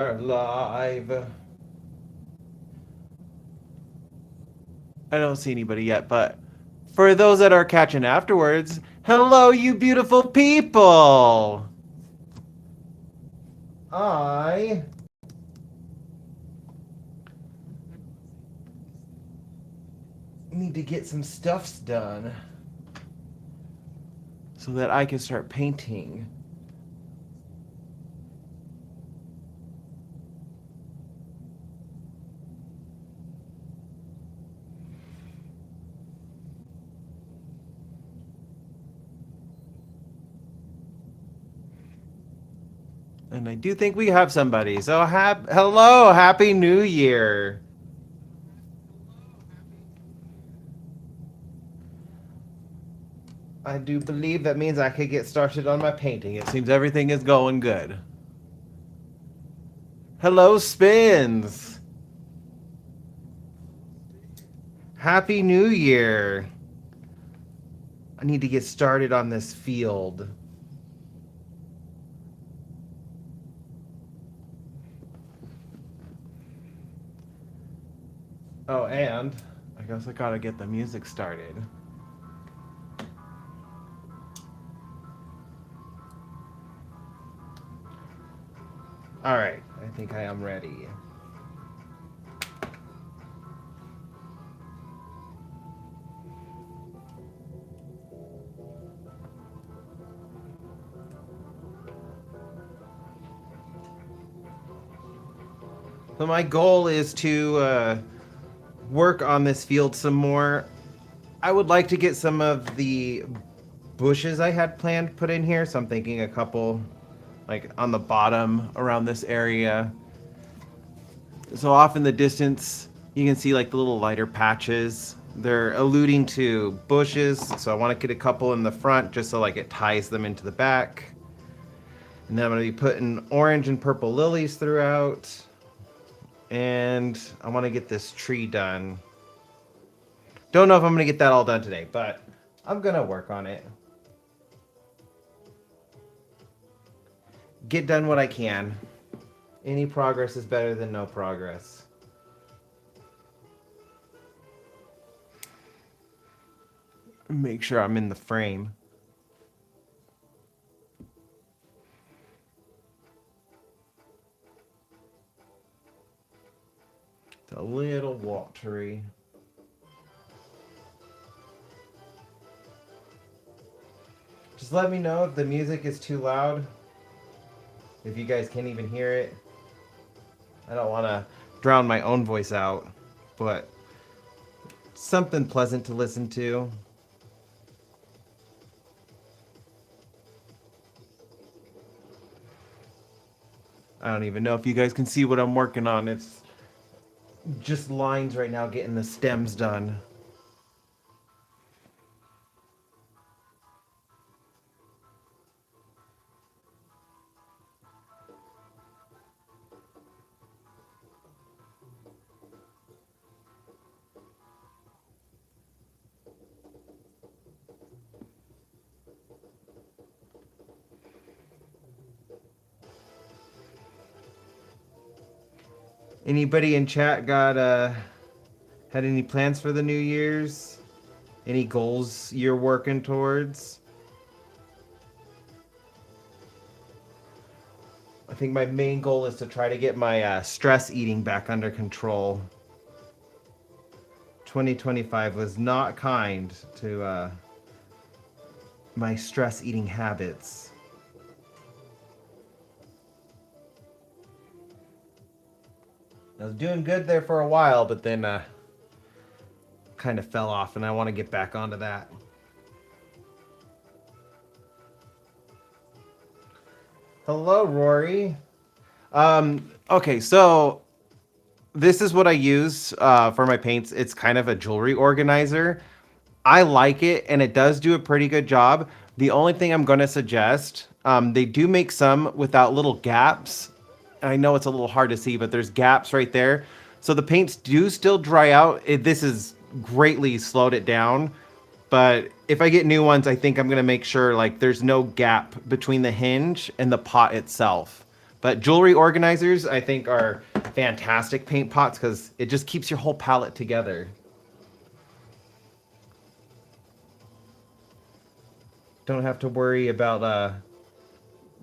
Live. I don't see anybody yet, but for those that are catching afterwards, hello, you beautiful people. I need to get some stuffs done so that I can start painting. And I do think we have somebody. So, hello, happy New Year. I do believe that means I could get started on my painting. It seems everything is going good. Hello, Spins. Happy New Year. I need to get started on this field. Oh, and I guess I gotta get the music started. Alright, I think I am ready. So my goal is to work on this field some more. I would like to get some of the bushes I had planned put in here. So I'm thinking a couple like on the bottom around this area. So off in the distance, you can see like the little lighter patches. They're alluding to bushes. So I want to get a couple in the front just so like it ties them into the back. And then I'm going to be putting orange and purple lilies throughout. And I want to get this tree done. Don't know if I'm going to get that all done today, but I'm going to work on it. Get done what I can. Any progress is better than no progress. Make sure I'm in the frame. It's a little watery. Just let me know if the music is too loud. If you guys can't even hear it. I don't want to drown my own voice out, but something pleasant to listen to. I don't even know if you guys can see what I'm working on. It's just lines right now getting the stems done. Anybody in chat got had any plans for the New Year's? Any goals you're working towards? I think my main goal is to try to get my stress eating back under control. 2025 was not kind to my stress eating habits. I was doing good there for a while, but then kind of fell off, and I want to get back onto that. Hello, Rory. Okay, so this is what I use for my paints. It's kind of a jewelry organizer. I like it, and it does do a pretty good job. The only thing I'm going to suggest, they do make some without little gaps. I know it's a little hard to see, but there's gaps right there. So the paints do still dry out. This has greatly slowed it down. But if I get new ones, I think I'm going to make sure like there's no gap between the hinge and the pot itself. But jewelry organizers, I think, are fantastic paint pots because it just keeps your whole palette together. Don't have to worry about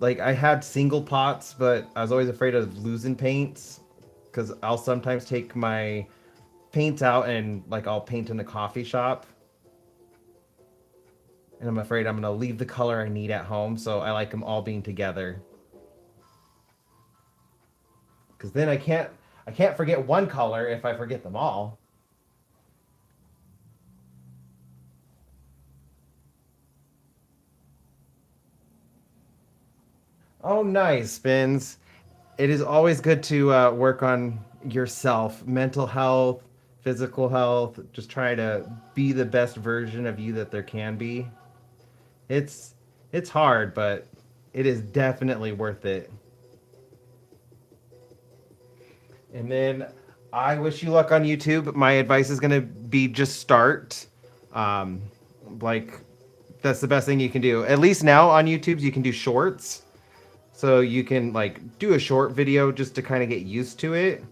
like I had single pots, but I was always afraid of losing paints because I'll sometimes take my paints out and like I'll paint in a coffee shop, and I'm afraid I'm gonna leave the color I need at home. So I like them all being together because then I can't forget one color if I forget them all. Oh, nice, Spins. It is always good to work on yourself, mental health, physical health. Just try to be the best version of you that there can be. It's it's hard, but it is definitely worth it. And then I wish you luck on YouTube. My advice is gonna be just start. Um, like that's the best thing you can do. At least now on YouTube, you can do shorts. So you can like do a short video just to kind of get used to it.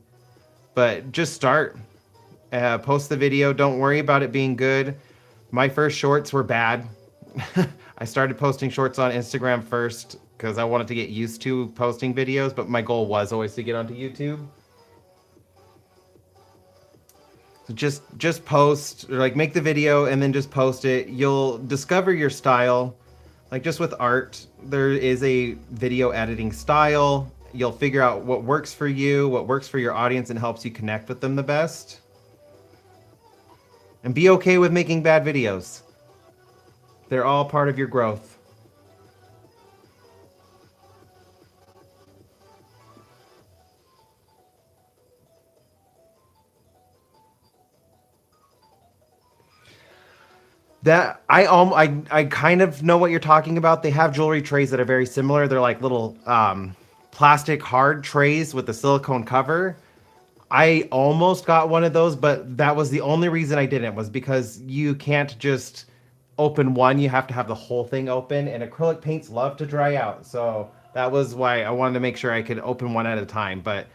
But just start. Post the video. Don't worry about it being good. My first shorts were bad. I started posting shorts on Instagram first because I wanted to get used to posting videos, but my goal was always to get onto YouTube. So just post, or like make the video and then just post it. You'll discover your style. Like just with art, there is a video editing style. You'll figure out what works for you, what works for your audience, and helps you connect with them the best. And be okay with making bad videos. They're all part of your growth. That I kind of know what you're talking about. They have jewelry trays that are very similar. They're like little plastic hard trays with a silicone cover. I almost got one of those, but that was the only reason I didn't, was because you can't just open one. You have to have the whole thing open, and acrylic paints love to dry out. So that was why I wanted to make sure I could open one at a time. But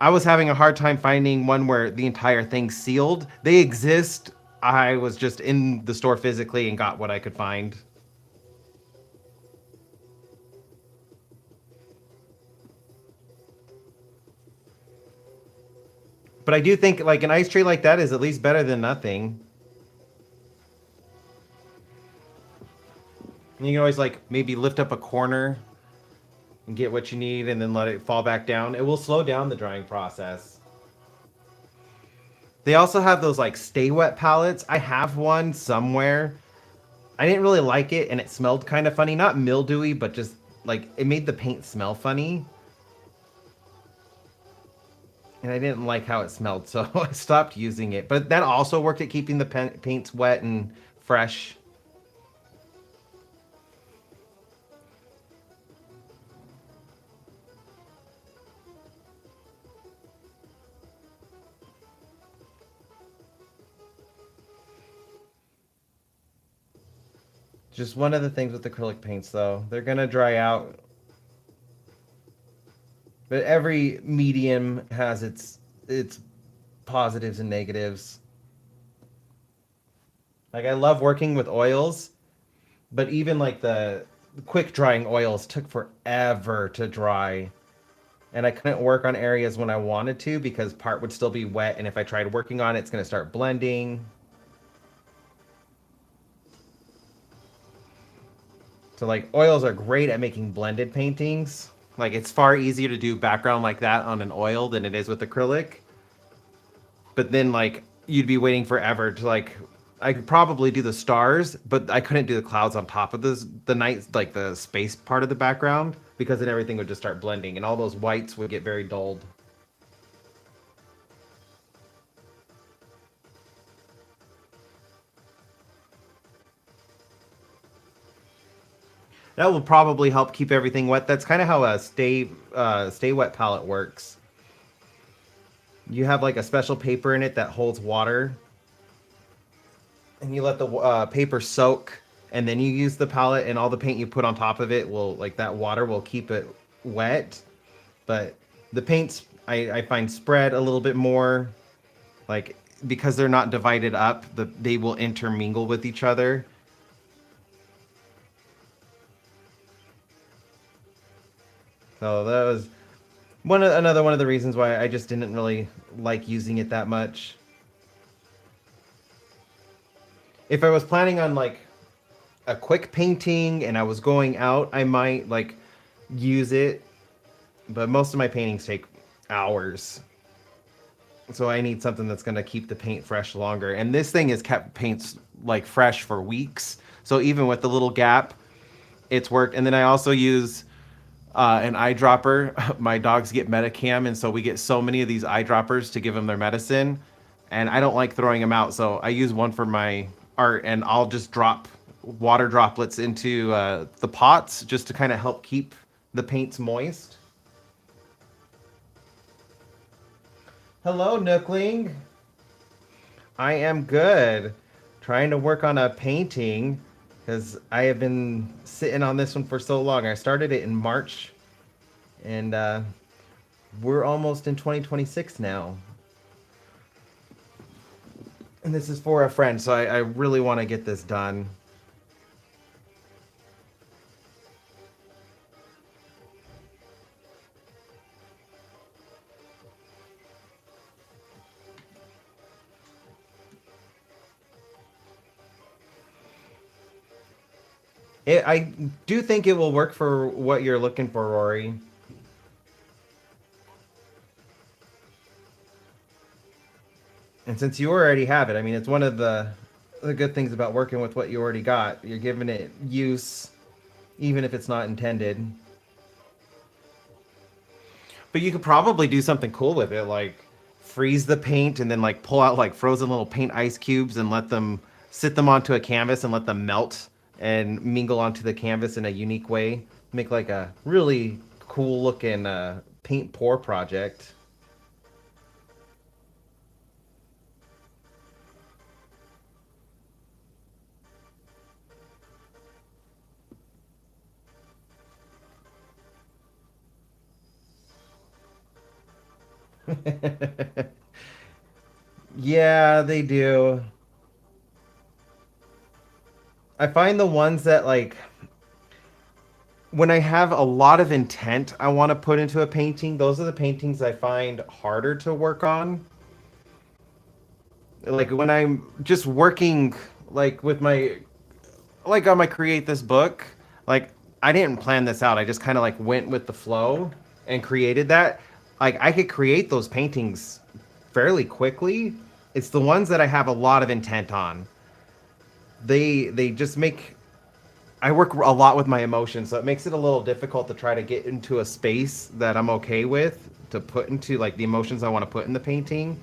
I was having a hard time finding one where the entire thing's sealed. They exist. I was just in the store physically and got what I could find. But I do think like an ice tray like that is at least better than nothing. And you can always like maybe lift up a corner and get what you need and then let it fall back down. It will slow down the drying process. They also have those like stay wet palettes. I have one somewhere. I didn't really like it and it smelled kind of funny. Not mildewy, but just like it made the paint smell funny. And I didn't like how it smelled, so I stopped using it. But that also worked at keeping the paints wet and fresh. Just one of the things with acrylic paints, though. They're going to dry out. But every medium has its positives and negatives. Like I love working with oils, but even like the quick drying oils took forever to dry. And I couldn't work on areas when I wanted to because part would still be wet, and if I tried working on it, it's going to start blending. So like oils are great at making blended paintings. Like it's far easier to do background like that on an oil than it is with acrylic. But then like you'd be waiting forever to like I could probably do the stars, but I couldn't do the clouds on top of the night, like the space part of the background, because then everything would just start blending and all those whites would get very dulled. That will probably help keep everything wet. That's kind of how a stay wet palette works. You have like a special paper in it that holds water, and you let the paper soak, and then you use the palette, and all the paint you put on top of it will like that water will keep it wet. But the paints I find spread a little bit more, like because they're not divided up, they will intermingle with each other. So that was another one of the reasons why I just didn't really like using it that much. If I was planning on like a quick painting and I was going out, I might like use it, but most of my paintings take hours. So I need something that's going to keep the paint fresh longer. And this thing has kept paints like fresh for weeks. So even with the little gap, it's worked. And then I also use an eyedropper. My dogs get Metacam, and so we get so many of these eyedroppers to give them their medicine. And I don't like throwing them out, so I use one for my art, and I'll just drop water droplets into the pots just to kind of help keep the paints moist. Hello, Nookling. I am good. Trying to work on a painting because I have been sitting on this one for so long. I started it in March, and we're almost in 2026 now. And this is for a friend, so I really want to get this done. I do think it will work for what you're looking for, Rory. And since you already have it, I mean, it's one of the good things about working with what you already got. You're giving it use, even if it's not intended. But you could probably do something cool with it, like freeze the paint and then like pull out like frozen little paint ice cubes and let them sit them onto a canvas and let them melt and mingle onto the canvas in a unique way. Make like a really cool looking paint pour project. Yeah, they do. I find the ones that like when I have a lot of intent I want to put into a painting, those are the paintings I find harder to work on. Like when I'm just working like with my like on my create this book, like I didn't plan this out. I just kind of like went with the flow and created that. Like I could create those paintings fairly quickly. It's the ones that I have a lot of intent on. They just make I work a lot with my emotions, so it makes it a little difficult to try to get into a space that I'm okay with to put into like the emotions I want to put in the painting.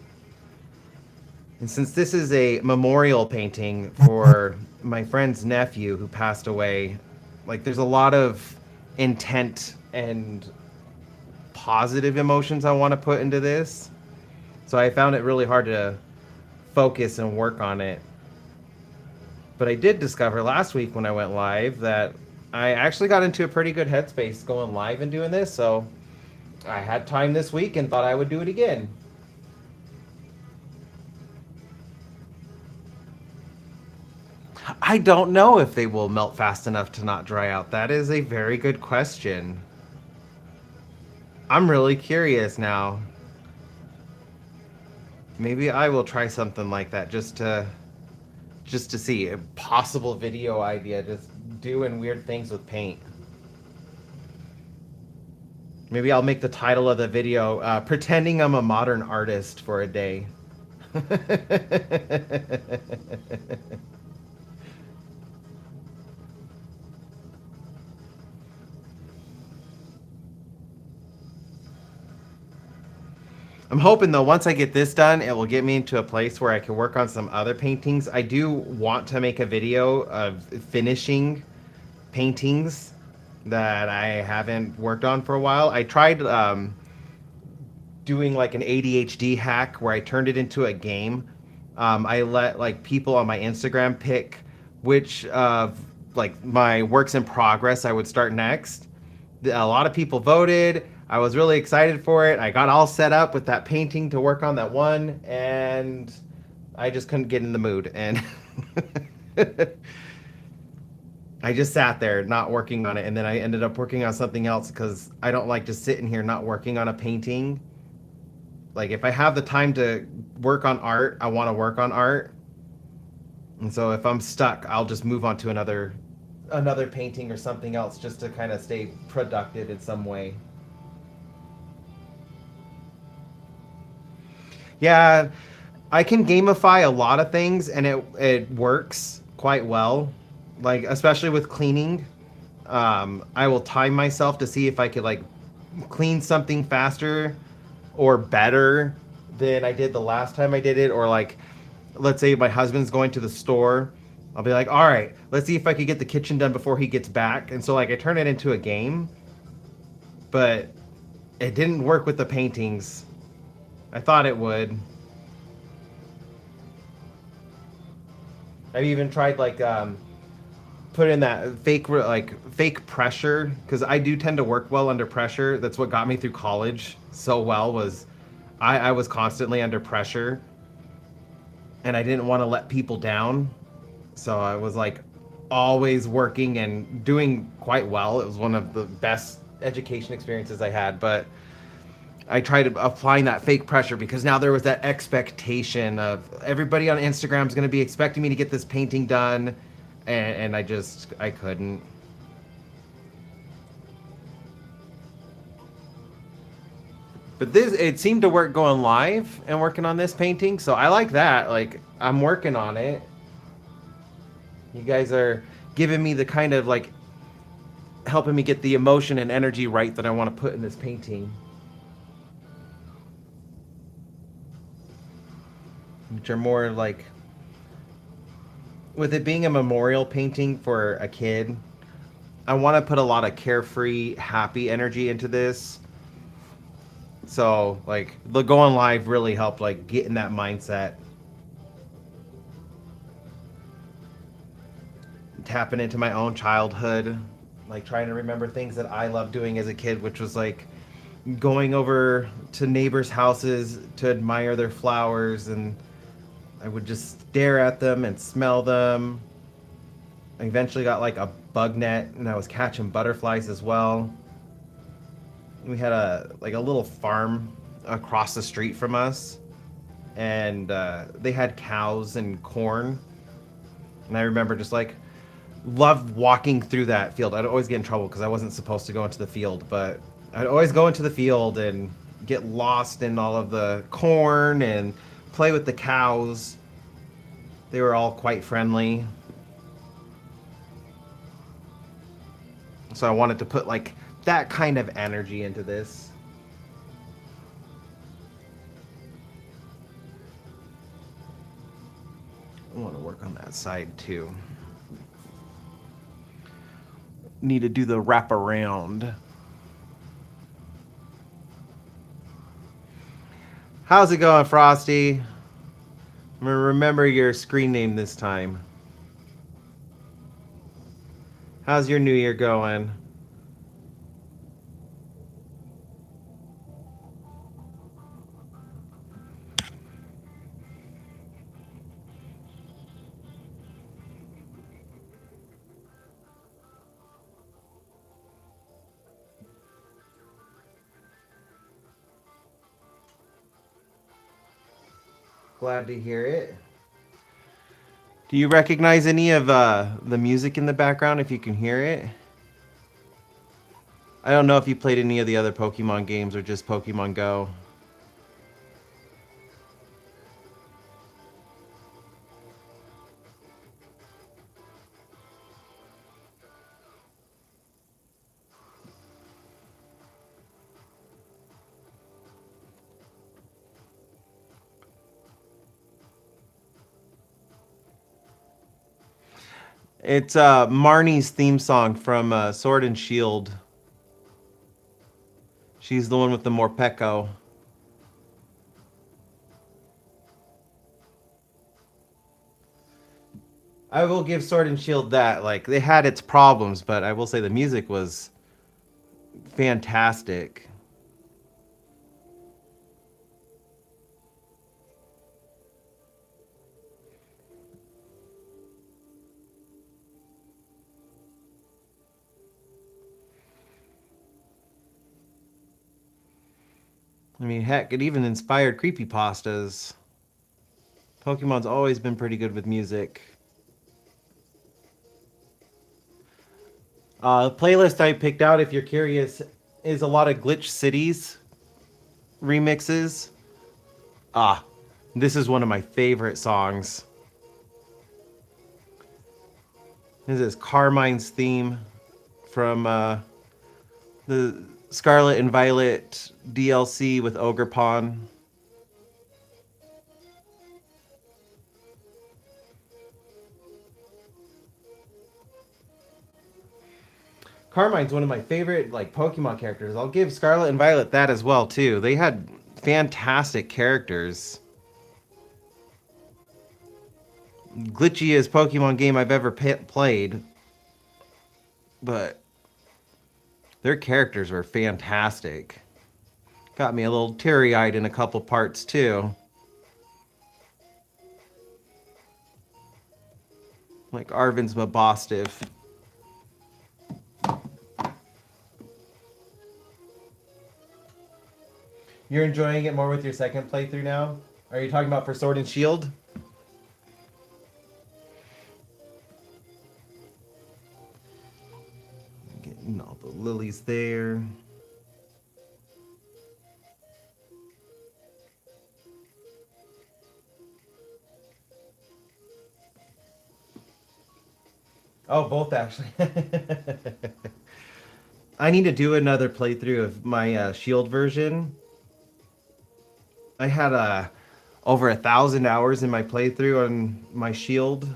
And since this is a memorial painting for my friend's nephew who passed away, like there's a lot of intent and positive emotions I want to put into this. So I found it really hard to focus and work on it. But I did discover last week when I went live that I actually got into a pretty good headspace going live and doing this. So I had time this week and thought I would do it again. I don't know if they will melt fast enough to not dry out. That is a very good question. I'm really curious now. Maybe I will try something like that just to see a possible video idea, just doing weird things with paint. Maybe I'll make the title of the video pretending I'm a modern artist for a day. I'm hoping though, once I get this done, it will get me into a place where I can work on some other paintings. I do want to make a video of finishing paintings that I haven't worked on for a while. I tried doing like an ADHD hack where I turned it into a game. I let like people on my Instagram pick which of like my works in progress I would start next. A lot of people voted. I was really excited for it. I got all set up with that painting to work on that one, and I just couldn't get in the mood. And I just sat there not working on it. And then I ended up working on something else because I don't like just sitting here not working on a painting. Like, if I have the time to work on art, I want to work on art. And so if I'm stuck, I'll just move on to another painting or something else just to kind of stay productive in some way. Yeah, I can gamify a lot of things and it works quite well. Like, especially with cleaning. I will time myself to see if I could like clean something faster or better than I did the last time I did it. Or like, let's say my husband's going to the store, I'll be like, all right, let's see if I could get the kitchen done before he gets back. And so like I turn it into a game, but it didn't work with the paintings. I thought it would. I've even tried like put in that fake pressure because I do tend to work well under pressure. That's what got me through college so well was I was constantly under pressure and I didn't want to let people down. So I was like always working and doing quite well. It was one of the best education experiences I had, but I tried applying that fake pressure because now there was that expectation of everybody on Instagram is going to be expecting me to get this painting done, and I couldn't. But this it seemed to work going live and working on this painting, so I like that. Like I'm working on it. You guys are giving me the kind of like helping me get the emotion and energy right that I want to put in this painting. Which are more like with it being a memorial painting for a kid, I want to put a lot of carefree, happy energy into this. So, like, the going live really helped, like, get in that mindset. Tapping into my own childhood, like, trying to remember things that I loved doing as a kid, which was, like, going over to neighbors' houses to admire their flowers, and I would just stare at them and smell them. I eventually got, like, a bug net, and I was catching butterflies as well. We had a little farm across the street from us, and they had cows and corn. And I remember just like loved walking through that field. I'd always get in trouble because I wasn't supposed to go into the field, but I'd always go into the field and get lost in all of the corn and play with the cows. They were all quite friendly. So I wanted to put like that kind of energy into this. I want to work on that side too. Need to do the wrap around. How's it going, Frosty? I'm gonna remember your screen name this time. How's your new year going? Glad to hear it. Do you recognize any of the music in the background if you can hear it? I don't know if you played any of the other Pokemon games or just Pokemon Go. It's Marnie's theme song from Sword and Shield. She's the one with the Morpeko. I will give Sword and Shield that. Like, they had its problems, but I will say the music was fantastic. I mean, heck, it even inspired creepypastas. Pokemon's always been pretty good with music. Playlist I picked out, if you're curious, is a lot of Glitch Cities remixes. Ah, this is one of my favorite songs. This is Carmine's theme from the Scarlet and Violet DLC with Ogre Pawn. Carmine's one of my favorite like Pokemon characters. I'll give Scarlet and Violet that as well too. They had fantastic characters. Glitchiest Pokemon game I've ever played, but their characters were fantastic. Got me a little teary-eyed in a couple parts too. Like Arvin's Mabostiff. You're enjoying it more with your second playthrough now? Are you talking about for Sword and Shield? Getting all the lilies there. Oh, both actually. I need to do another playthrough of my Shield version. I had over 1,000 hours in my playthrough on my Shield.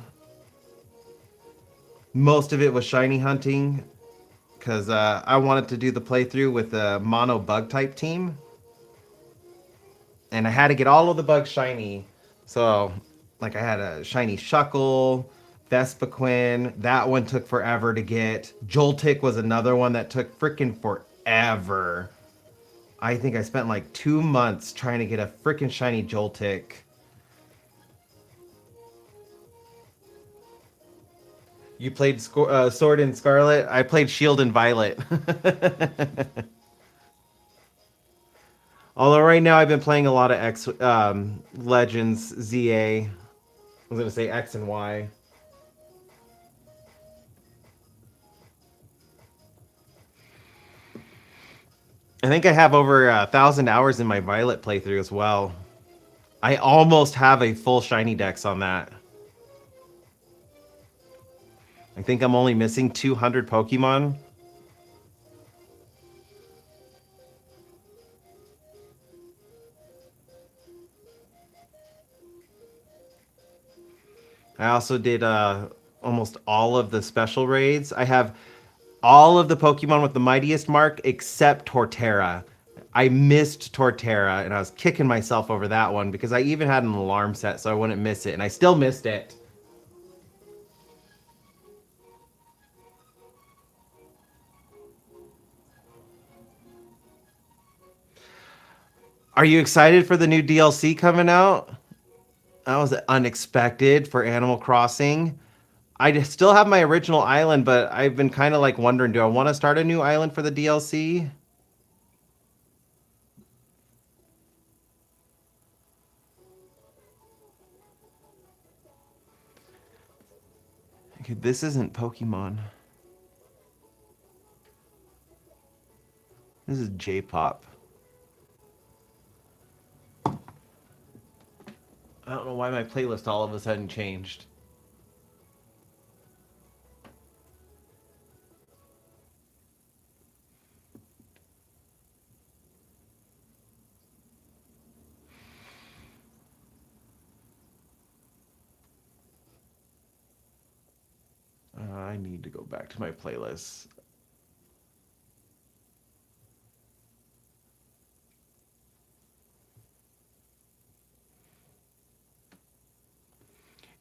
Most of it was shiny hunting because I wanted to do the playthrough with a mono bug type team, and I had to get all of the bugs shiny. So, like, I had a shiny Shuckle, Vespiquen. That one took forever to get. Joltik was another one that took freaking forever. I think I spent like 2 months trying to get a freaking shiny Joltik. You played Sword and Scarlet. I played Shield and Violet. Although right now I've been playing a lot of X Legends ZA. I was gonna say X and Y. I think I have over 1,000 hours in my Violet playthrough as well. I almost have a full shiny dex on that. I think I'm only missing 200 Pokemon. I also did almost all of the special raids. I have all of the Pokemon with the mightiest mark except Torterra. I missed Torterra and I was kicking myself over that one because I even had an alarm set so I wouldn't miss it, and I still missed it. Are you excited for the new DLC coming out? That was unexpected for Animal Crossing. I still have my original island, but I've been kind of like wondering, do I want to start a new island for the DLC? Okay, this isn't Pokemon. This is J-pop. I don't know why my playlist all of a sudden changed. I need to go back to my playlist.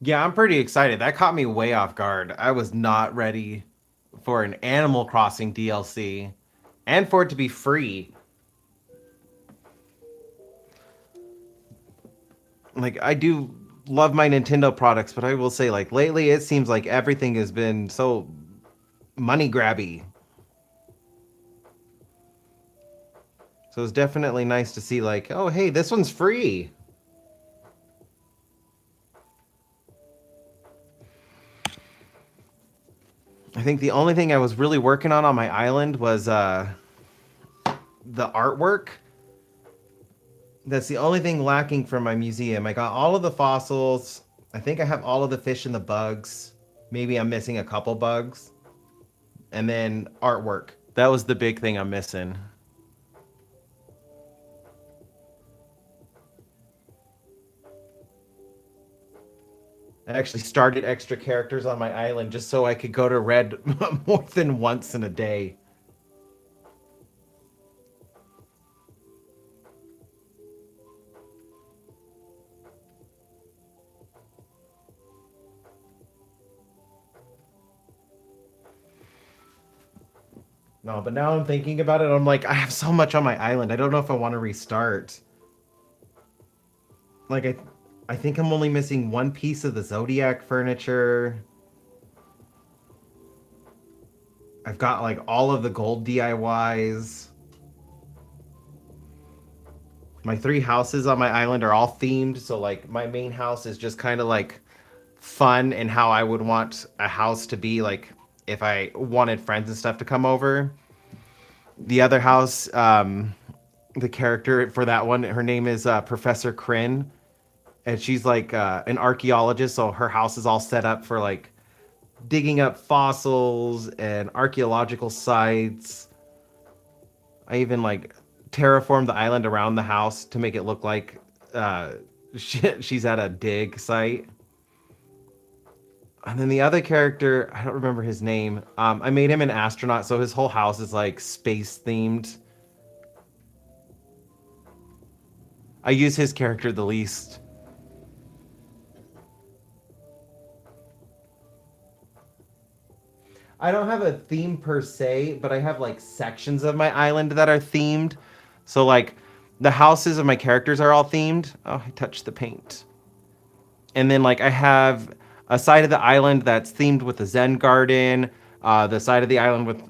Yeah, I'm pretty excited. That caught me way off guard. I was not ready for an Animal Crossing DLC and for it to be free. Like, I do love my Nintendo products, but I will say, like, lately it seems like everything has been so money grabby. So it's definitely nice to see like, oh hey, this one's free. I think the only thing I was really working on my island was the artwork. That's the only thing lacking from my museum. I got all of the fossils. I think I have all of the fish and the bugs. Maybe I'm missing a couple bugs. And then artwork. That was the big thing I'm missing. I actually started extra characters on my island just so I could go to red more than once in a day. No, but now I'm thinking about it. I'm like, I have so much on my island. I don't know if I want to restart. Like, I think I'm only missing one piece of the Zodiac furniture. I've got like all of the gold DIYs. My three houses on my island are all themed. So, like, my main house is just kind of like fun and how I would want a house to be, like, if I wanted friends and stuff to come over. The other house, the character for that one, her name is Professor Kryn, and she's like an archaeologist, so her house is all set up for like digging up fossils and archaeological sites. I even like terraformed the island around the house to make it look like she's at a dig site. And then the other character, I don't remember his name. I made him an astronaut, so his whole house is like space themed. I use his character the least. I don't have a theme per se, but I have like sections of my island that are themed. So like the houses of my characters are all themed. Oh, I touched the paint. And then like I have a side of the island that's themed with the Zen garden, the side of the island with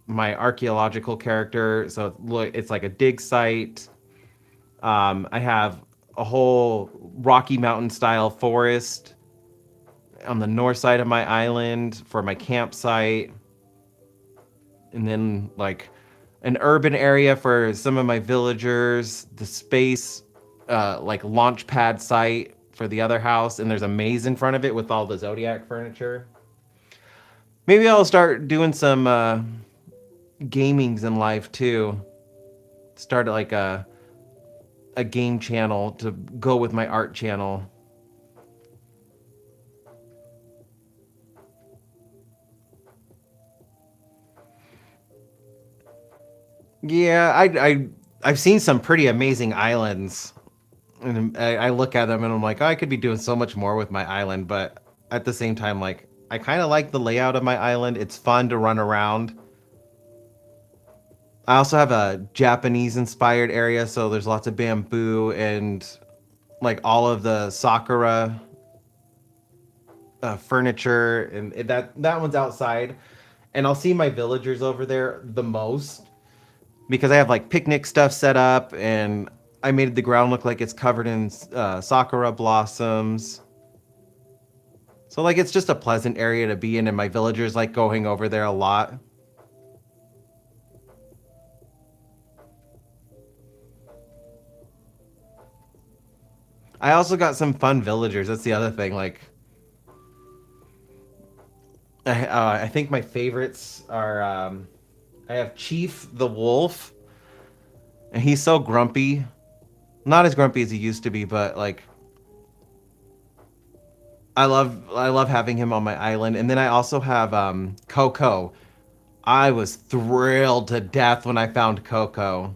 my archaeological character. So look, it's like a dig site. I have a whole Rocky Mountain style forest on the north side of my island for my campsite. And then like an urban area for some of my villagers, the space like launch pad site for the other house, and there's a maze in front of it with all the Zodiac furniture. Maybe I'll start doing some gamings in life too. Start like a game channel to go with my art channel. Yeah, I've seen some pretty amazing islands, and I look at them and I'm like, oh, I could be doing so much more with my island. But at the same time, like I kind of like the layout of my island. It's fun to run around. I also have a Japanese inspired area, so there's lots of bamboo and like all of the sakura furniture, and that one's outside. And I'll see my villagers over there the most because I have like picnic stuff set up, and I made the ground look like it's covered in sakura blossoms. So like it's just a pleasant area to be in, and my villagers like going over there a lot. I also got some fun villagers. That's the other thing. Like I think my favorites are I have Chief the Wolf, and he's so grumpy. Not as grumpy as he used to be, but like I love having him on my island. And then I also have Coco. I was thrilled to death when I found Coco.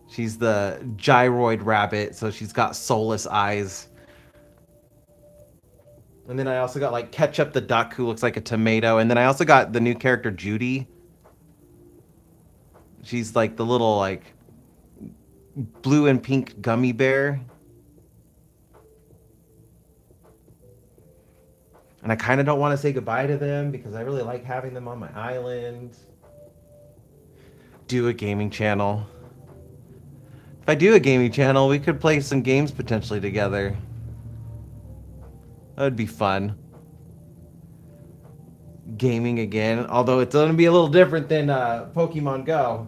She's the gyroid rabbit, so she's got soulless eyes. And then I also got like Ketchup the duck, who looks like a tomato. And then I also got the new character Judy. She's like the little like blue and pink gummy bear. And I kind of don't want to say goodbye to them because I really like having them on my island. do a gaming channel. If I do a gaming channel, we could play some games potentially together. That would be fun. Gaming again, although it's going to be a little different than Pokemon Go.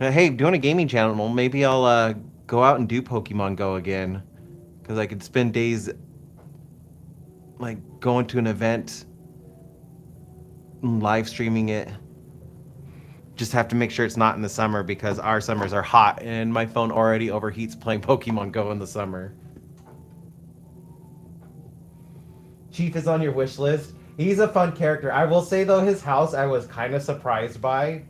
Hey, doing a gaming channel, maybe I'll go out and do Pokemon Go again. Because I could spend days like going to an event and live streaming it. Just have to make sure it's not in the summer because our summers are hot and my phone already overheats playing Pokemon Go in the summer. Chief is on your wish list. He's a fun character. I will say though, his house I was kind of surprised by,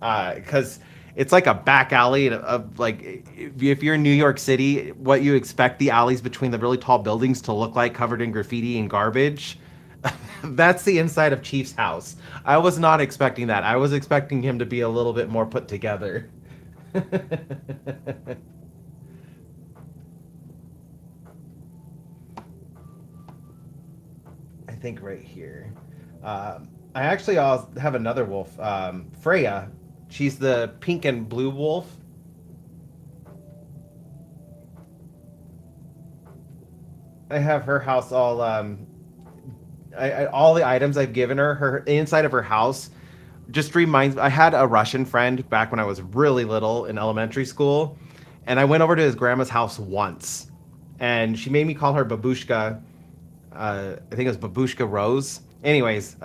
because it's like a back alley of like if you're in New York City, what you expect the alleys between the really tall buildings to look like, covered in graffiti and garbage. That's the inside of Chief's house. I was not expecting that. I was expecting him to be a little bit more put together. I think right here. I actually also have another wolf, Freya. She's the pink and blue wolf. I have her house all all the items I've given her, her inside of her house just reminds. I had a Russian friend back when I was really little in elementary school, and I went over to his grandma's house once, and she made me call her Babushka. I think it was Babushka Rose. Anyways,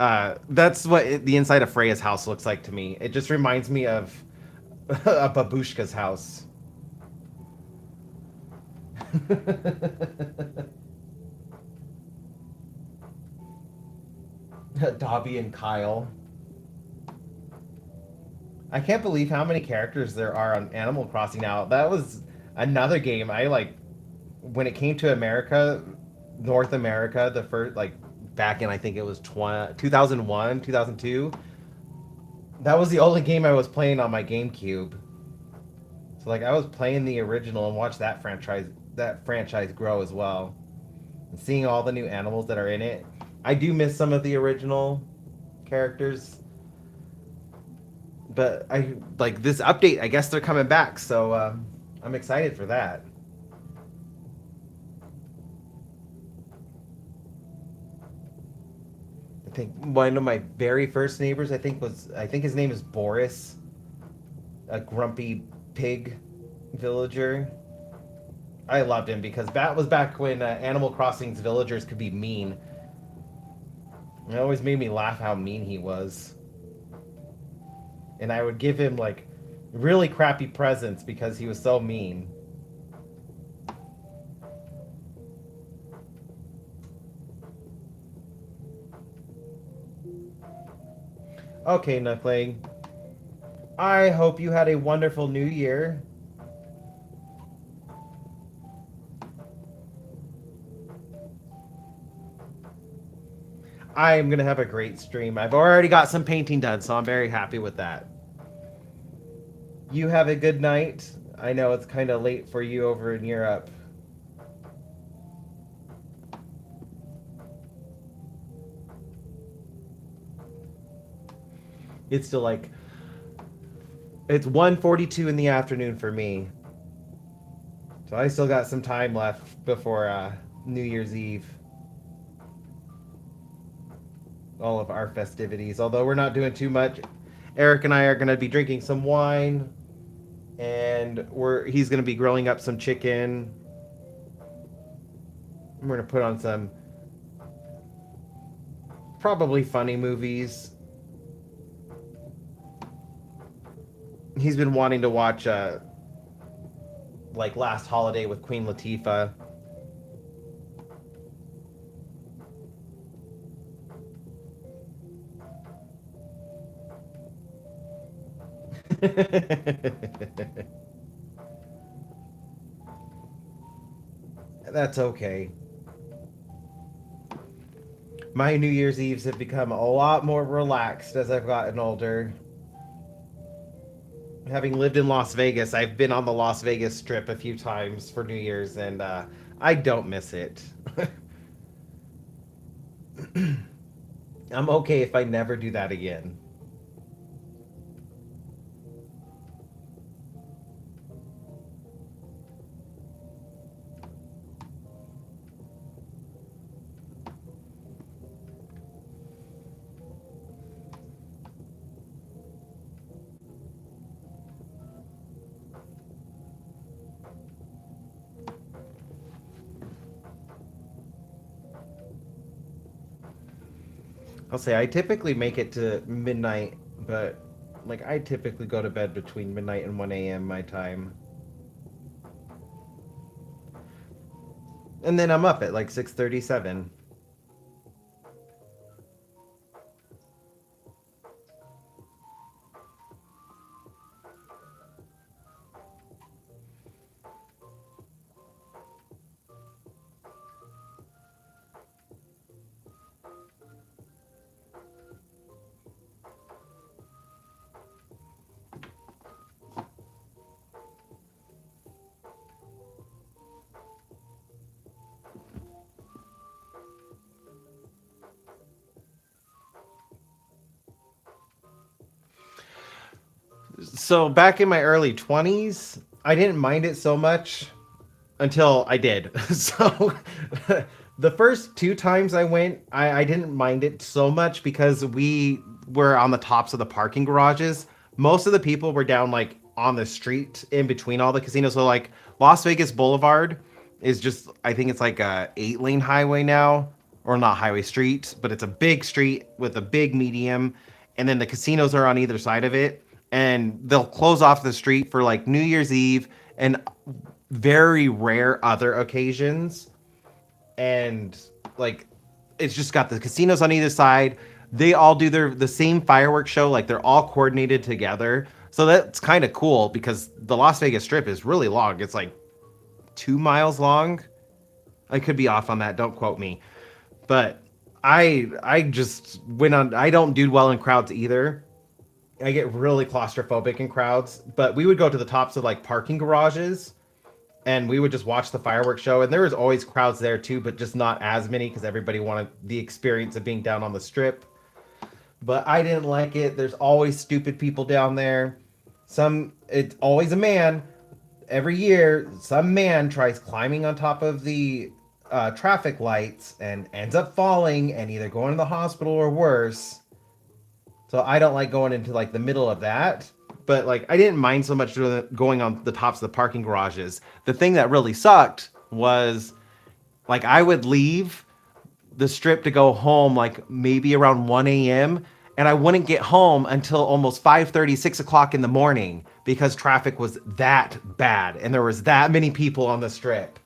that's what the inside of Freya's house looks like to me. It just reminds me of a Babushka's house. Dobby and Kyle. I can't believe how many characters there are on Animal Crossing now. That was another game I like when it came to America, North America, the first like back in I think it was 2001, 2002. That was the only game I was playing on my GameCube. So like I was playing the original and watched that franchise grow as well. And seeing all the new animals that are in it. I do miss some of the original characters. But I like this update, I guess they're coming back, so I'm excited for that. I think one of my very first neighbors I think his name is Boris, a grumpy pig villager. I loved him because that was back when Animal Crossing's villagers could be mean. It always made me laugh how mean he was. And I would give him like really crappy presents because he was so mean. Okay, Knuckling. I hope you had a wonderful new year. I am going to have a great stream. I've already got some painting done, so I'm very happy with that. You have a good night. I know it's kind of late for you over in Europe. It's still like it's 1:42 in the afternoon for me. So I still got some time left before New Year's Eve. All of our festivities, although we're not doing too much. Eric and I are going to be drinking some wine, and he's going to be grilling up some chicken. We're going to put on some probably funny movies. He's been wanting to watch like Last Holiday with Queen Latifah. That's okay. My New Year's Eves have become a lot more relaxed as I've gotten older. Having lived in Las Vegas, I've been on the Las Vegas Strip a few times for New Year's, and I don't miss it. I'm okay if I never do that again. I'll say I typically make it to midnight, but like I typically go to bed between midnight and 1 a.m. my time. And then I'm up at like 6:37. So back in my early 20s, I didn't mind it so much until I did. So the first two times I went, I didn't mind it so much because we were on the tops of the parking garages. Most of the people were down like on the street in between all the casinos. So like Las Vegas Boulevard is just, I think it's like a 8-lane highway now, or not highway street, but it's a big street with a big medium, and then the casinos are on either side of it, and they'll close off the street for like New Year's Eve and very rare other occasions. And like it's just got the casinos on either side. They all do the same fireworks show, like they're all coordinated together. So that's kind of cool because the Las Vegas Strip is really long. It's like 2 miles long. I could be off on that. Don't quote me. But I just went on. I don't do well in crowds either. I get really claustrophobic in crowds. But we would go to the tops of like parking garages and we would just watch the fireworks show. And there was always crowds there too, but just not as many because everybody wanted the experience of being down on the strip. But I didn't like it. There's always stupid people down there. It's always a man. Every year, some man tries climbing on top of the traffic lights and ends up falling and either going to the hospital or worse. So I don't like going into like the middle of that. But like I didn't mind so much going on the tops of the parking garages. The thing that really sucked was like I would leave the strip to go home like maybe around 1 a.m. and I wouldn't get home until almost 5:30, 6 o'clock in the morning because traffic was that bad and there was that many people on the strip.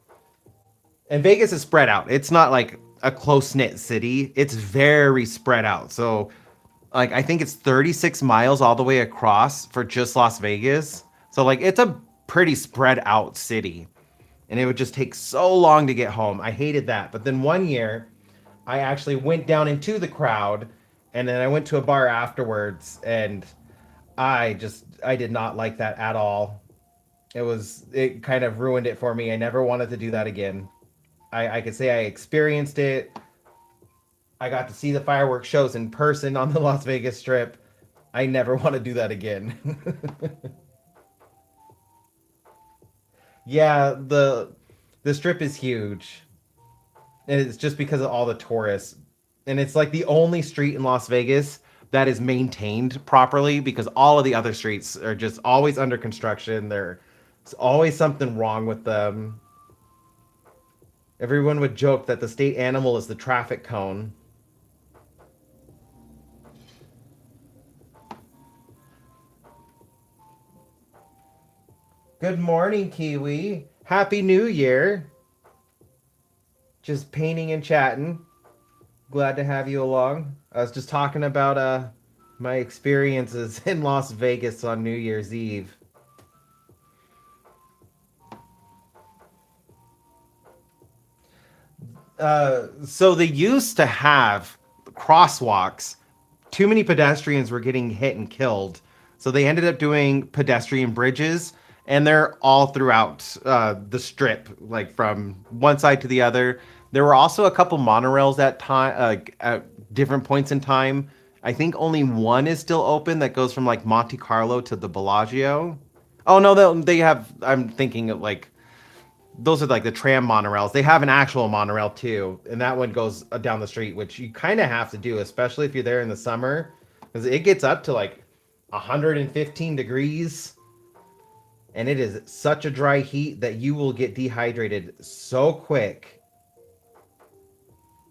And Vegas is spread out. It's not like a close-knit city. It's very spread out. So like I think it's 36 miles all the way across for just Las Vegas. So like it's a pretty spread out city. And it would just take so long to get home. I hated that. But then one year I actually went down into the crowd and then I went to a bar afterwards and I did not like that at all. It kind of ruined it for me. I never wanted to do that again. I could say I experienced it. I got to see the fireworks shows in person on the Las Vegas Strip. I never want to do that again. Yeah, the strip is huge. And it's just because of all the tourists. And it's like the only street in Las Vegas that is maintained properly because all of the other streets are just always under construction. There's always something wrong with them. Everyone would joke that the state animal is the traffic cone. Good morning, Kiwi. Happy New Year. Just painting and chatting. Glad to have you along. I was just talking about my experiences in Las Vegas on New Year's Eve. So they used to have crosswalks. Too many pedestrians were getting hit and killed. So they ended up doing pedestrian bridges, and they're all throughout the strip, like from one side to the other. There were also a couple monorails at different points in time. I think only one is still open that goes from like Monte Carlo to the Bellagio. Oh no, they have. I'm thinking of like those are like the tram monorails. They have an actual monorail too, and that one goes down the street, which you kind of have to do, especially if you're there in the summer, because it gets up to like 115 degrees, and it is such a dry heat that you will get dehydrated so quick.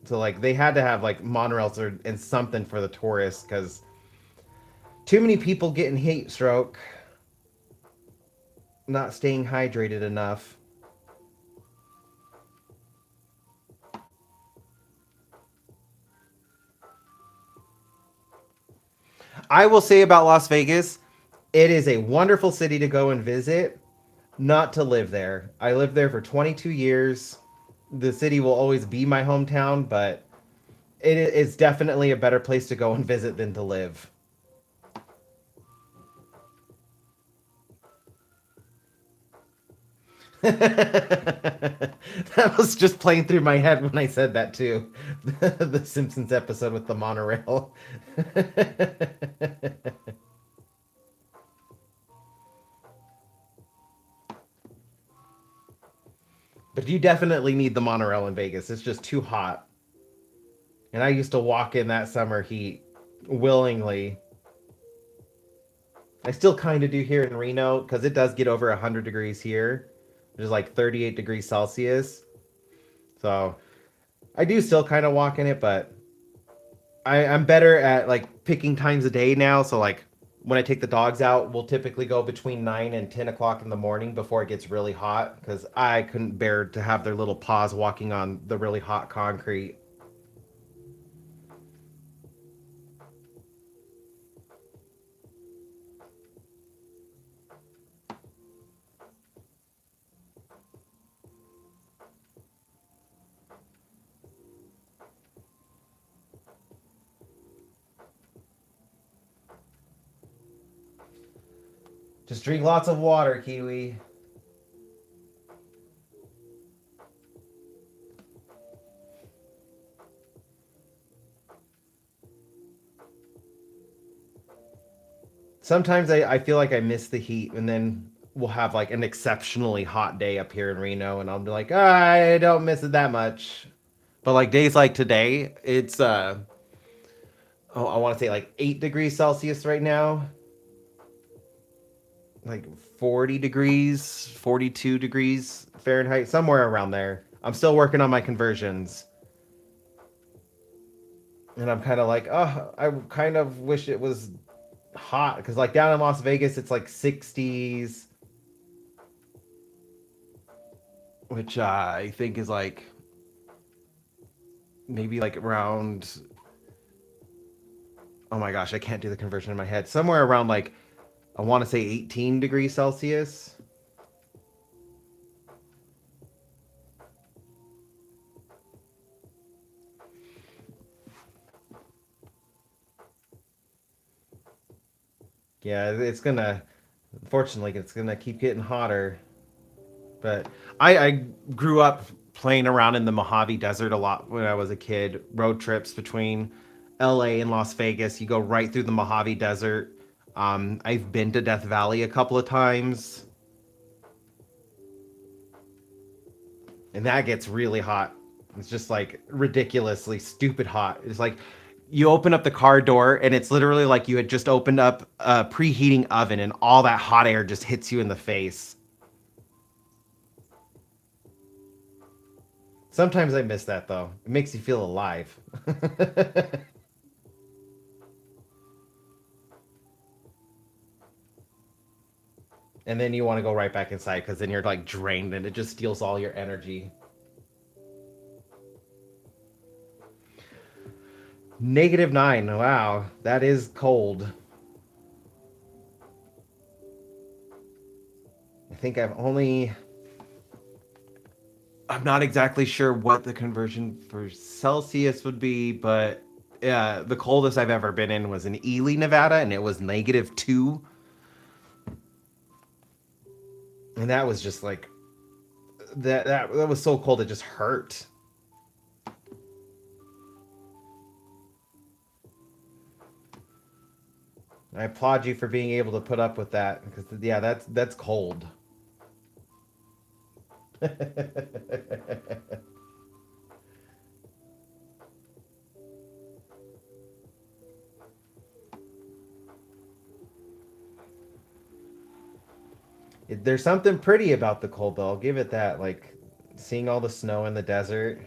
So like they had to have like monorails or and something for the tourists because too many people getting heat stroke, not staying hydrated enough. I will say about Las Vegas, it is a wonderful city to go and visit, not to live there. I lived there for 22 years. The city will always be my hometown, but it's definitely a better place to go and visit than to live. That was just playing through my head when I said that too. The Simpsons episode with the monorail. But you definitely need the monorail in Vegas. It's just too hot. And I used to walk in that summer heat willingly. I still kind of do here in Reno because it does get over 100 degrees here, which is like 38 degrees Celsius. So I do still kind of walk in it, but I'm better at like picking times a day now. So like when I take the dogs out, we'll typically go between 9 and 10 o'clock in the morning before it gets really hot because I couldn't bear to have their little paws walking on the really hot concrete. Just drink lots of water, Kiwi. Sometimes I feel like I miss the heat, and then we'll have like an exceptionally hot day up here in Reno, and I'll be like, I don't miss it that much. But like days like today, it's oh, I want to say like 8 degrees Celsius right now, like 40 degrees, 42 degrees Fahrenheit, somewhere around there. I'm still working on my conversions, and I'm kind of like, oh, I kind of wish it was hot because like down in Las Vegas, it's like 60s, which I think is like maybe like around, oh my gosh, I can't do the conversion in my head. Somewhere around like I want to say 18 degrees Celsius. Yeah, it's gonna unfortunately it's gonna keep getting hotter. But I grew up playing around in the Mojave Desert a lot when I was a kid. Road trips between LA and Las Vegas. You go right through the Mojave Desert. I've been to Death Valley a couple of times, and that gets really hot. It's just like ridiculously stupid hot. It's like you open up the car door, and it's literally like you had just opened up a preheating oven, and all that hot air just hits you in the face. Sometimes I miss that though. It makes you feel alive. And then you want to go right back inside because then you're like drained and it just steals all your energy. -9. Wow, that is cold. I think I'm not exactly sure what the conversion for Celsius would be, but yeah, the coldest I've ever been in was in Ely, Nevada, and it was -2. And that was just like that was so cold it just hurt. I applaud you for being able to put up with that because yeah, that's cold. There's something pretty about the cold though. I'll give it that. Like seeing all the snow in the desert,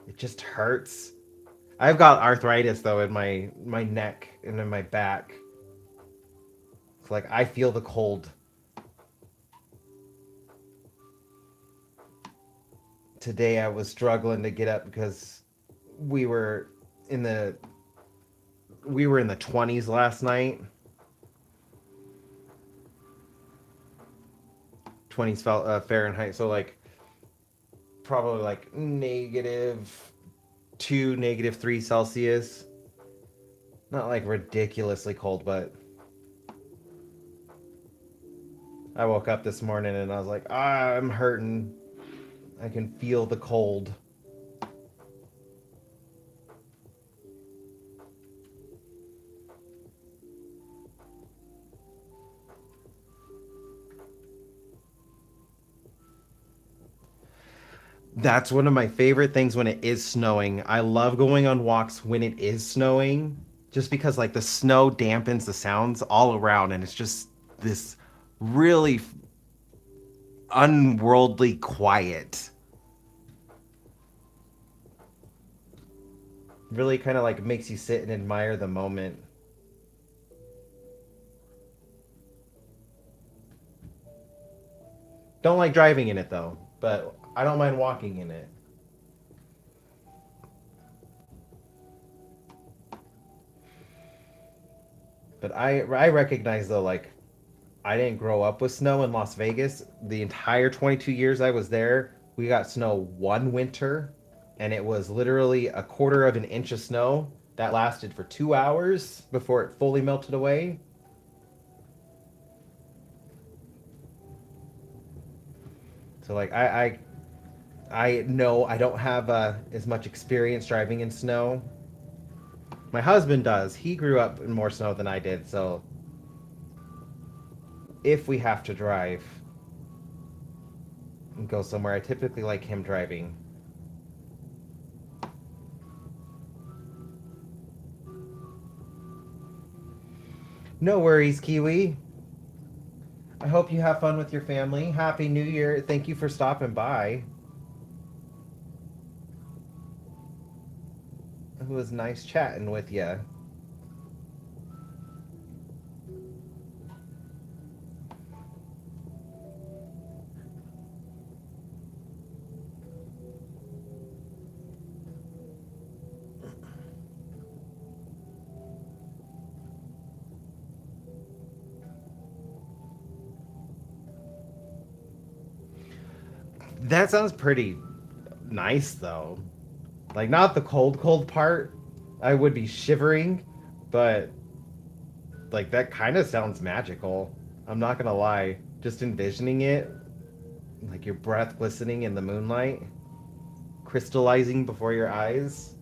it just hurts. I've got arthritis though in my neck and in my back. It's like I feel the cold. Today I was struggling to get up because we were in the we were in the 20s last night. 20s Fahrenheit, so like probably like -2, -3 Celsius. Not like ridiculously cold, but I woke up this morning and I was like, I'm hurting. I can feel the cold. That's one of my favorite things when it is snowing. I love going on walks when it is snowing just because like the snow dampens the sounds all around and it's just this really unworldly quiet. Really kind of like makes you sit and admire the moment. Don't like driving in it though, but I don't mind walking in it. But I recognize though like I didn't grow up with snow in Las Vegas. The entire 22 years I was there, we got snow one winter, and it was literally a quarter of an inch of snow that lasted for 2 hours before it fully melted away. So like I know I don't have as much experience driving in snow. My husband does. He grew up in more snow than I did. So if we have to drive and go somewhere, I typically like him driving. No worries, Kiwi. I hope you have fun with your family. Happy New Year. Thank you for stopping by. It was nice chatting with you. That sounds pretty nice, though. Like, not the cold, cold part. I would be shivering, but, like, that kind of sounds magical. I'm not gonna lie. Just envisioning it, like your breath glistening in the moonlight, crystallizing before your eyes.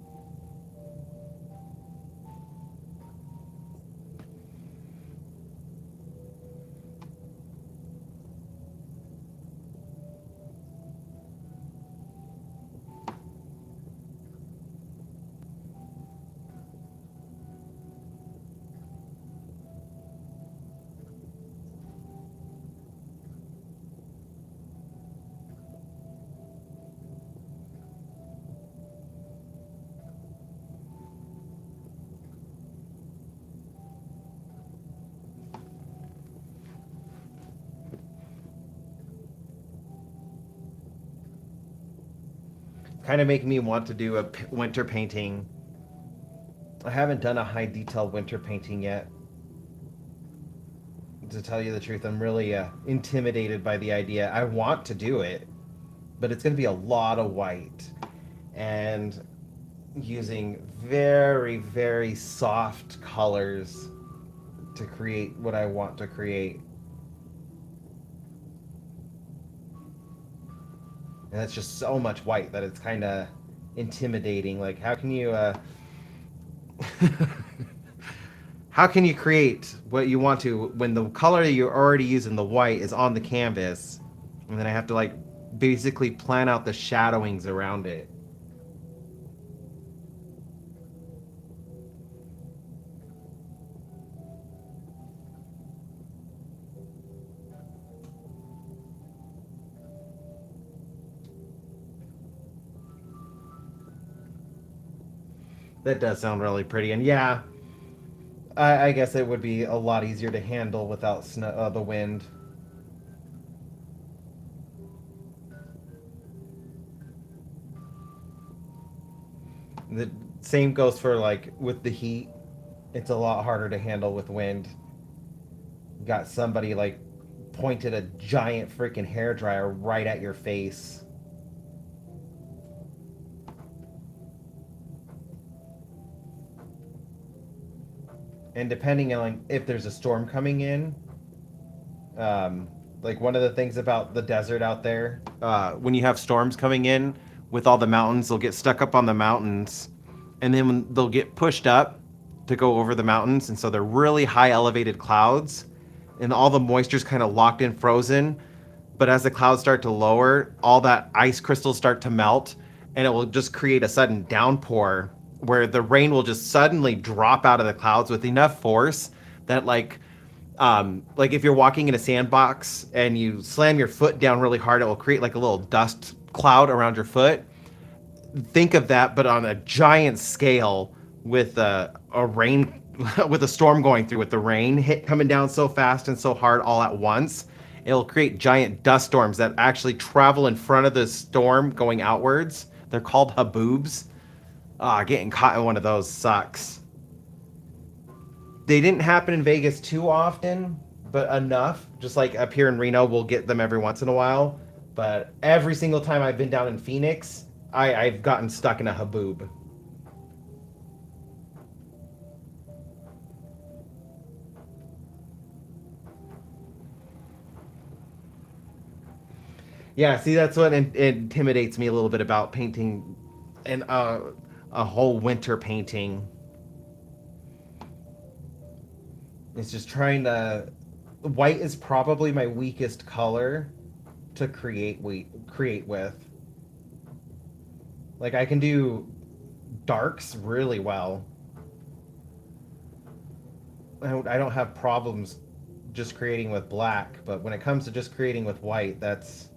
Kind of make me want to do a winter painting. I haven't done a high detail winter painting yet. To tell you the truth, I'm really intimidated by the idea. I want to do it, but it's going to be a lot of white and using very, very soft colors to create what I want to create. And that's just so much white that it's kind of intimidating. Like, how can you How can you create what you want to when the color that you're already using, the white, is on the canvas, and then I have to like basically plan out the shadowings around it? That does sound really pretty, and yeah, I guess it would be a lot easier to handle without the wind. The same goes for like with the heat. It's a lot harder to handle with wind. Got somebody like pointed a giant freaking hair dryer right at your face. And depending on like, if there's a storm coming in, like one of the things about the desert out there, when you have storms coming in with all the mountains, they'll get stuck up on the mountains, and then when they'll get pushed up to go over the mountains, and so they're really high elevated clouds, and all the moisture's kind of locked in, frozen. But as the clouds start to lower, all that ice crystals start to melt, and it will just create a sudden downpour where the rain will just suddenly drop out of the clouds with enough force that like if you're walking in a sandbox and you slam your foot down really hard, it will create like a little dust cloud around your foot. Think of that, but on a giant scale with a rain, with a storm going through, with the rain coming down so fast and so hard all at once. It'll create giant dust storms that actually travel in front of the storm going outwards. They're called haboobs. Getting caught in one of those sucks. They didn't happen in Vegas too often, but enough. Just like up here in Reno, we'll get them every once in a while. But every single time I've been down in Phoenix, I've gotten stuck in a haboob. Yeah, see, that's what intimidates me a little bit about painting and a whole winter painting. It's just trying to. White is probably my weakest color to create with. Like I can do darks really well. I don't have problems just creating with black, but when it comes to just creating with white, that's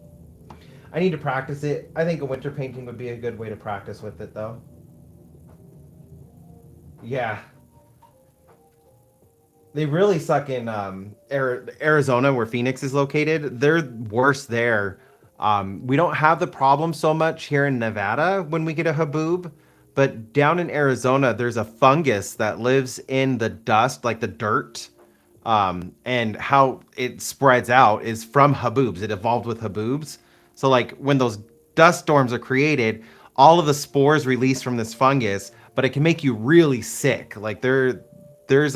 I need to practice it. I think a winter painting would be a good way to practice with it, though. Yeah, they really suck in Arizona, where Phoenix is located. They're worse there. We don't have the problem so much here in Nevada when we get a haboob, but down in Arizona, there's a fungus that lives in the dust, like the dirt. And how it spreads out is from haboobs. It evolved with haboobs. So like when those dust storms are created, all of the spores release from this fungus, but it can make you really sick. Like there's just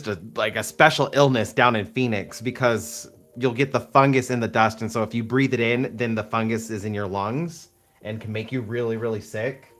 a like a special illness down in Phoenix because you'll get the fungus in the dust, and so if you breathe it in, then the fungus is in your lungs and can make you really really sick.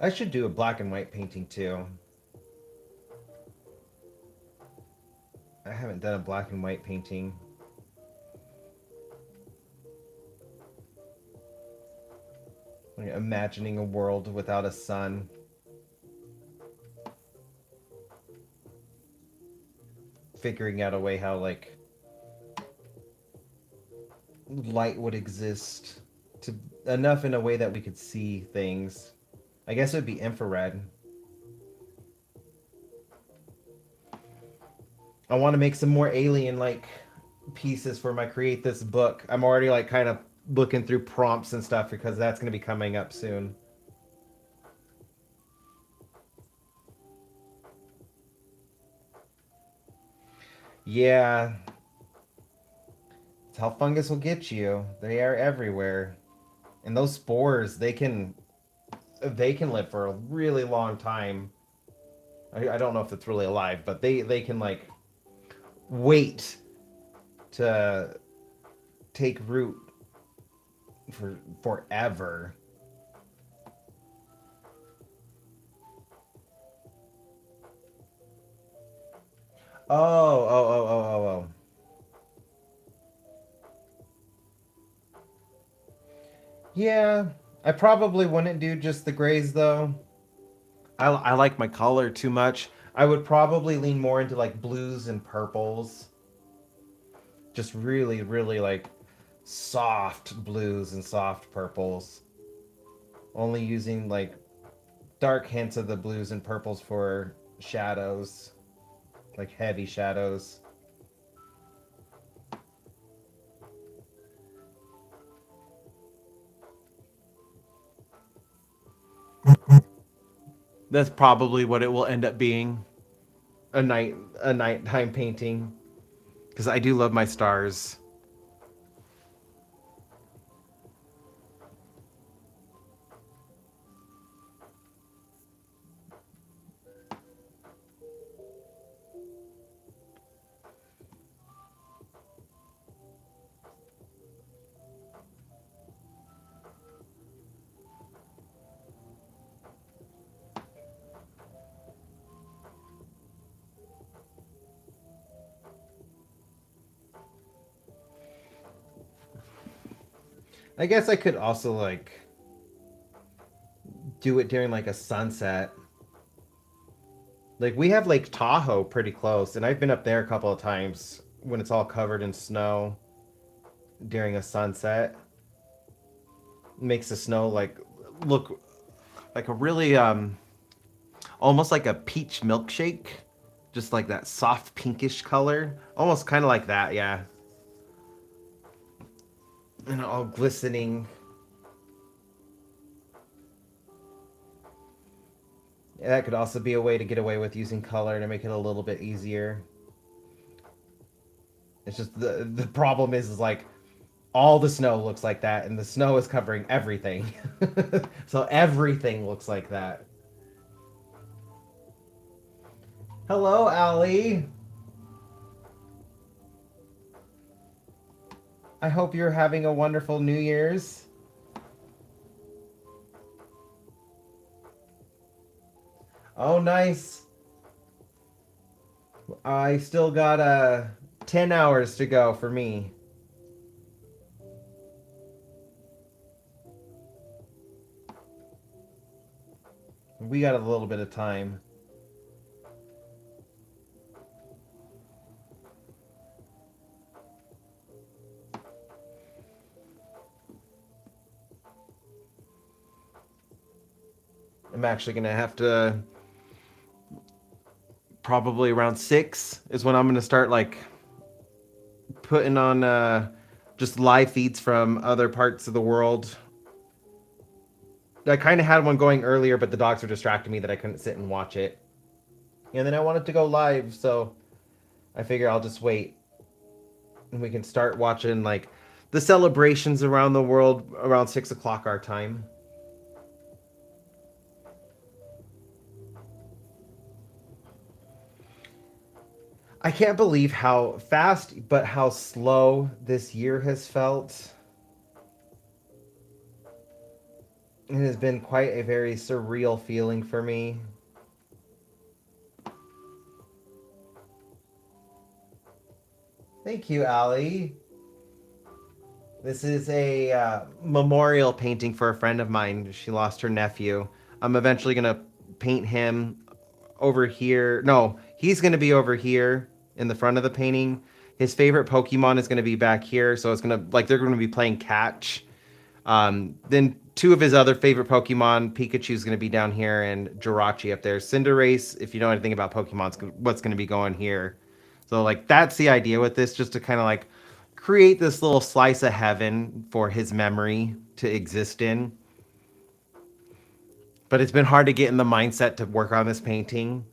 I should do a black and white painting too. I haven't done a black and white painting. Like imagining a world without a sun, figuring out a way how like light would exist to enough in a way that we could see things. I guess it would be infrared. I want to make some more alien like pieces for my create this book. I'm already like kind of looking through prompts and stuff because that's going to be coming up soon. Yeah, it's how fungus will get you. They are everywhere. And those spores, they can live for a really long time. I don't know if it's really alive, but they can like wait to take root for forever. Oh. Yeah, I probably wouldn't do just the grays though. I like my color too much. I would probably lean more into like blues and purples. Just really, really like soft blues and soft purples. Only using like dark hints of the blues and purples for shadows, like heavy shadows. That's probably what it will end up being. A nighttime painting because I do love my stars. I guess I could also like do it during like a sunset. Like we have Lake Tahoe pretty close, and I've been up there a couple of times when it's all covered in snow during a sunset. It makes the snow like look like a really almost like a peach milkshake, just like that soft pinkish color, almost kind of like that, yeah, and all glistening. Yeah, that could also be a way to get away with using color to make it a little bit easier. It's just the problem is like all the snow looks like that, and the snow is covering everything, so everything looks like that. Hello, Allie. I hope you're having a wonderful New Year's. Oh, nice. I still got 10 hours to go for me. We got a little bit of time. I'm actually gonna have to probably around 6 is when I'm gonna start like putting on just live feeds from other parts of the world. I kind of had one going earlier, but the dogs were distracting me that I couldn't sit and watch it. And then I wanted to go live, so I figure I'll just wait and we can start watching like the celebrations around the world around 6 o'clock our time. I can't believe how fast but how slow this year has felt. It has been quite a very surreal feeling for me. Thank you, Ali. This is a memorial painting for a friend of mine. She lost her nephew. I'm eventually going to paint him over here. No, he's going to be over here in the front of the painting. His favorite Pokemon is going to be back here. So it's going to, like, they're going to be playing catch. Then two of his other favorite Pokemon, Pikachu's going to be down here and Jirachi up there. Cinderace, if you know anything about Pokemon, what's going to be going here. So like that's the idea with this, just to kind of like create this little slice of heaven for his memory to exist in. But it's been hard to get in the mindset to work on this painting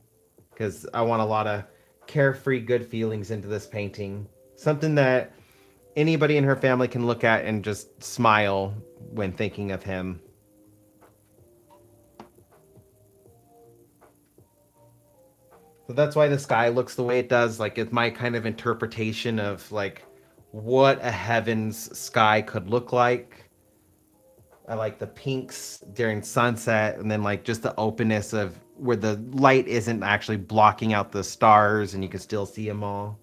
because I want a lot of carefree good feelings into this painting. Something that anybody in her family can look at and just smile when thinking of him. So that's why the sky looks the way it does. Like it's my kind of interpretation of like what a heaven's sky could look like. I like the pinks during sunset and then like just the openness of where the light isn't actually blocking out the stars and you can still see them all.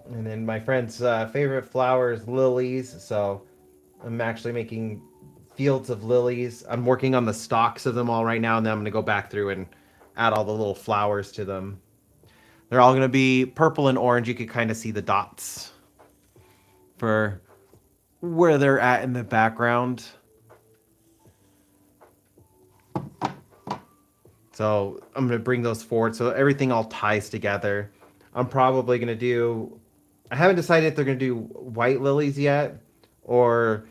And then my friend's favorite flower is lilies, so I'm actually making fields of lilies. I'm working on the stalks of them all right now, and then I'm going to go back through and add all the little flowers to them. They're all going to be purple and orange. You can kind of see the dots for where they're at in the background. So I'm going to bring those forward so everything all ties together. I'm probably going to do, I haven't decided if they're going to do white lilies yet or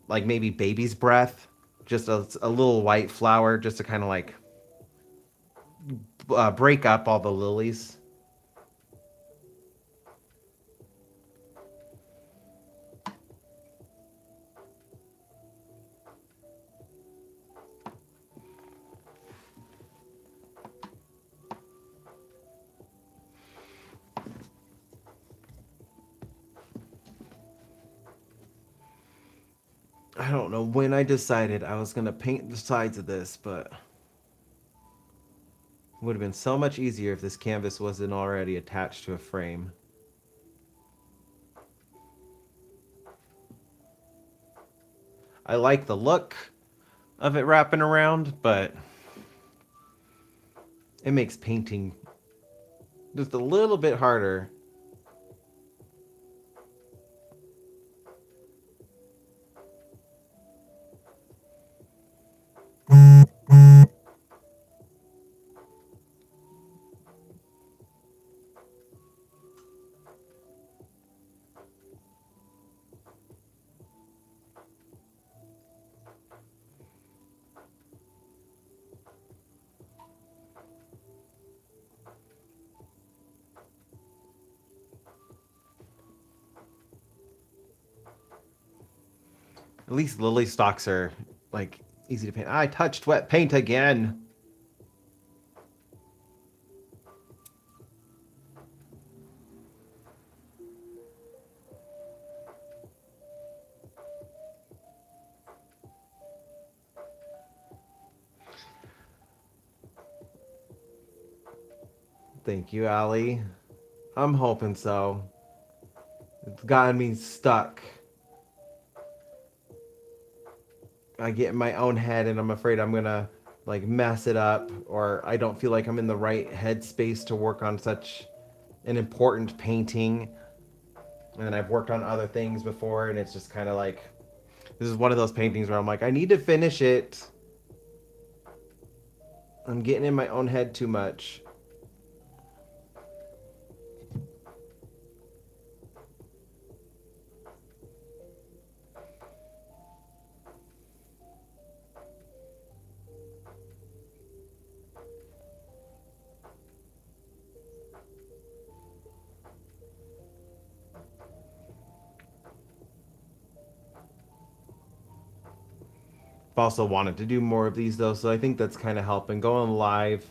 like maybe baby's breath, just a little white flower just to kind of like break up all the lilies. I don't know when I decided I was going to paint the sides of this, but it would have been so much easier if this canvas wasn't already attached to a frame. I like the look of it wrapping around, but it makes painting just a little bit harder. At least lily stalks are like easy to paint. I touched wet paint again. Thank you, Allie. I'm hoping so. It's gotten me stuck. I get in my own head and I'm afraid I'm gonna like mess it up, or I don't feel like I'm in the right headspace to work on such an important painting. And I've worked on other things before and it's just kind of like this is one of those paintings where I'm like I need to finish it. I'm getting in my own head too much. I've also wanted to do more of these though, so I think that's kind of helping. Going live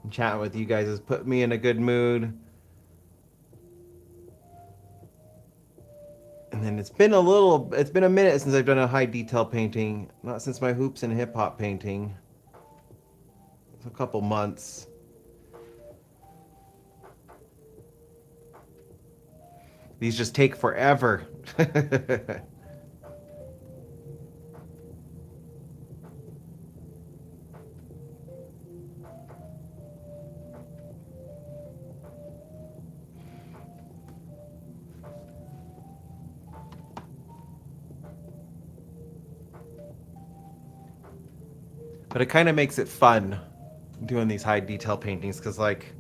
and chatting with you guys has put me in a good mood. And then it's been a minute since I've done a high detail painting. Not since my hoops and hip hop painting. It's a couple months. These just take forever. But it kind of makes it fun doing these high detail paintings because, like,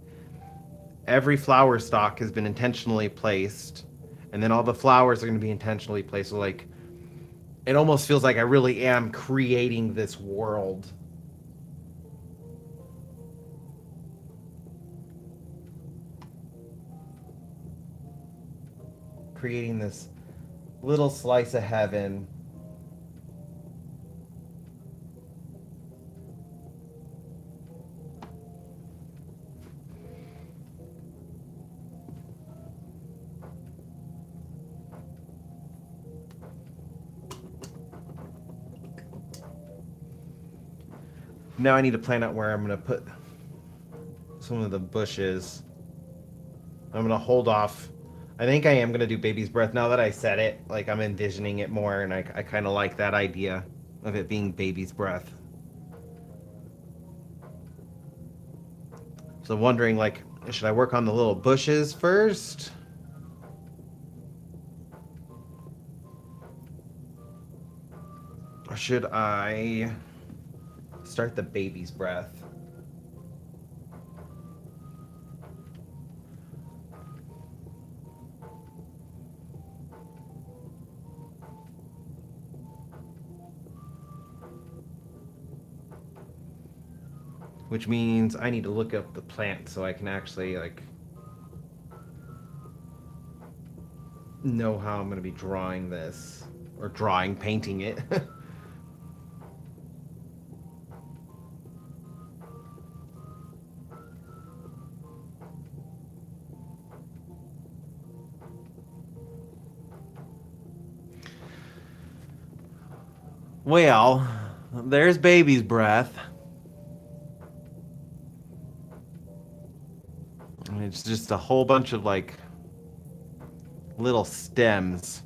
every flower stalk has been intentionally placed, and then all the flowers are going to be intentionally placed. So, like, it almost feels like I really am creating this world. Creating this little slice of heaven. Now I need to plan out where I'm going to put some of the bushes. I'm going to hold off. I think I am going to do baby's breath now that I said it. Like, I'm envisioning it more, and I kind of like that idea of it being baby's breath. So wondering, like, should I work on the little bushes first? Or should I start the baby's breath? Which means I need to look up the plant so I can actually, like, know how I'm going to be drawing this. Or painting it. Well, there's baby's breath. And it's just a whole bunch of, like, little stems.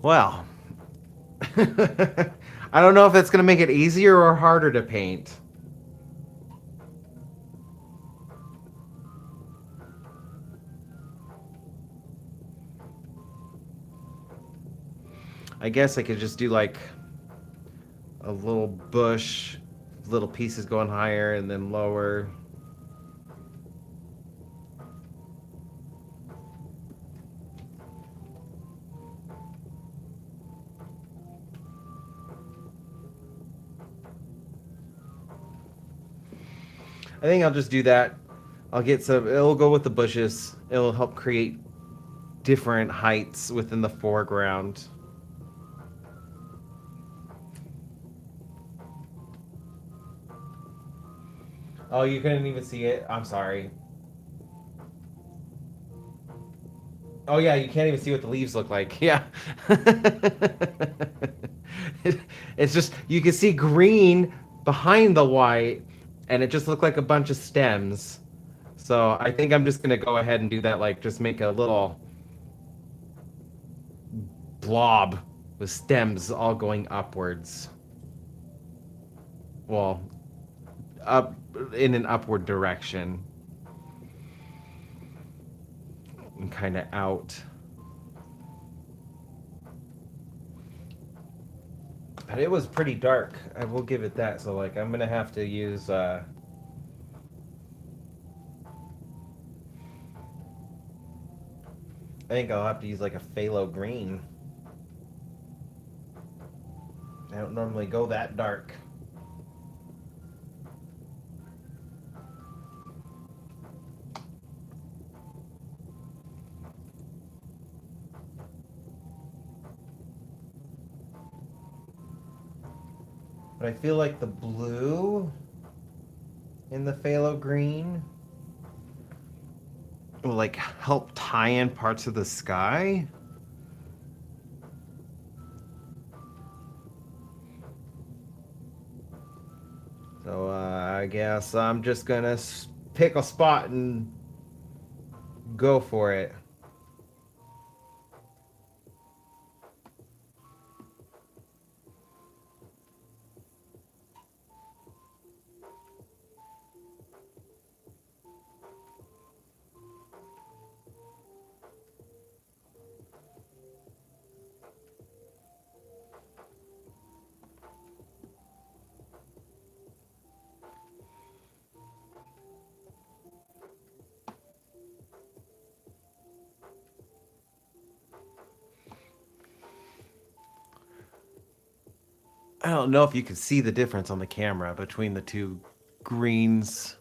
Well, I don't know if it's going to make it easier or harder to paint. I guess I could just do, like, a little bush, little pieces going higher and then lower. I think I'll just do that. I'll get some, it'll go with the bushes. It'll help create different heights within the foreground. Oh, you couldn't even see it? I'm sorry. Oh, yeah, you can't even see what the leaves look like. Yeah. It's just, you can see green behind the white, and it just looked like a bunch of stems. So I think I'm just going to go ahead and do that, like, just make a little blob with stems all going upwards. Well, up in an upward direction. And kind of out. But it was pretty dark. I will give it that. So, like, I'm going to have to use... I think I'll have to use, like, a phthalo green. I don't normally go that dark. But I feel like the blue in the phthalo green will, like, help tie in parts of the sky. So I guess I'm just gonna pick a spot and go for it. I don't know if you can see the difference on the camera between the two greens.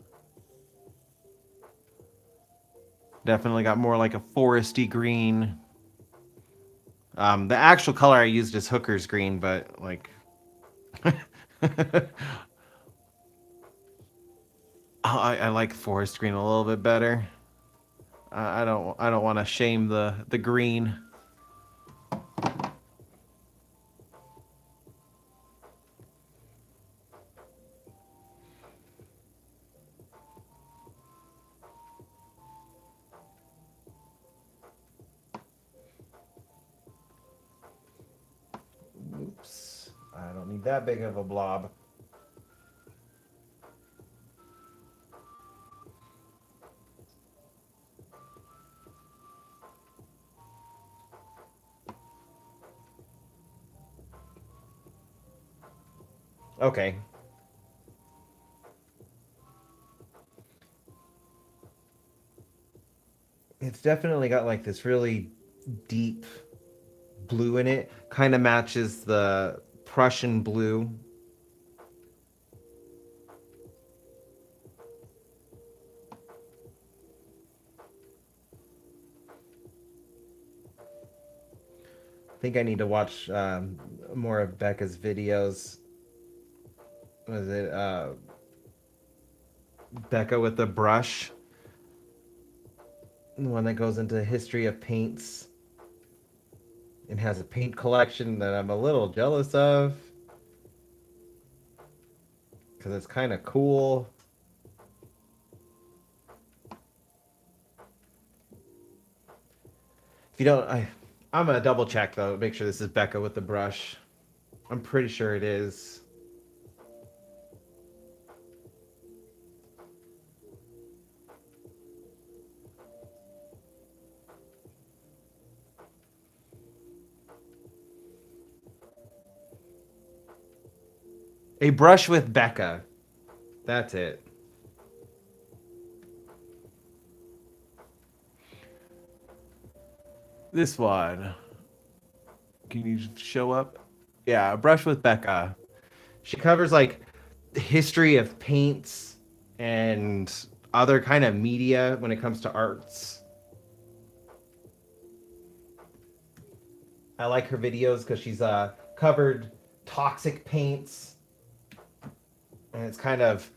Definitely got more like a foresty green. The actual color I used is hooker's green, but like I like forest green a little bit better. I don't want to shame the green. Oops. I don't need that big of a blob. Okay. It's definitely got like this really deep blue in it. Kind of matches the Prussian blue. I think I need to watch more of Becca's videos. Was it Becca with the brush? The one that goes into the history of paints and has a paint collection that I'm a little jealous of because it's kind of cool. If you don't, I'm gonna double check though, make sure this is Becca with the brush. I'm pretty sure it is. A brush with Becca. That's it. This one. Can you show up? Yeah, a brush with Becca. She covers like the history of paints and other kind of media when it comes to arts. I like her videos because she's covered toxic paints, and it's kind of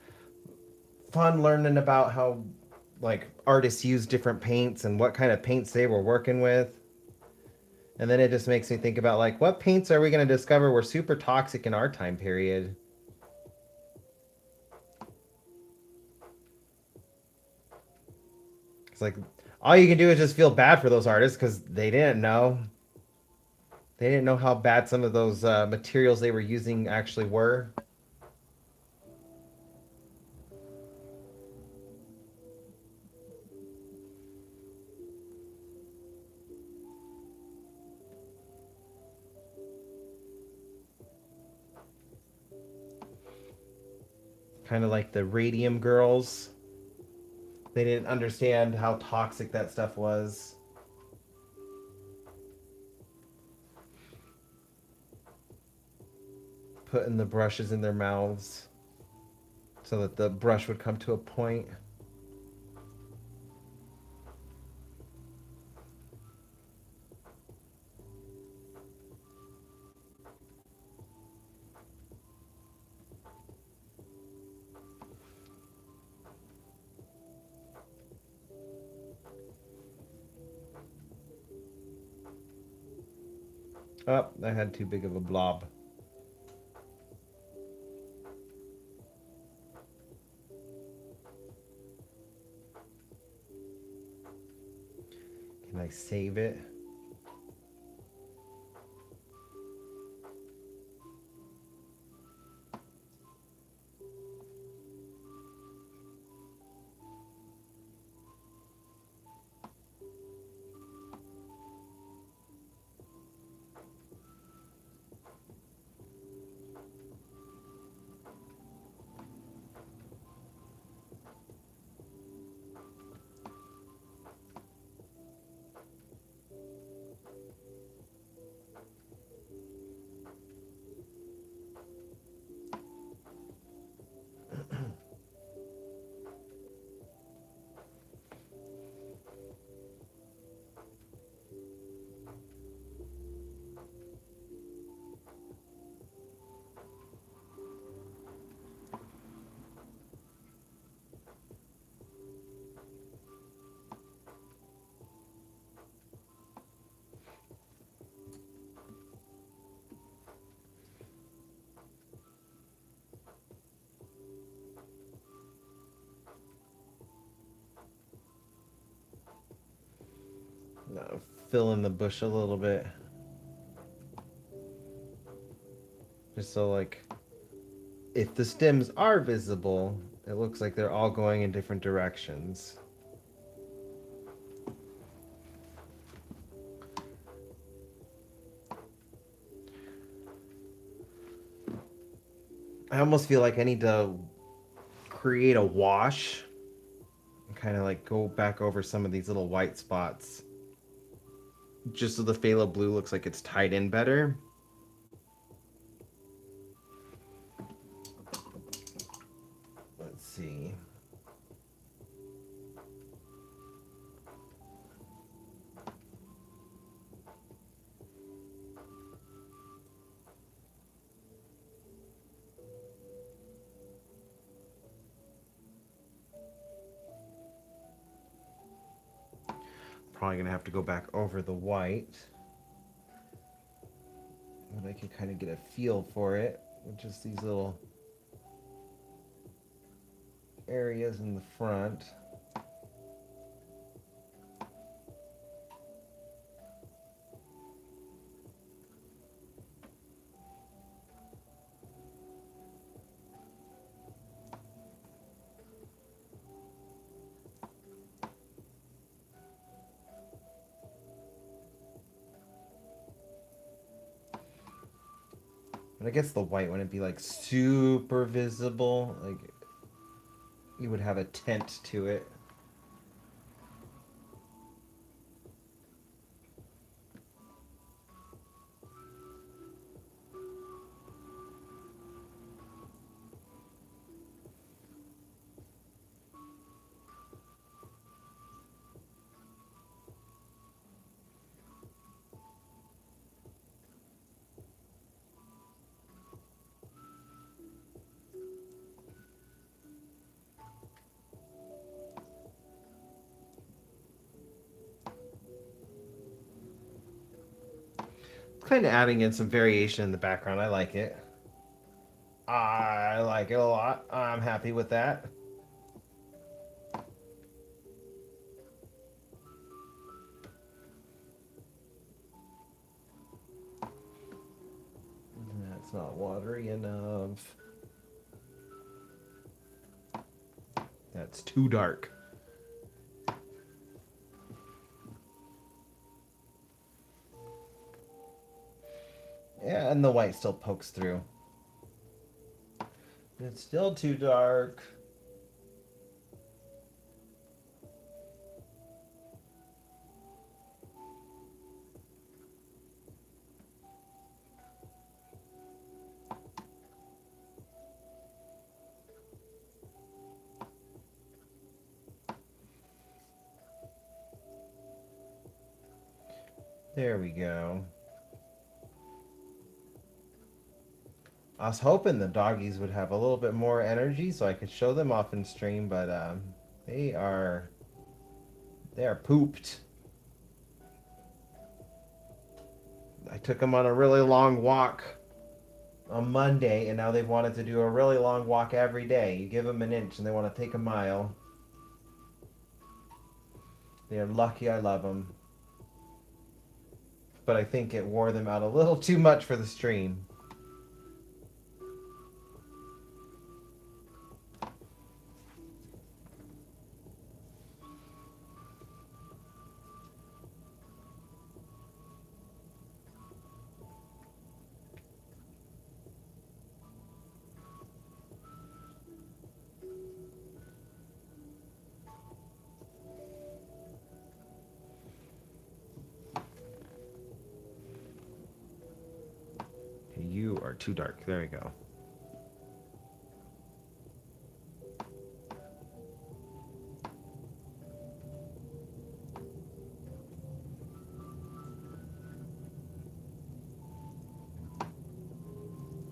fun learning about how like artists use different paints and what kind of paints they were working with. And then it just makes me think about like what paints are we going to discover were super toxic in our time period? It's like all you can do is just feel bad for those artists because they didn't know. They didn't know how bad some of those materials they were using actually were. Kind of like the radium girls. They didn't understand how toxic that stuff was. Putting the brushes in their mouths so that the brush would come to a point. Oh, I had too big of a blob. Can I save it? fill in the bush a little bit. Just so, like, if the stems are visible, it looks like they're all going in different directions. I almost feel like I need to create a wash and kind of like go back over some of these little white spots just so the phthalo blue looks like it's tied in better. Let's see. Probably gonna have to go back over the white. But I can kind of get a feel for it with just these little areas in the front. But I guess the white wouldn't be like super visible. Like you would have a tint to it. Kind of adding in some variation in the background. I like it. I like it a lot. I'm happy with that. That's not watery enough. That's too dark. Yeah, and the white still pokes through. It's still too dark. There we go. I was hoping the doggies would have a little bit more energy so I could show them off in stream, but they are pooped. I took them on a really long walk on Monday, and now they've wanted to do a really long walk every day. You give them an inch, and they want to take a mile. They're lucky I love them. But I think it wore them out a little too much for the stream. You are too dark. There we go.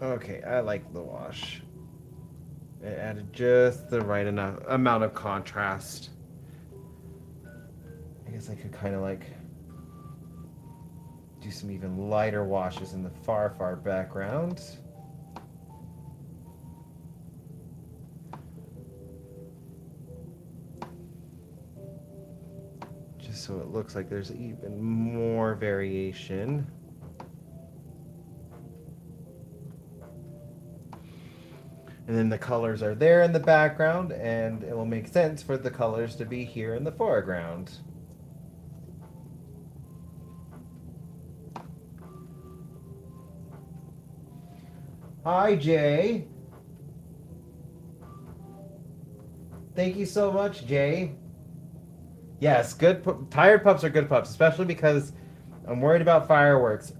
Okay, I like the wash. It added just the right enough amount of contrast. I guess I could kind of like do some even lighter washes in the far, far background. Just so it looks like there's even more variation. And then the colors are there in the background, and it will make sense for the colors to be here in the foreground. Hi, Jay. Thank you so much, Jay. Yes, tired pups are good pups, especially because I'm worried about fireworks.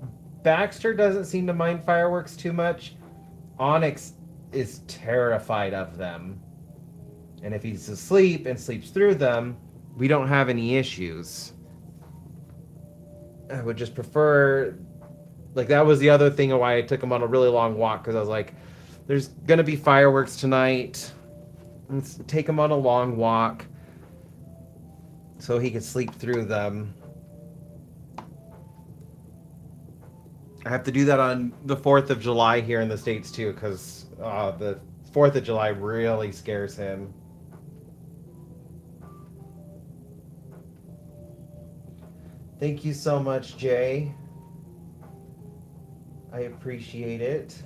Baxter doesn't seem to mind fireworks too much. Onyx is terrified of them. And if he's asleep and sleeps through them, we don't have any issues. I would just prefer, like, that was the other thing of why I took him on a really long walk, because I was like, there's going to be fireworks tonight. Let's take him on a long walk so he could sleep through them. I have to do that on the 4th of July here in the States too, because the 4th of July really scares him. Thank you so much, Jay. I appreciate it.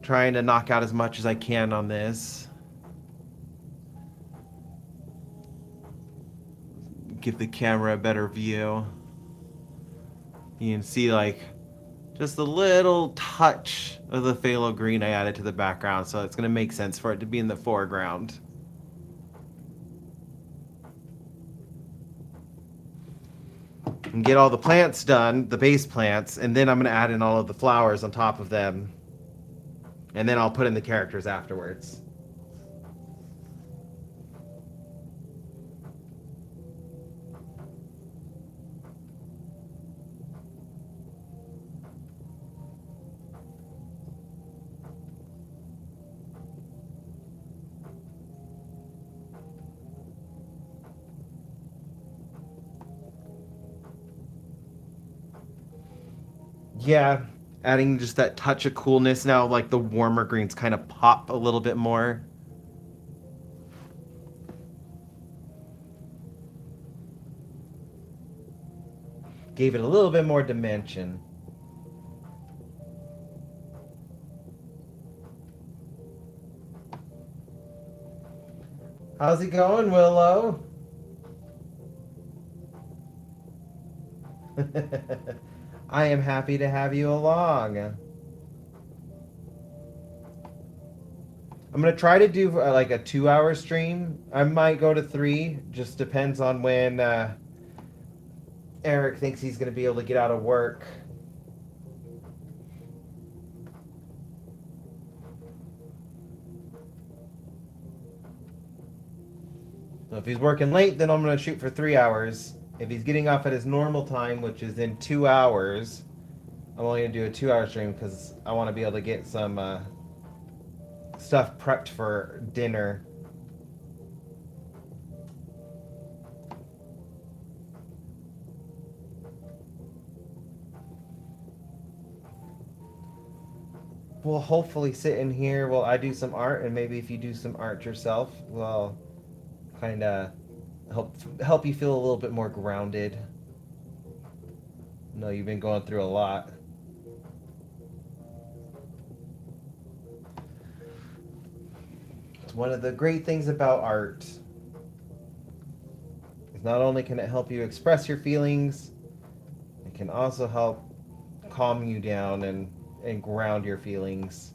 Trying to knock out as much as I can on this. Give the camera a better view. You can see like just a little touch of the phthalo green I added to the background, so it's going to make sense for it to be in the foreground. And get all the plants done, the base plants, and then I'm going to add in all of the flowers on top of them. And then I'll put in the characters afterwards. Yeah, adding just that touch of coolness now, like the warmer greens kind of pop a little bit more. Gave it a little bit more dimension. How's it going, Willow? I am happy to have you along. I'm going to try to do like a 2-hour stream. I might go to 3. Just depends on when Eric thinks he's going to be able to get out of work. So if he's working late, then I'm going to shoot for 3 hours. If he's getting off at his normal time, which is in 2 hours, I'm only going to do a 2-hour stream because I want to be able to get some stuff prepped for dinner. We'll hopefully sit in here while I do some art, and maybe if you do some art yourself, we'll kind of help you feel a little bit more grounded. I know you've been going through a lot. It's one of the great things about art. Is not only can it help you express your feelings, it can also help calm you down and ground your feelings.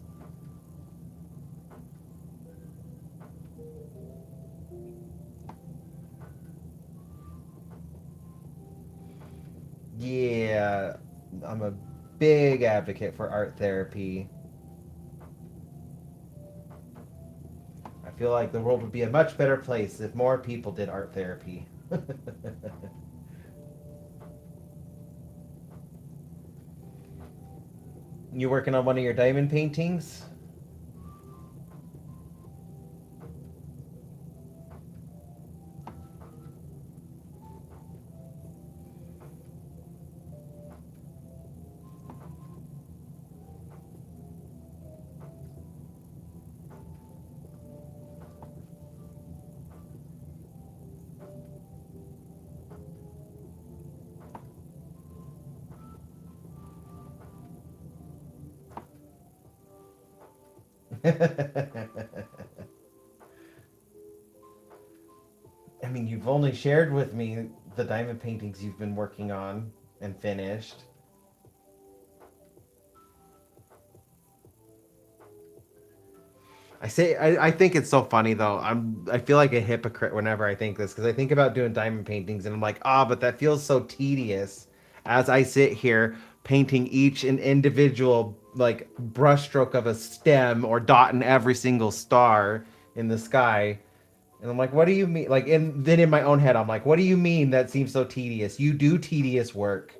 Yeah, I'm a big advocate for art therapy. I feel like the world would be a much better place if more people did art therapy. You working on one of your diamond paintings? I mean, you've only shared with me the diamond paintings you've been working on and finished. I think it's so funny though. I feel like a hypocrite whenever I think this because I think about doing diamond paintings and I'm like, but that feels so tedious as I sit here painting each an individual like brushstroke of a stem or dotting every single star in the sky. And I'm like, what do you mean? Like, and then in my own head, I'm like, what do you mean that seems so tedious? You do tedious work.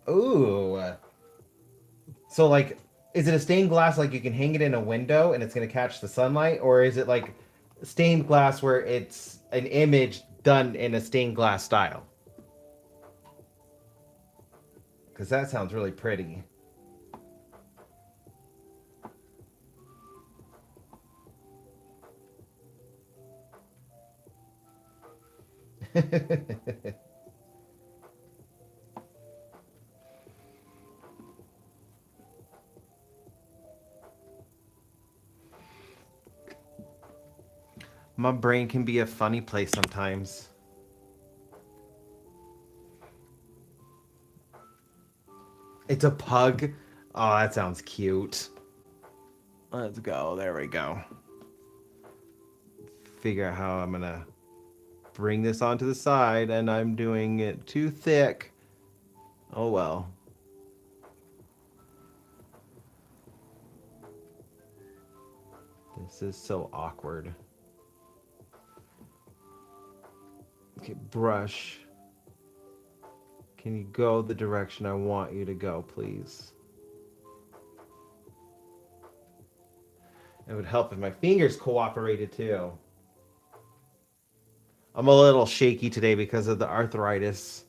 Ooh. So like, is it a stained glass like you can hang it in a window and it's gonna catch the sunlight, or is it like stained glass where it's an image done in a stained glass style? Because that sounds really pretty. My brain can be a funny place sometimes. It's a pug. Oh, that sounds cute. Let's go. There we go. Figure out how I'm gonna bring this onto the side, and I'm doing it too thick. Oh well. This is so awkward. Okay, brush. Can you go the direction I want you to go, please? It would help if my fingers cooperated too. I'm a little shaky today because of the arthritis.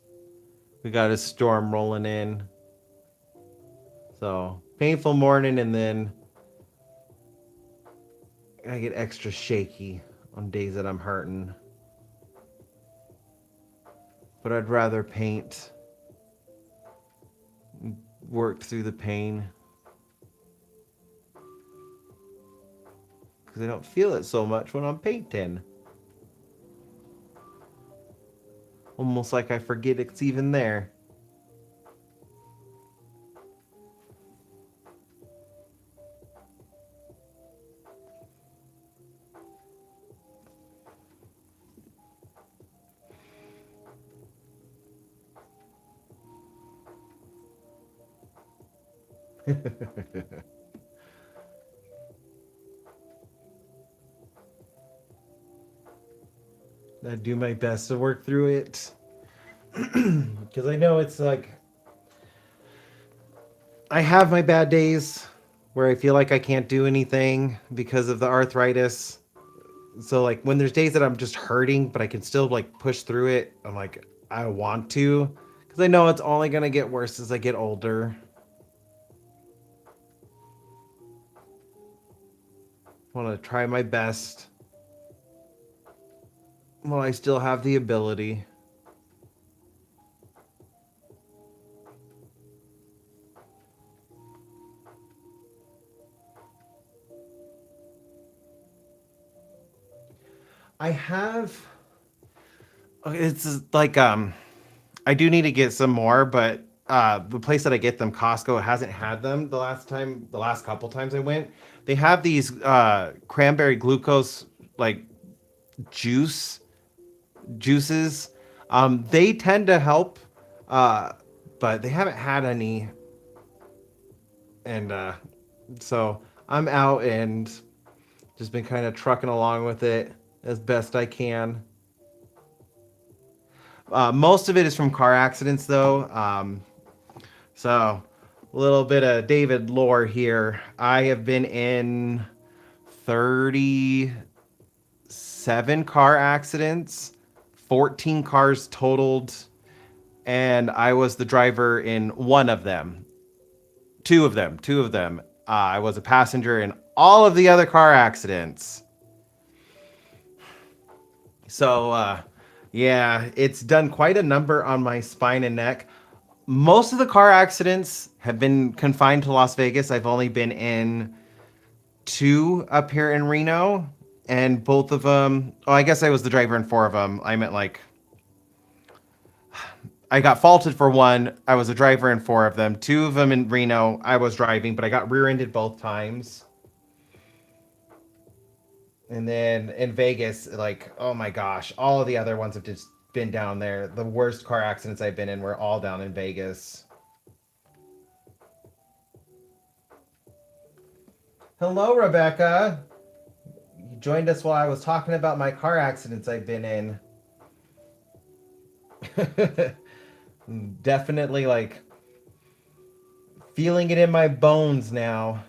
We got a storm rolling in. So, painful morning, and then I get extra shaky on days that I'm hurting. But I'd rather paint, work through the pain, because I don't feel it so much when I'm painting. Almost like I forget it's even there. I do my best to work through it. Because I know it's like, I have my bad days where I feel like I can't do anything because of the arthritis. So like when there's days that I'm just hurting, but I can still like push through it, I'm like, I want to. Because I know it's only going to get worse as I get older. I want to try my best while I still have the ability. I have. It's like I do need to get some more, but the place that I get them, Costco, hasn't had them the last couple times I went. They have these cranberry glucose like juice juices. They tend to help, uh, but they haven't had any, and so I'm out and just been kind of trucking along with it as best I can. Most of it is from car accidents, though. So, a little bit of David lore here. I have been in 37 car accidents, 14 cars totaled, and I was the driver in one of them. Two of them. I was a passenger in all of the other car accidents. So, yeah, it's done quite a number on my spine and neck. Most of the car accidents have been confined to Las Vegas. I've only been in two up here in Reno, and both of them. Oh, I guess I was the driver in four of them. I meant like I got faulted for one. I was a driver in four of them. Two of them in Reno, I was driving, but I got rear-ended both times. And then in Vegas, like, oh my gosh, all of the other ones have just been down there. The worst car accidents I've been in were all down in Vegas. Hello, Rebecca. You joined us while I was talking about my car accidents I've been in. Definitely like feeling it in my bones now.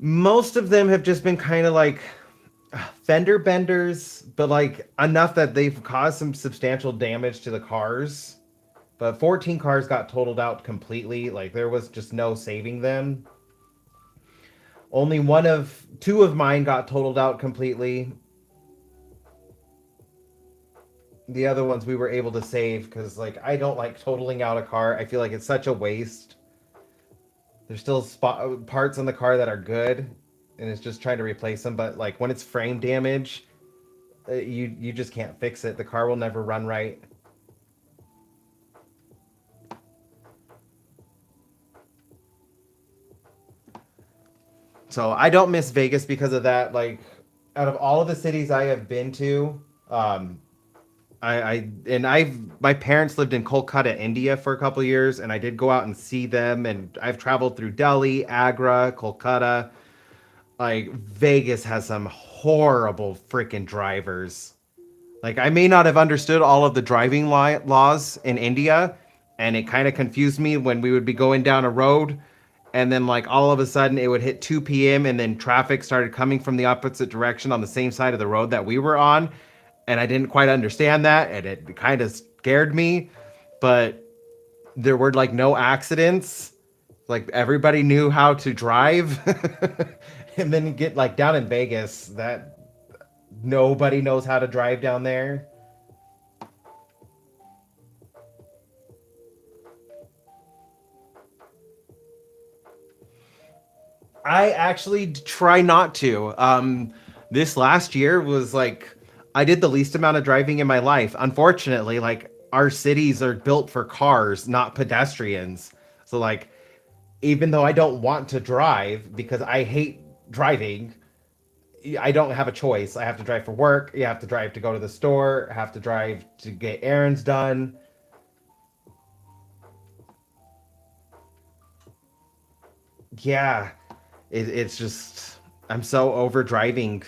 Most of them have just been kind of like fender benders, but like enough that they've caused some substantial damage to the cars. But 14 cars got totaled out completely. Like there was just no saving them. Only two of mine got totaled out completely. The other ones we were able to save because like I don't like totaling out a car. I feel like it's such a waste. There's still parts on the car that are good, and it's just trying to replace them. But like when it's frame damage, you just can't fix it. The car will never run right. So I don't miss Vegas because of that. Like out of all of the cities I have been to, my parents lived in Kolkata, India for a couple of years, and I did go out and see them. And I've traveled through Delhi, Agra, Kolkata. Like Vegas has some horrible freaking drivers. Like I may not have understood all of the driving laws in India, and it kind of confused me when we would be going down a road, and then like all of a sudden it would hit 2 p.m. and then traffic started coming from the opposite direction on the same side of the road that we were on, and I didn't quite understand that, and it kind of scared me. But there were like no accidents. Like everybody knew how to drive. And then get like down in Vegas that nobody knows how to drive down there. I actually try not to. This last year was like I did the least amount of driving in my life. Unfortunately, like our cities are built for cars, not pedestrians. So like even though I don't want to drive because I hate driving, I don't have a choice. I have to drive for work. You have to drive to go to the store. I have to drive to get errands done. Yeah, it's just I'm so over driving,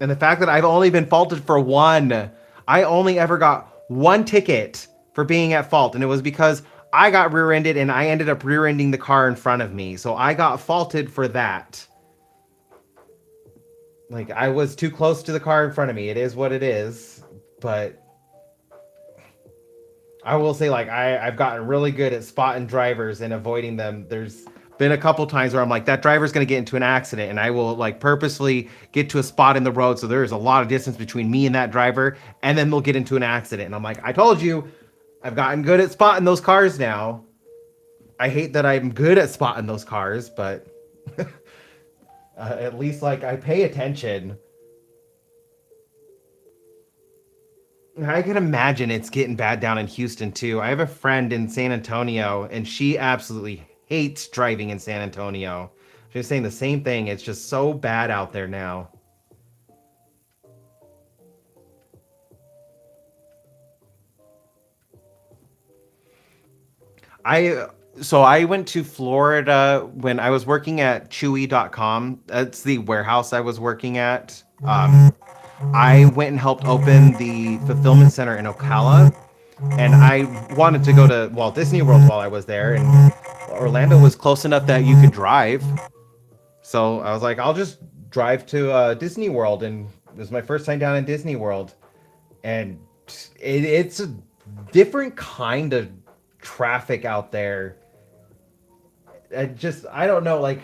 and the fact that I've only been faulted for one. I only ever got one ticket for being at fault, and it was because I got rear-ended and I ended up rear-ending the car in front of me. So I got faulted for that. Like I was too close to the car in front of me. It is what it is, but I will say like I've gotten really good at spotting drivers and avoiding them. There's been a couple times where I'm like that driver's going to get into an accident and I will like purposely get to a spot in the road so there's a lot of distance between me and that driver and then they'll get into an accident and I'm like I told you I've gotten good at spotting those cars now. I hate that I'm good at spotting those cars, but at least like I pay attention. I can imagine it's getting bad down in Houston too. I have a friend in San Antonio, and she absolutely hates driving in San Antonio. She's saying the same thing. It's just so bad out there now. I I went to Florida when I was working at Chewy.com. That's the warehouse I was working at. I went and helped open the fulfillment center in Ocala, and I wanted to go to Walt Disney World while I was there, and Orlando was close enough that you could drive. So I was like, I'll just drive to Disney World, and it was my first time down in Disney World, and it's a different kind of traffic out there. I don't know, like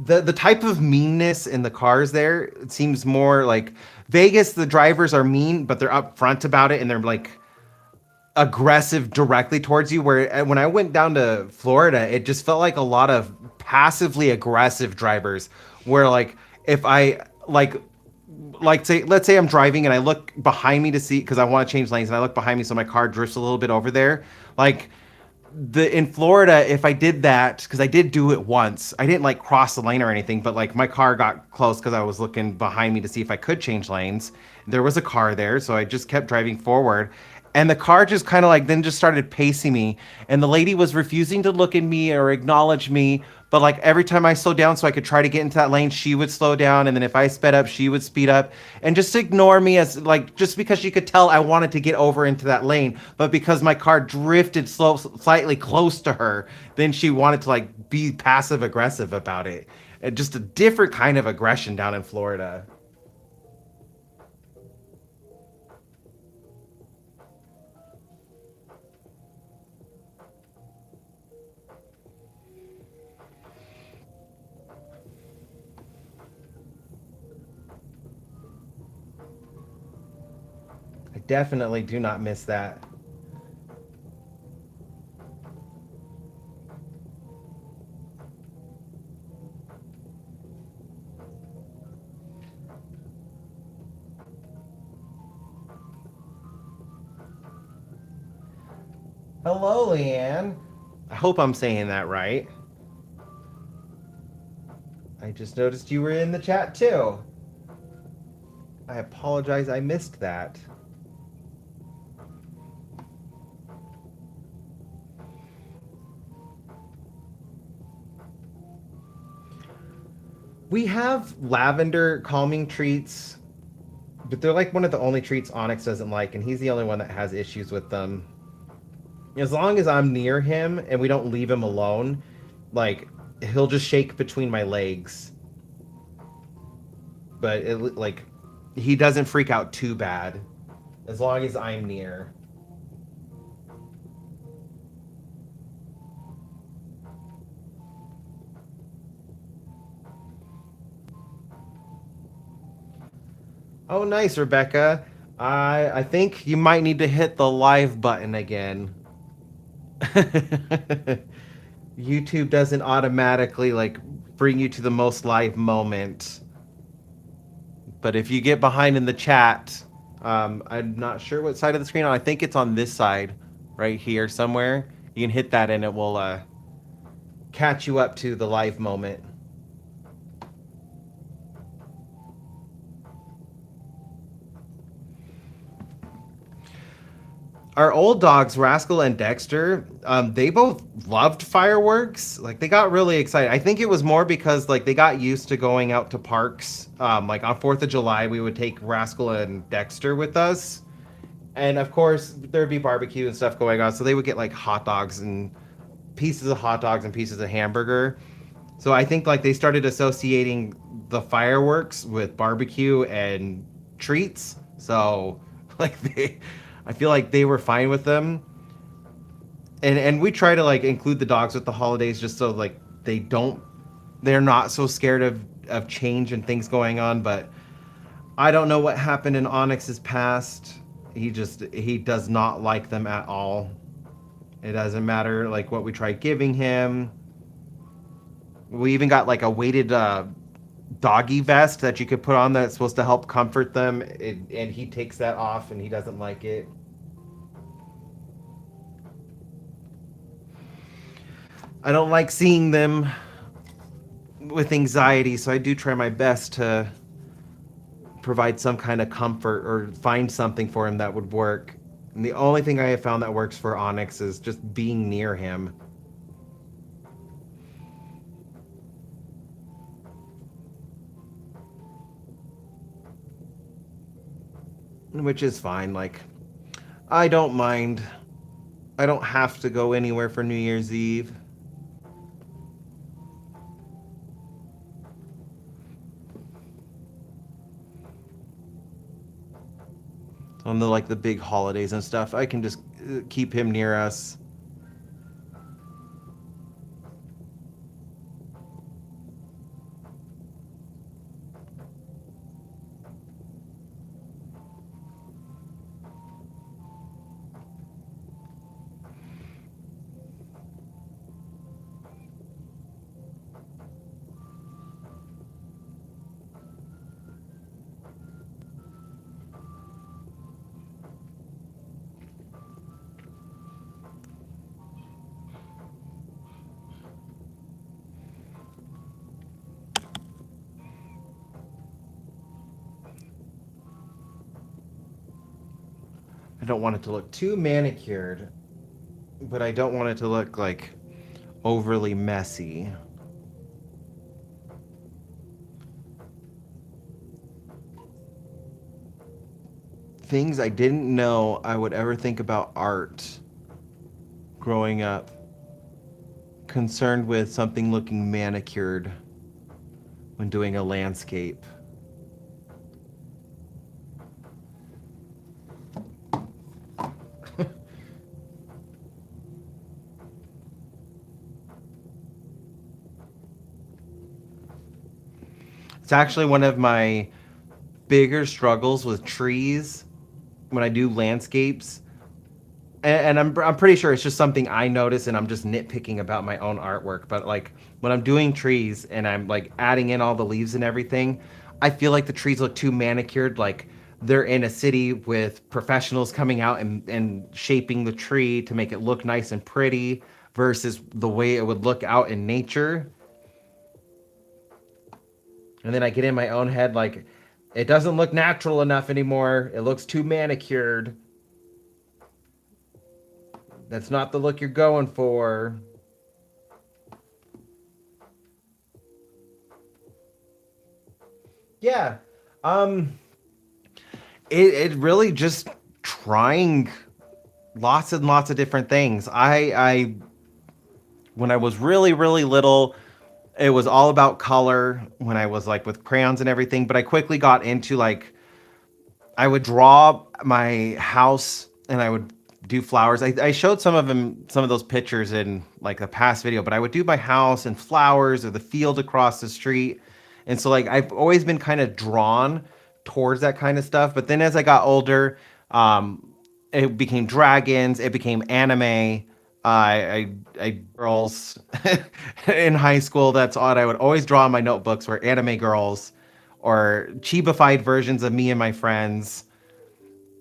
the type of meanness in the cars there, it seems more like Vegas. The drivers are mean, but they're upfront about it, and they're like aggressive directly towards you. Where when I went down to Florida, it just felt like a lot of passively aggressive drivers. Where like if I like say let's say I'm driving and I look behind me to see because I want to change lanes and I look behind me so my car drifts a little bit over there. Like the in Florida, if I did that, because I did do it once, I didn't like cross the lane or anything, but like my car got close because I was looking behind me to see if I could change lanes. There was a car there, so I just kept driving forward. And the car just kind of like then just started pacing me. And the lady was refusing to look at me or acknowledge me. But like every time I slowed down so I could try to get into that lane, she would slow down. And then if I sped up, she would speed up and just ignore me as like just because she could tell I wanted to get over into that lane. But because my car drifted slightly close to her, then she wanted to like be passive aggressive about it. And just a different kind of aggression down in Florida. I definitely do not miss that. Hello, Leanne. I hope I'm saying that right. I just noticed you were in the chat too. I apologize, I missed that. We have lavender calming treats, but they're like one of the only treats Onyx doesn't like, and he's the only one that has issues with them. As long as I'm near him and we don't leave him alone, like he'll just shake between my legs. But like he doesn't freak out too bad as long as I'm near. Oh, nice, Rebecca. I think you might need to hit the live button again. YouTube doesn't automatically like bring you to the most live moment. But if you get behind in the chat, I'm not sure what side of the screen. I think it's on this side, right here somewhere. You can hit that and it will catch you up to the live moment. Our old dogs, Rascal and Dexter, they both loved fireworks. Like they got really excited. I think it was more because like they got used to going out to parks. Like on 4th of July, we would take Rascal and Dexter with us, and of course there'd be barbecue and stuff going on. So they would get like hot dogs and pieces of hot dogs and pieces of hamburger. So I think like they started associating the fireworks with barbecue and treats. So like I feel like they were fine with them. And we try to like include the dogs with the holidays just so like they're not so scared of change and things going on. But I don't know what happened in Onyx's past. He does not like them at all. It doesn't matter like what we try giving him. We even got like a weighted doggy vest that you could put on that's supposed to help comfort them, and he takes that off and he doesn't like it. I don't like seeing them with anxiety, so I do try my best to provide some kind of comfort or find something for him that would work. And the only thing I have found that works for Onyx is just being near him, which is fine. Like, I don't mind. I don't have to go anywhere for New Year's Eve. On the like the big holidays and stuff, I can just keep him near us. don't want it to look too manicured, but I don't want it to look like overly messy. Things I didn't know I would ever think about art growing up, concerned with something looking manicured when doing a landscape. It's actually one of my bigger struggles with trees when I do landscapes. And I'm pretty sure it's just something I notice and I'm just nitpicking about my own artwork. But like when I'm doing trees and I'm like adding in all the leaves and everything, I feel like the trees look too manicured. Like they're in a city with professionals coming out and shaping the tree to make it look nice and pretty versus the way it would look out in nature. And then I get in my own head like, it doesn't look natural enough anymore. It looks too manicured. That's not the look you're going for. Yeah. Um it really just trying lots and lots of different things. I when I was really little, it was all about color when I was like with crayons and everything, but I quickly got into like I would draw my house and I would do flowers. I showed some of those pictures in like a past video, but I would do my house and flowers or the field across the street. And so like I've always been kind of drawn towards that kind of stuff. But then as I got older, it became dragons, it became anime. I girls in high school. That's odd. I would always draw in my notebooks were anime girls or chibified versions of me and my friends,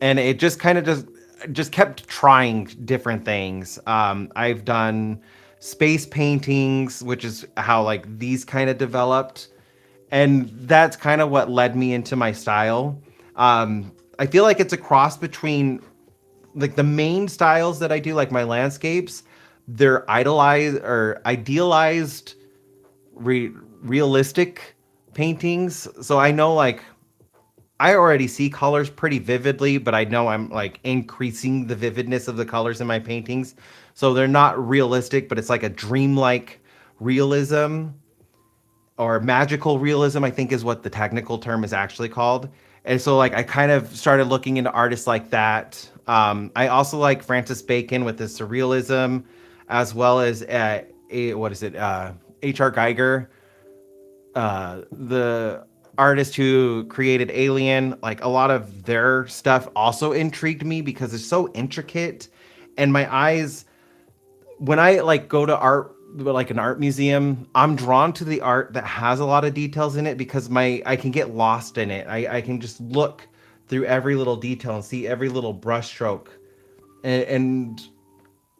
and it just kind of just kept trying different things. I've done space paintings, which is how like these kind of developed, and that's kind of what led me into my style. I feel like it's a cross between like the main styles that I do, like my landscapes. They're idolized or idealized, realistic paintings. So I know like I already see colors pretty vividly, but I know I'm like increasing the vividness of the colors in my paintings. So they're not realistic, but it's like a dreamlike realism or magical realism, I think is what the technical term is actually called. And so like I kind of started looking into artists like that. I also like Francis Bacon with his surrealism, as well as what is it? H.R. Geiger, the artist who created Alien. Like a lot of their stuff also intrigued me because it's so intricate, and my eyes when I like go to art like an art museum, I'm drawn to the art that has a lot of details in it because my I can get lost in it. I can just look through every little detail and see every little brushstroke, and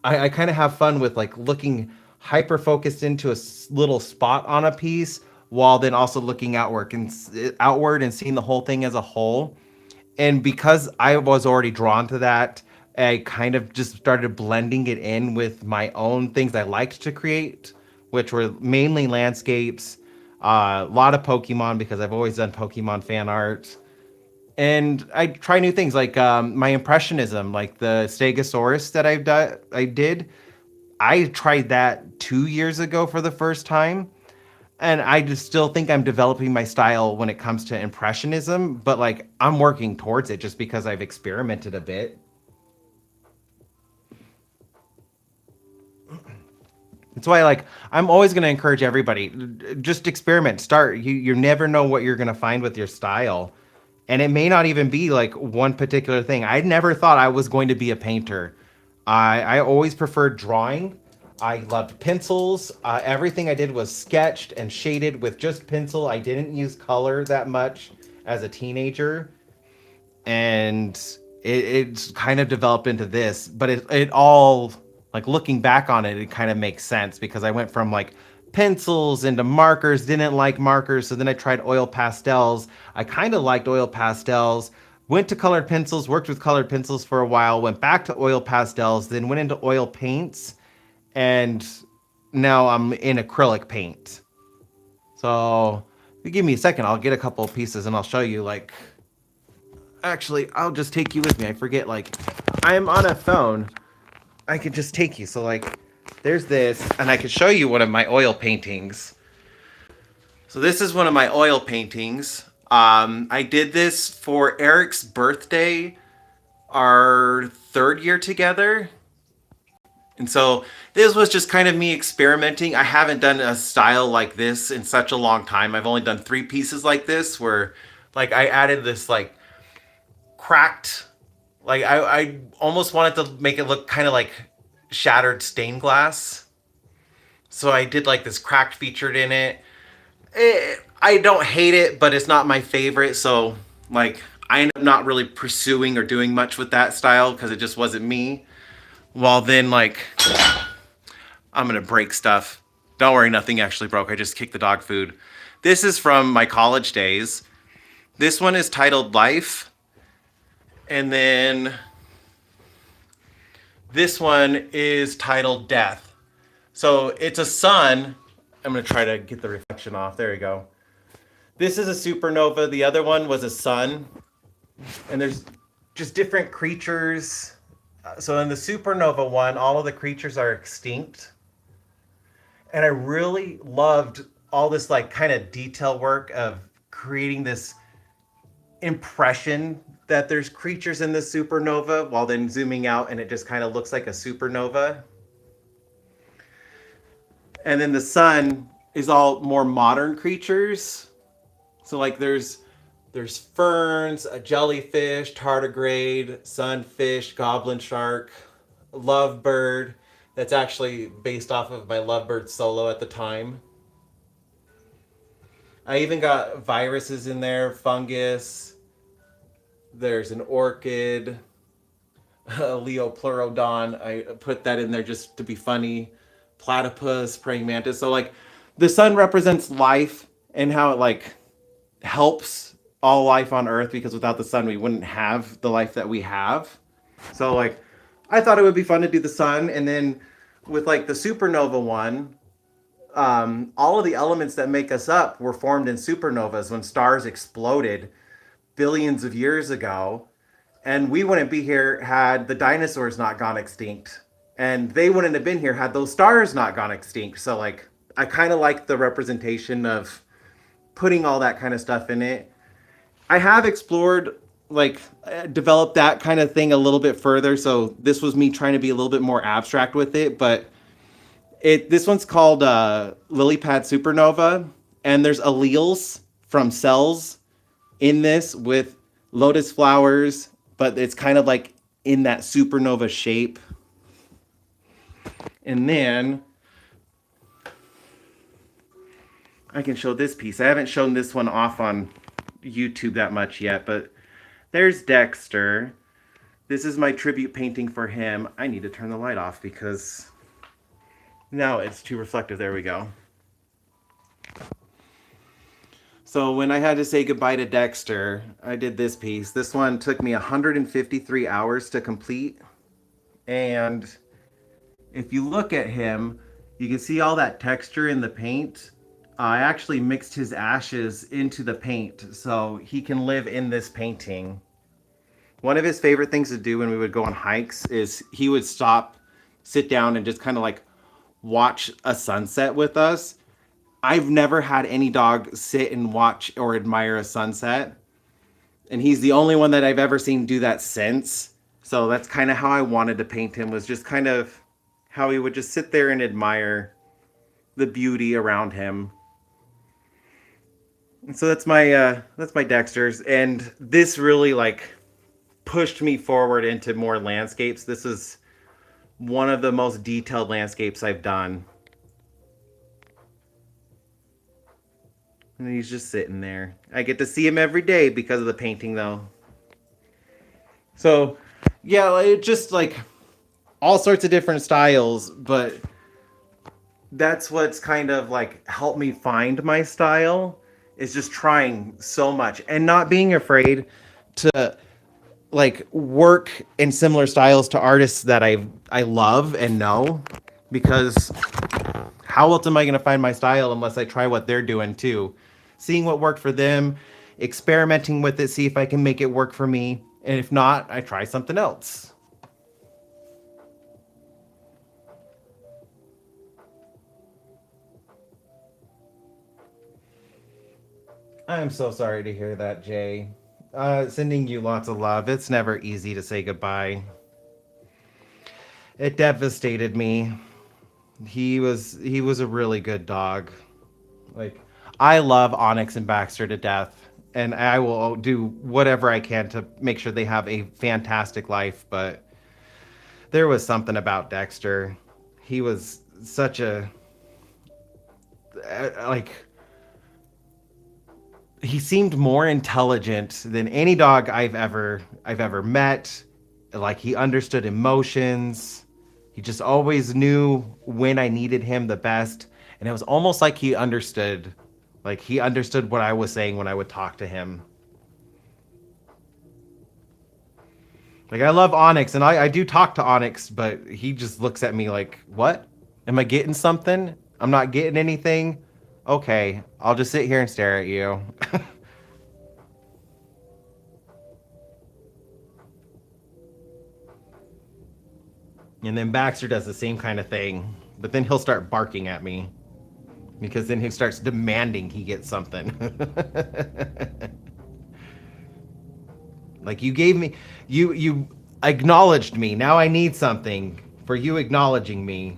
I kind of have fun with like looking hyper focused into a little spot on a piece while then also looking outward and seeing the whole thing as a whole. And because I was already drawn to that, I kind of just started blending it in with my own things I liked to create, which were mainly landscapes, a lot of Pokemon because I've always done Pokemon fan art. And I try new things like my impressionism, like the Stegosaurus that I did. I tried that 2 years ago for the first time, and I just still think I'm developing my style when it comes to impressionism, but like I'm working towards it just because I've experimented a bit. That's why like I'm always going to encourage everybody just experiment, start. You never know what you're going to find with your style. And it may not even be like one particular thing. I never thought I was going to be a painter. I always preferred drawing. I loved pencils. Everything I did was sketched and shaded with just pencil. I didn't use color that much as a teenager, and it's kind of developed into this. But it all like looking back on it, it kind of makes sense because I went from like pencils into markers, didn't like markers, so then I tried oil pastels. I kind of liked oil pastels, Went to colored pencils, worked with colored pencils for a while, went back to oil pastels, then went into oil paints, and now I'm in acrylic paint. So if you give me a second, I'll get a couple of pieces and I'll show you. Like, actually, I'll just take you with me. I forget, like, I'm on a phone. I could just take you. So, like, there's this, and I could show you one of my oil paintings. So this is one of my oil paintings. I did this for Eric's birthday, our third year together. And so this was just kind of me experimenting. I haven't done a style like this in such a long time. I've only done 3 pieces like this where like I added this like cracked, like I almost wanted to make it look kind of like shattered stained glass. So I did like this cracked featured in it. I don't hate it, but it's not my favorite. So like I ended up not really pursuing or doing much with that style because it just wasn't me. Well, then, like, I'm going to break stuff. Don't worry, nothing actually broke. I just kicked the dog food. This is from my college days. This one is titled Life. And then this one is titled Death. So it's a sun. I'm going to try to get the reflection off. There we go. This is a supernova. The other one was a sun. And there's just different creatures. So in the supernova one, all of the creatures are extinct. And I really loved all this like kind of detail work of creating this impression that there's creatures in the supernova while then zooming out and it just kind of looks like a supernova. And then the sun is all more modern creatures. So like there's ferns, a jellyfish, tardigrade, sunfish, goblin shark, lovebird. That's actually based off of my lovebird solo at the time. I even got viruses in there, fungus. There's an orchid, a Leopleurodon. I put that in there just to be funny. Platypus, praying mantis. So like the sun represents life and how it like helps all life on Earth, because without the sun we wouldn't have the life that we have. So like I thought it would be fun to do the sun. And then with like the supernova one, all of the elements that make us up were formed in supernovas when stars exploded billions of years ago. And we wouldn't be here had the dinosaurs not gone extinct, and they wouldn't have been here had those stars not gone extinct. So like I kind of like the representation of putting all that kind of stuff in it. I have explored, like, developed that kind of thing a little bit further. So this was me trying to be a little bit more abstract with it. But this one's called Lily Pad Supernova. And there's alleles from cells in this with lotus flowers. But it's kind of like in that supernova shape. And then I can show this piece. I haven't shown this one off on YouTube that much yet, but there's Dexter. This is my tribute painting for him. I need to turn the light off because now it's too reflective. There we go. So when I had to say goodbye to Dexter, I did this piece. This one took me 153 hours to complete. And if you look at him, you can see all that texture in the paint. I actually mixed his ashes into the paint so he can live in this painting. One of his favorite things to do when we would go on hikes is he would stop, sit down, and just kind of like watch a sunset with us. I've never had any dog sit and watch or admire a sunset. And he's the only one that I've ever seen do that since. So that's kind of how I wanted to paint him, was just kind of how he would just sit there and admire the beauty around him. So that's my Dexter's, and this really like pushed me forward into more landscapes. This is one of the most detailed landscapes I've done. And he's just sitting there. I get to see him every day because of the painting though. So yeah, it just like all sorts of different styles, but that's what's kind of like helped me find my style. Is just trying so much and not being afraid to like work in similar styles to artists that I love and know, because how else am I going to find my style unless I try what they're doing too? Seeing what worked for them, experimenting with it, see if I can make it work for me, and if not, I try something else. I'm so sorry to hear that, Jay. Sending you lots of love. It's never easy to say goodbye. It devastated me. He was a really good dog. Like, I love Onyx and Baxter to death, and I will do whatever I can to make sure they have a fantastic life. But there was something about Dexter. He was such a like he seemed more intelligent than any dog I've ever met. Like, he understood emotions. He just always knew when I needed him the best, and it was almost like he understood what I was saying when I would talk to him. Like, I love Onyx, and I do talk to Onyx, but he just looks at me like, "What? Am I getting something? I'm not getting anything. Okay, I'll just sit here and stare at you." And then Baxter does the same kind of thing, but then he'll start barking at me because then he starts demanding he gets something. Like, you gave me, you acknowledged me. Now I need something for you acknowledging me.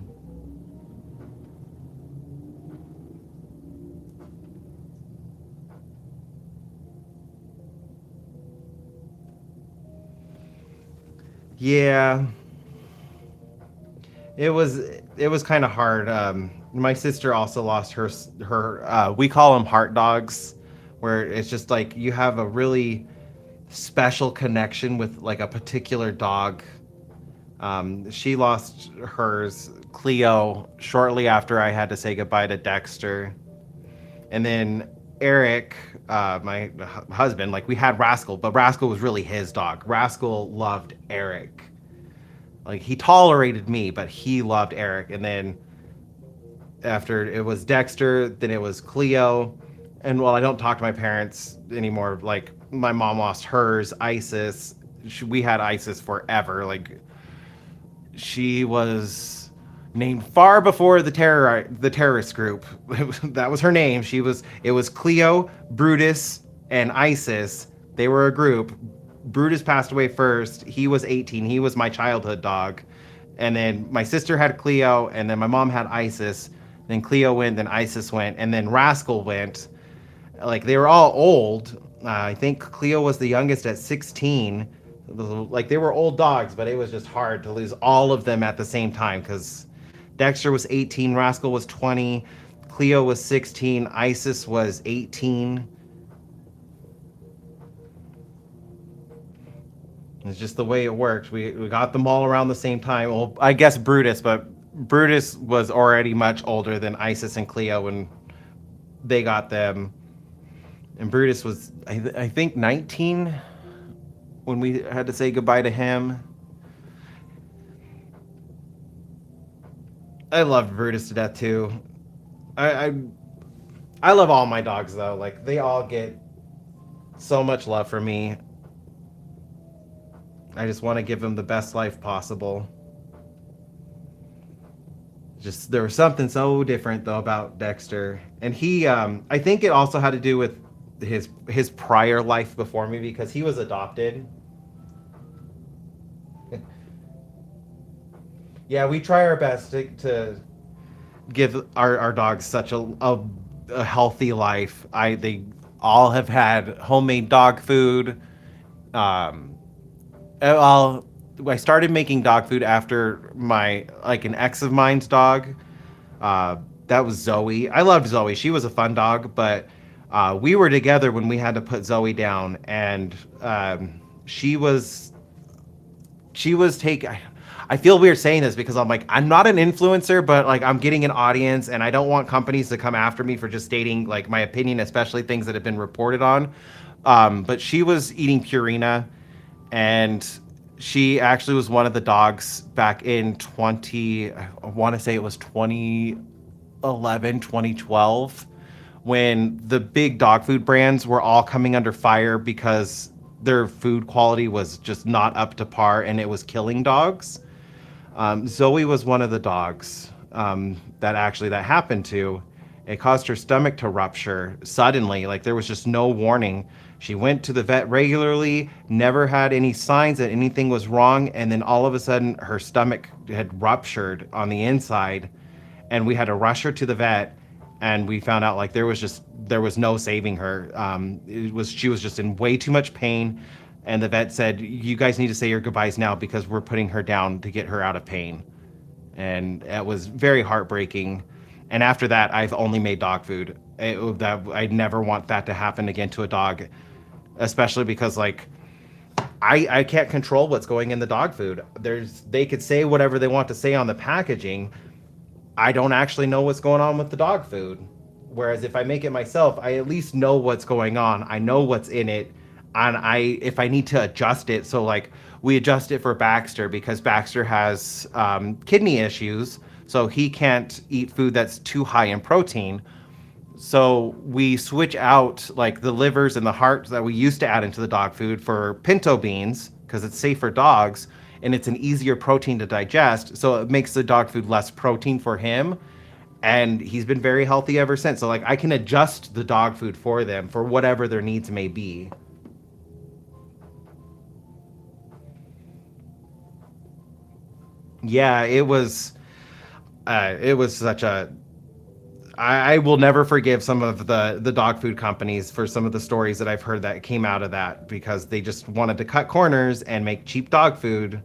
Yeah, it was kind of hard. My sister also lost her. We call them heart dogs, where it's just like you have a really special connection with like a particular dog. She lost hers, Cleo, shortly after I had to say goodbye to Dexter. And then Eric, my husband, like, we had Rascal, but Rascal was really his dog. Rascal loved Eric. Like, he tolerated me, but he loved Eric. And then after it was Dexter, then it was Cleo. And while I don't talk to my parents anymore, like, my mom lost hers, Isis. We had Isis forever. Like, she was named far before the terrorist group. That was her name. It was Cleo, Brutus, and Isis. They were a group. Brutus passed away first. He was 18. He was my childhood dog. And then my sister had Cleo, and then my mom had Isis. Then Cleo went, then Isis went, and then Rascal went. Like, they were all old. I think Cleo was the youngest at 16. Like, they were old dogs, but it was just hard to lose all of them at the same time because Dexter was 18, Rascal was 20, Cleo was 16, Isis was 18. It's just the way it worked. We got them all around the same time. Well, I guess Brutus, but Brutus was already much older than Isis and Cleo when they got them. And Brutus was, I think, 19 when we had to say goodbye to him. I loved Brutus to death too. I, I I love all my dogs though. Like, they all get so much love from me. I just want to give them the best life possible. Just, there was something so different though about Dexter, and I think it also had to do with his prior life before me because he was adopted. Yeah, we try our best to give our dogs such a healthy life. They all have had homemade dog food. Um, well, I started making dog food after an ex of mine's dog. Uh, that was Zoe. I loved Zoe. She was a fun dog, but we were together when we had to put Zoe down, and she was take. I feel weird saying this because I'm not an influencer, but like, I'm getting an audience, and I don't want companies to come after me for just stating like my opinion, especially things that have been reported on. But she was eating Purina, and she actually was one of the dogs back in 20, I want to say it was 2011, 2012, when the big dog food brands were all coming under fire because their food quality was just not up to par and it was killing dogs. Zoe was one of the dogs that happened to. It caused her stomach to rupture suddenly. Like there was just no warning. She went to the vet regularly, never had any signs that anything was wrong, and then all of a sudden her stomach had ruptured on the inside, and we had to rush her to the vet. And we found out like there was no saving her. She was just in way too much pain, and the vet said, "You guys need to say your goodbyes now because we're putting her down to get her out of pain." And it was very heartbreaking. And after that, I've only made dog food. I never want that to happen again to a dog, especially because like I can't control what's going in the dog food. They could say whatever they want to say on the packaging. I don't actually know what's going on with the dog food. Whereas if I make it myself, I at least know what's going on. I know what's in it, and if I need to adjust it. So like we adjust it for Baxter because Baxter has kidney issues, so he can't eat food that's too high in protein. So we switch out like the livers and the hearts that we used to add into the dog food for pinto beans because it's safe for dogs and it's an easier protein to digest. So it makes the dog food less protein for him. And he's been very healthy ever since. So like I can adjust the dog food for them for whatever their needs may be. Yeah, it was such a I will never forgive some of the dog food companies for some of the stories that I've heard that came out of that because they just wanted to cut corners and make cheap dog food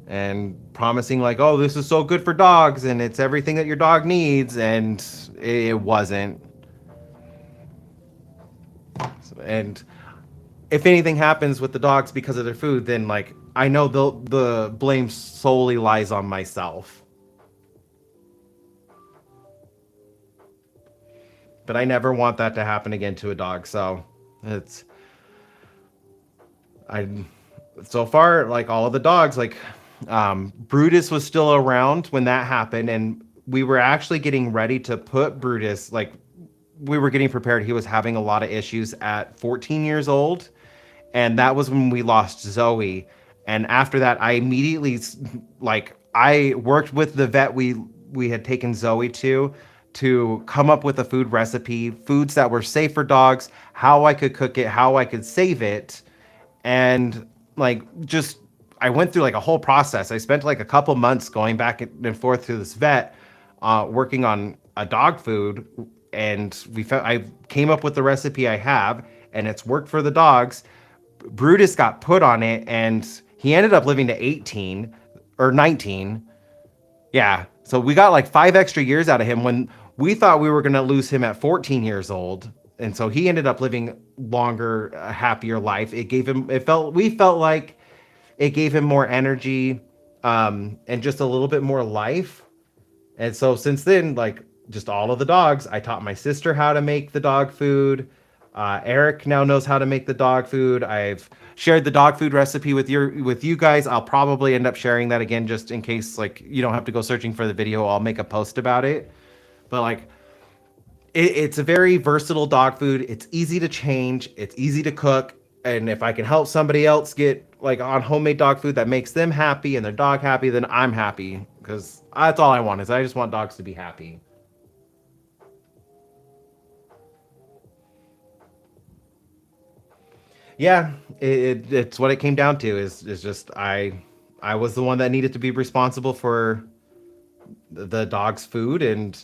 and promising like, oh, this is so good for dogs and it's everything that your dog needs, and it wasn't. And if anything happens with the dogs because of their food, then like I know the blame solely lies on myself. But I never want that to happen again to a dog. So it's I so far like all of the dogs like Brutus was still around when that happened, and we were actually getting ready to put Brutus like we were getting prepared. He was having a lot of issues at 14 years old, and that was when we lost Zoe. And after that, I immediately like I worked with the vet we had taken Zoe to come up with a food recipe, foods that were safe for dogs, how I could cook it, how I could save it, and like just I went through like a whole process. I spent like a couple months going back and forth to this vet, working on a dog food, and I came up with the recipe I have, and it's worked for the dogs. Brutus got put on it, and he ended up living to 18 or 19. Yeah, so we got like 5 extra years out of him when we thought we were gonna lose him at 14 years old, and so he ended up living longer, a happier life. We felt like it gave him more energy, and just a little bit more life. And so since then, like just all of the dogs, I taught my sister how to make the dog food. Eric now knows how to make the dog food. I've shared the dog food recipe with you guys. I'll probably end up sharing that again just in case like you don't have to go searching for the video. I'll make a post about it. But like it's a very versatile dog food. It's easy to change. It's easy to cook. And if I can help somebody else get like on homemade dog food that makes them happy and their dog happy, then I'm happy because that's all I want is I just want dogs to be happy. Yeah, it's what it came down to is just I was the one that needed to be responsible for the dog's food, and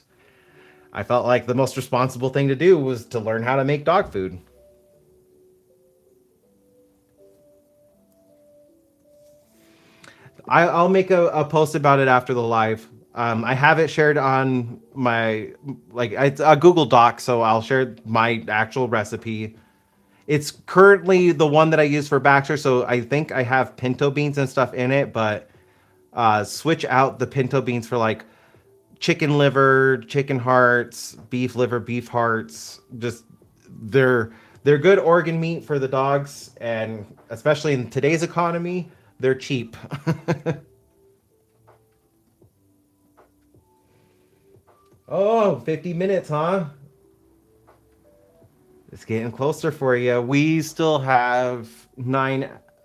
I felt like the most responsible thing to do was to learn how to make dog food. I'll make a post about it after the live. I have it shared on my like it's a Google Doc, so I'll share my actual recipe. It's currently the one that I use for Baxter, so I think I have pinto beans and stuff in it, but switch out the pinto beans for like chicken liver, chicken hearts, beef liver, beef hearts. Just they're They're good organ meat for the dogs, and especially in today's economy, they're cheap. Oh, 50 minutes, huh? It's getting closer for you. We still have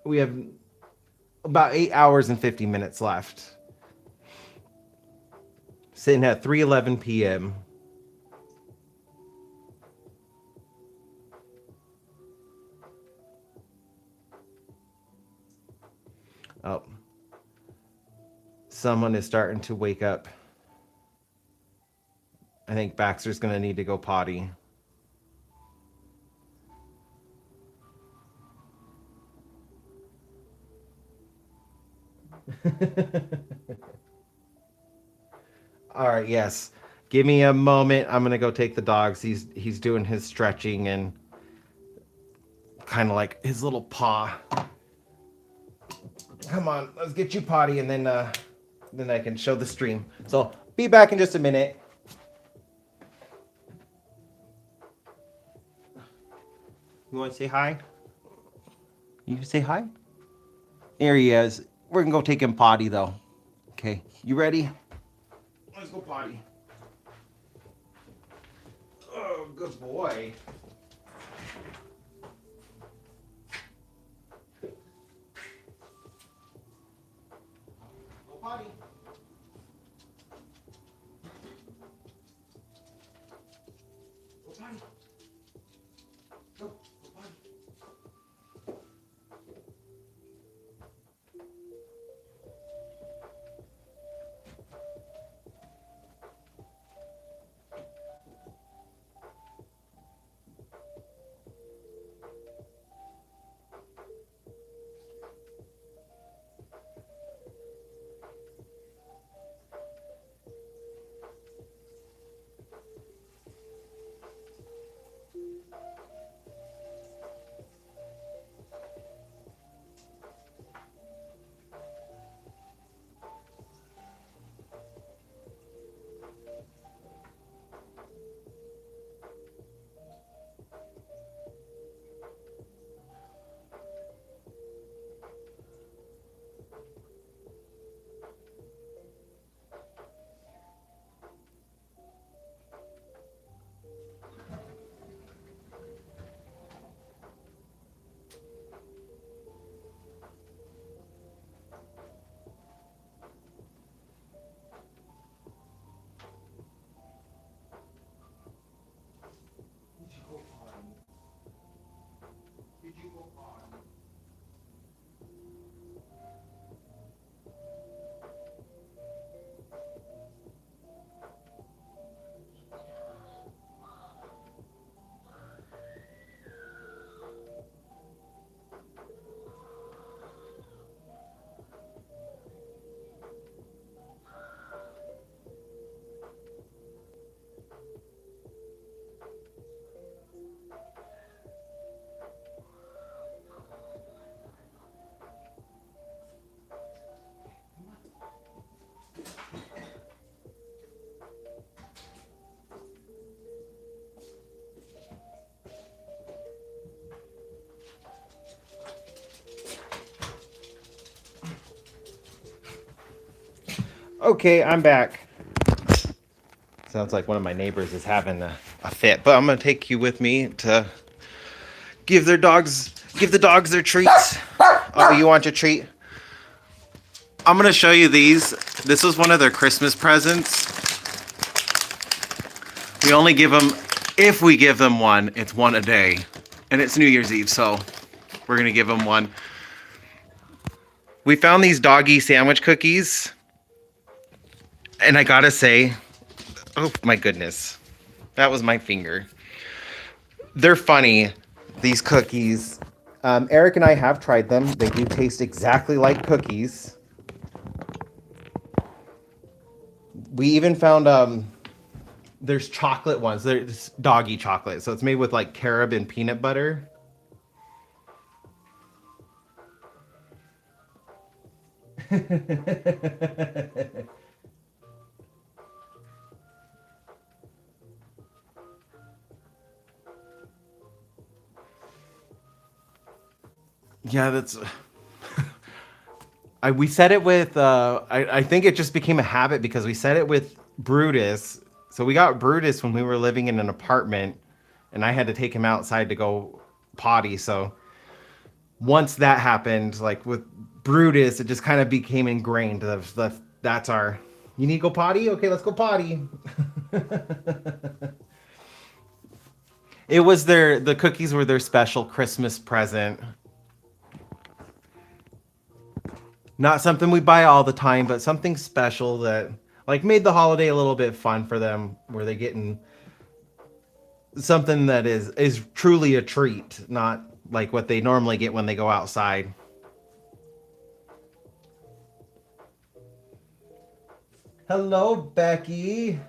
we have about 8 hours and 50 minutes left. Sitting at 3:11 p.m. Oh, someone is starting to wake up. I think Baxter's going to need to go potty. All right, yes. Give me a moment. I'm going to go take the dogs. He's doing his stretching and kind of like his little paw. Come on, let's get you potty and then I can show the stream. So, be back in just a minute. You want to say hi? You can say hi? There he is. We're going to go take him potty though. Okay, you ready? Let's go potty. Oh, good boy. Go potty. Go potty. Go potty. Okay, I'm back. Sounds like one of my neighbors is having a fit, but I'm gonna take you with me to give the dogs their treats. Oh, you want your treat? I'm gonna show you these. This was one of their Christmas presents. We only give them, if we give them one, it's one a day, and it's New Year's Eve, so we're gonna give them one. We found these doggy sandwich cookies, and I gotta say, oh my goodness, that was my finger. They're funny, these cookies. Eric and I have tried them. They do taste exactly like cookies. We even found there's chocolate ones. There's doggy chocolate, so it's made with like carob and peanut butter. Yeah, that's. We said it with. I think it just became a habit because we said it with Brutus. So we got Brutus when we were living in an apartment, and I had to take him outside to go potty. So once that happened, like with Brutus, it just kind of became ingrained. That's our. You need to go potty? Okay, let's go potty. It was the cookies were their special Christmas present. Not something we buy all the time, but something special that like made the holiday a little bit fun for them, where they getting something that is truly a treat, not like what they normally get when they go outside. Hello, Becky.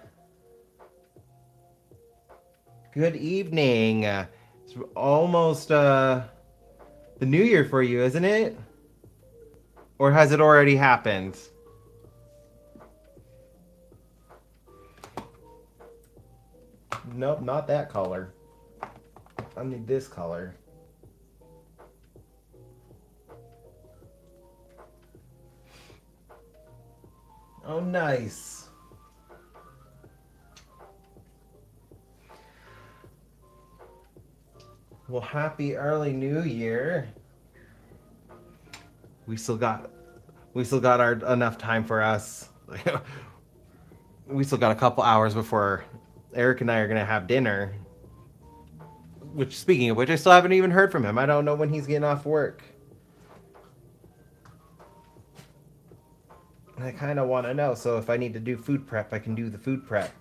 Good evening. It's almost the new year for you, isn't it? Or has it already happened? Nope, not that color. I need this color. Oh, nice. Well, happy early New Year. We still got we still got our enough time for us. We still got a couple hours before Eric and I are gonna have dinner. Which, speaking of which, I still haven't even heard from him. I don't know when he's getting off work. I kind of want to know. So if I need to do food prep, I can do the food prep.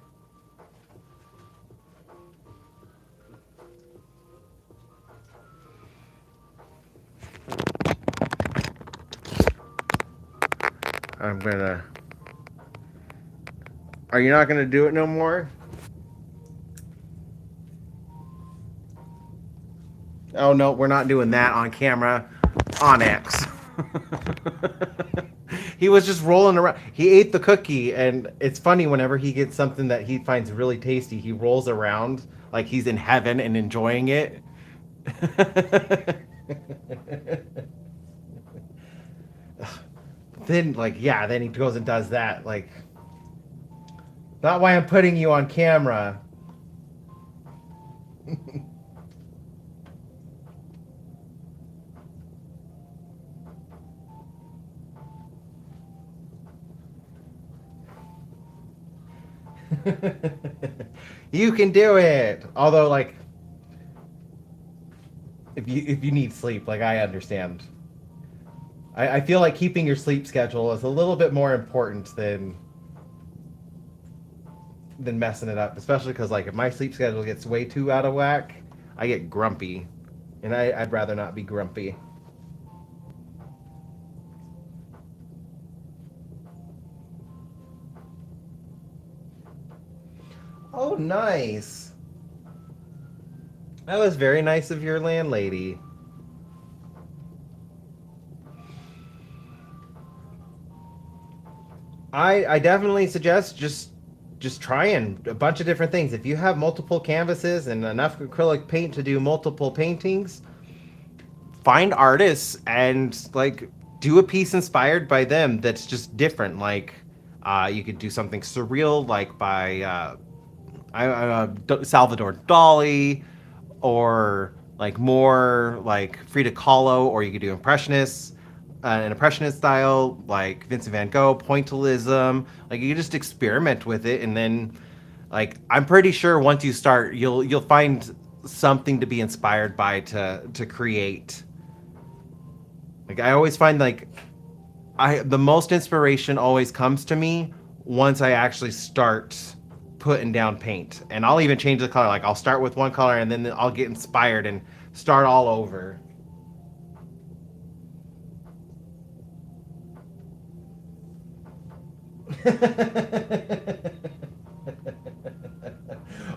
I'm gonna. Are you not gonna do it no more? Oh no, we're not doing that on camera. On X. He was just rolling around. He ate the cookie, and it's funny whenever he gets something that he finds really tasty, he rolls around like he's in heaven and enjoying it. Then, like, yeah, then he goes and does that. Like, not why I'm putting you on camera. You can do it. Although, like, if you need sleep, like I understand. I feel like keeping your sleep schedule is a little bit more important than messing it up. Especially because like if my sleep schedule gets way too out of whack, I get grumpy, and I'd rather not be grumpy. Oh, nice. That was very nice of your landlady. I definitely suggest just trying a bunch of different things. If you have multiple canvases and enough acrylic paint to do multiple paintings, find artists and like do a piece inspired by them that's just different. Like you could do something surreal, like by Salvador Dali, or like more like Frida Kahlo, or you could do impressionists, an impressionist style like Vincent Van Gogh, pointillism. Like you just experiment with it, and then like I'm pretty sure once you start, you'll find something to be inspired by to create. Like I always find like I the most inspiration always comes to me once I actually start putting down paint. And I'll even change the color. Like I'll start with one color and then I'll get inspired and start all over.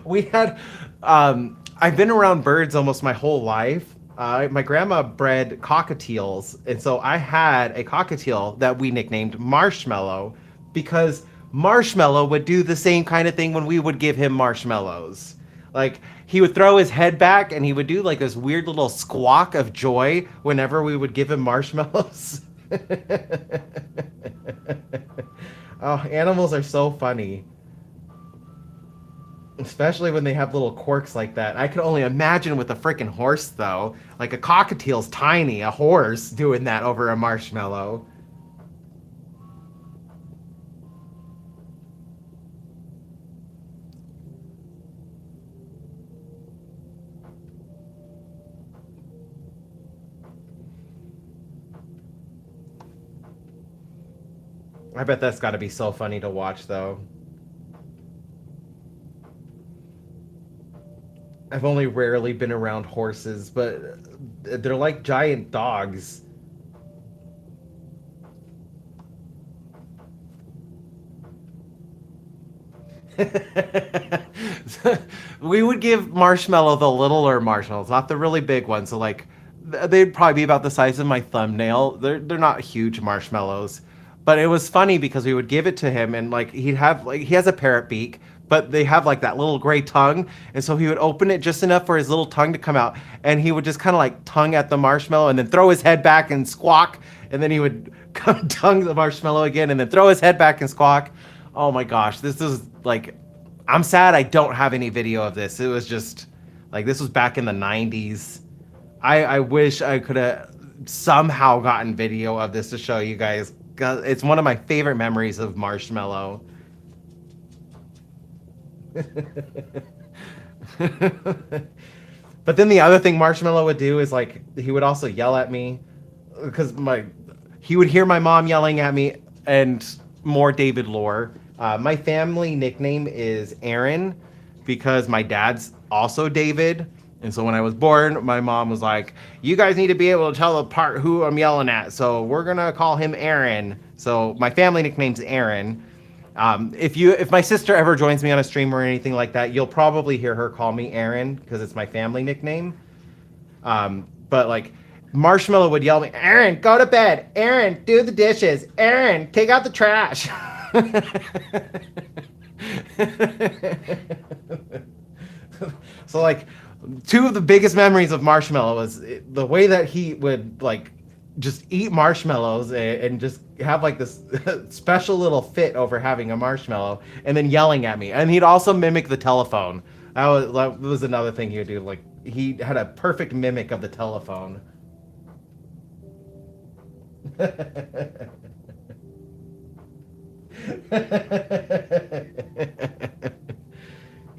We had I've been around birds almost my whole life. My grandma bred cockatiels, and so I had a cockatiel that we nicknamed Marshmallow because Marshmallow would do the same kind of thing when we would give him marshmallows. Like he would throw his head back and he would do like this weird little squawk of joy whenever we would give him marshmallows. Oh, animals are so funny. Especially when they have little quirks like that. I could only imagine with a freaking horse, though. Like a cockatiel's tiny, a horse doing that over a marshmallow. I bet that's got to be so funny to watch, though. I've only rarely been around horses, but they're like giant dogs. We would give Marshmallow the littler marshmallows, not the really big ones. So like they'd probably be about the size of my thumbnail. They're not huge marshmallows. But it was funny because we would give it to him and like he'd have like he has a parrot beak, but they have like that little gray tongue, and so he would open it just enough for his little tongue to come out, and he would just kind of like tongue at the marshmallow and then throw his head back and squawk, and then he would come tongue the marshmallow again and then throw his head back and squawk. Oh my gosh, this is like I'm sad I don't have any video of this. It was just like this was back in the 90s. I wish I could have somehow gotten video of this to show you guys. It's one of my favorite memories of Marshmallow. But then the other thing Marshmallow would do is like he would also yell at me because my he would hear my mom yelling at me and more David lore. My family nickname is Aaron because my dad's also David. And so when I was born, my mom was like, "You guys need to be able to tell apart who I'm yelling at, so we're gonna call him Aaron." So my family nickname's Aaron. If my sister ever joins me on a stream or anything like that, you'll probably hear her call me Aaron because it's my family nickname. But like Marshmallow would yell at me, "Aaron, go to bed. Aaron, do the dishes. Aaron, take out the trash." So like two of the biggest memories of Marshmallow was the way that he would like just eat marshmallows and just have like this special little fit over having a marshmallow and then yelling at me. And he'd also mimic the telephone. That was another thing he would do. Like he had a perfect mimic of the telephone.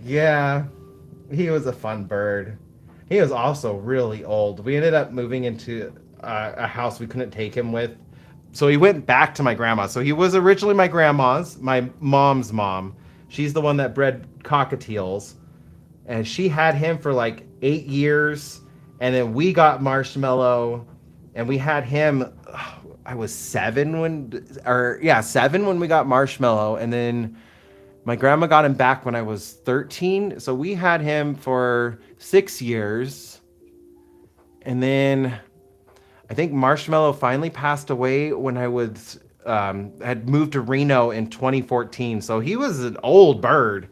Yeah, he was a fun bird. He was also really old. We ended up moving into a house we couldn't take him with. So he went back to my grandma. So he was originally my grandma's, my mom's mom. She's the one that bred cockatiels. And she had him for like 8 years. And then we got Marshmallow. And we had him, I was 7 when we got Marshmallow. And then my grandma got him back when I was 13. So we had him for 6 years. And then I think Marshmallow finally passed away when I was had moved to Reno in 2014. So he was an old bird.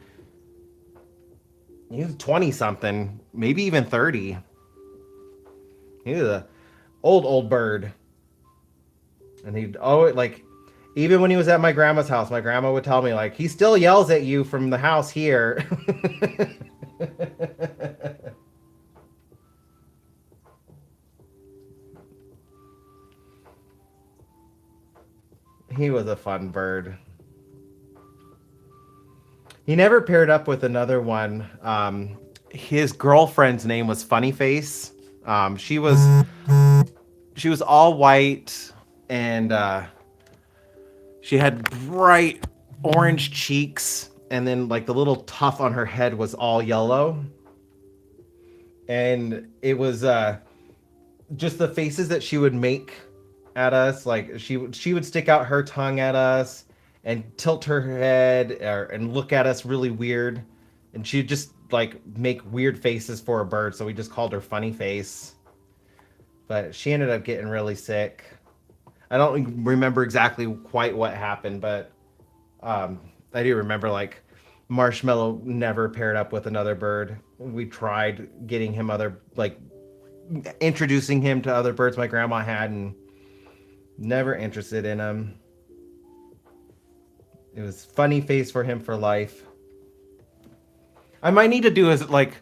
He was 20 something, maybe even 30. He was a old bird. And he'd always like even when he was at my grandma's house, my grandma would tell me like he still yells at you from the house here. He was a fun bird. He never paired up with another one. His girlfriend's name was Funny Face. She was all white and she had bright orange cheeks, and then like the little tuft on her head was all yellow. And it was just the faces that she would make at us. Like she would stick out her tongue at us and tilt her head and look at us really weird. And she'd just like make weird faces for a bird, so we just called her Funny Face. But she ended up getting really sick. I don't remember exactly quite what happened, but I do remember like Marshmallow never paired up with another bird. We tried getting him other, like, introducing him to other birds my grandma had, and never interested in him. It was funny face for him for life. I might need to do is like,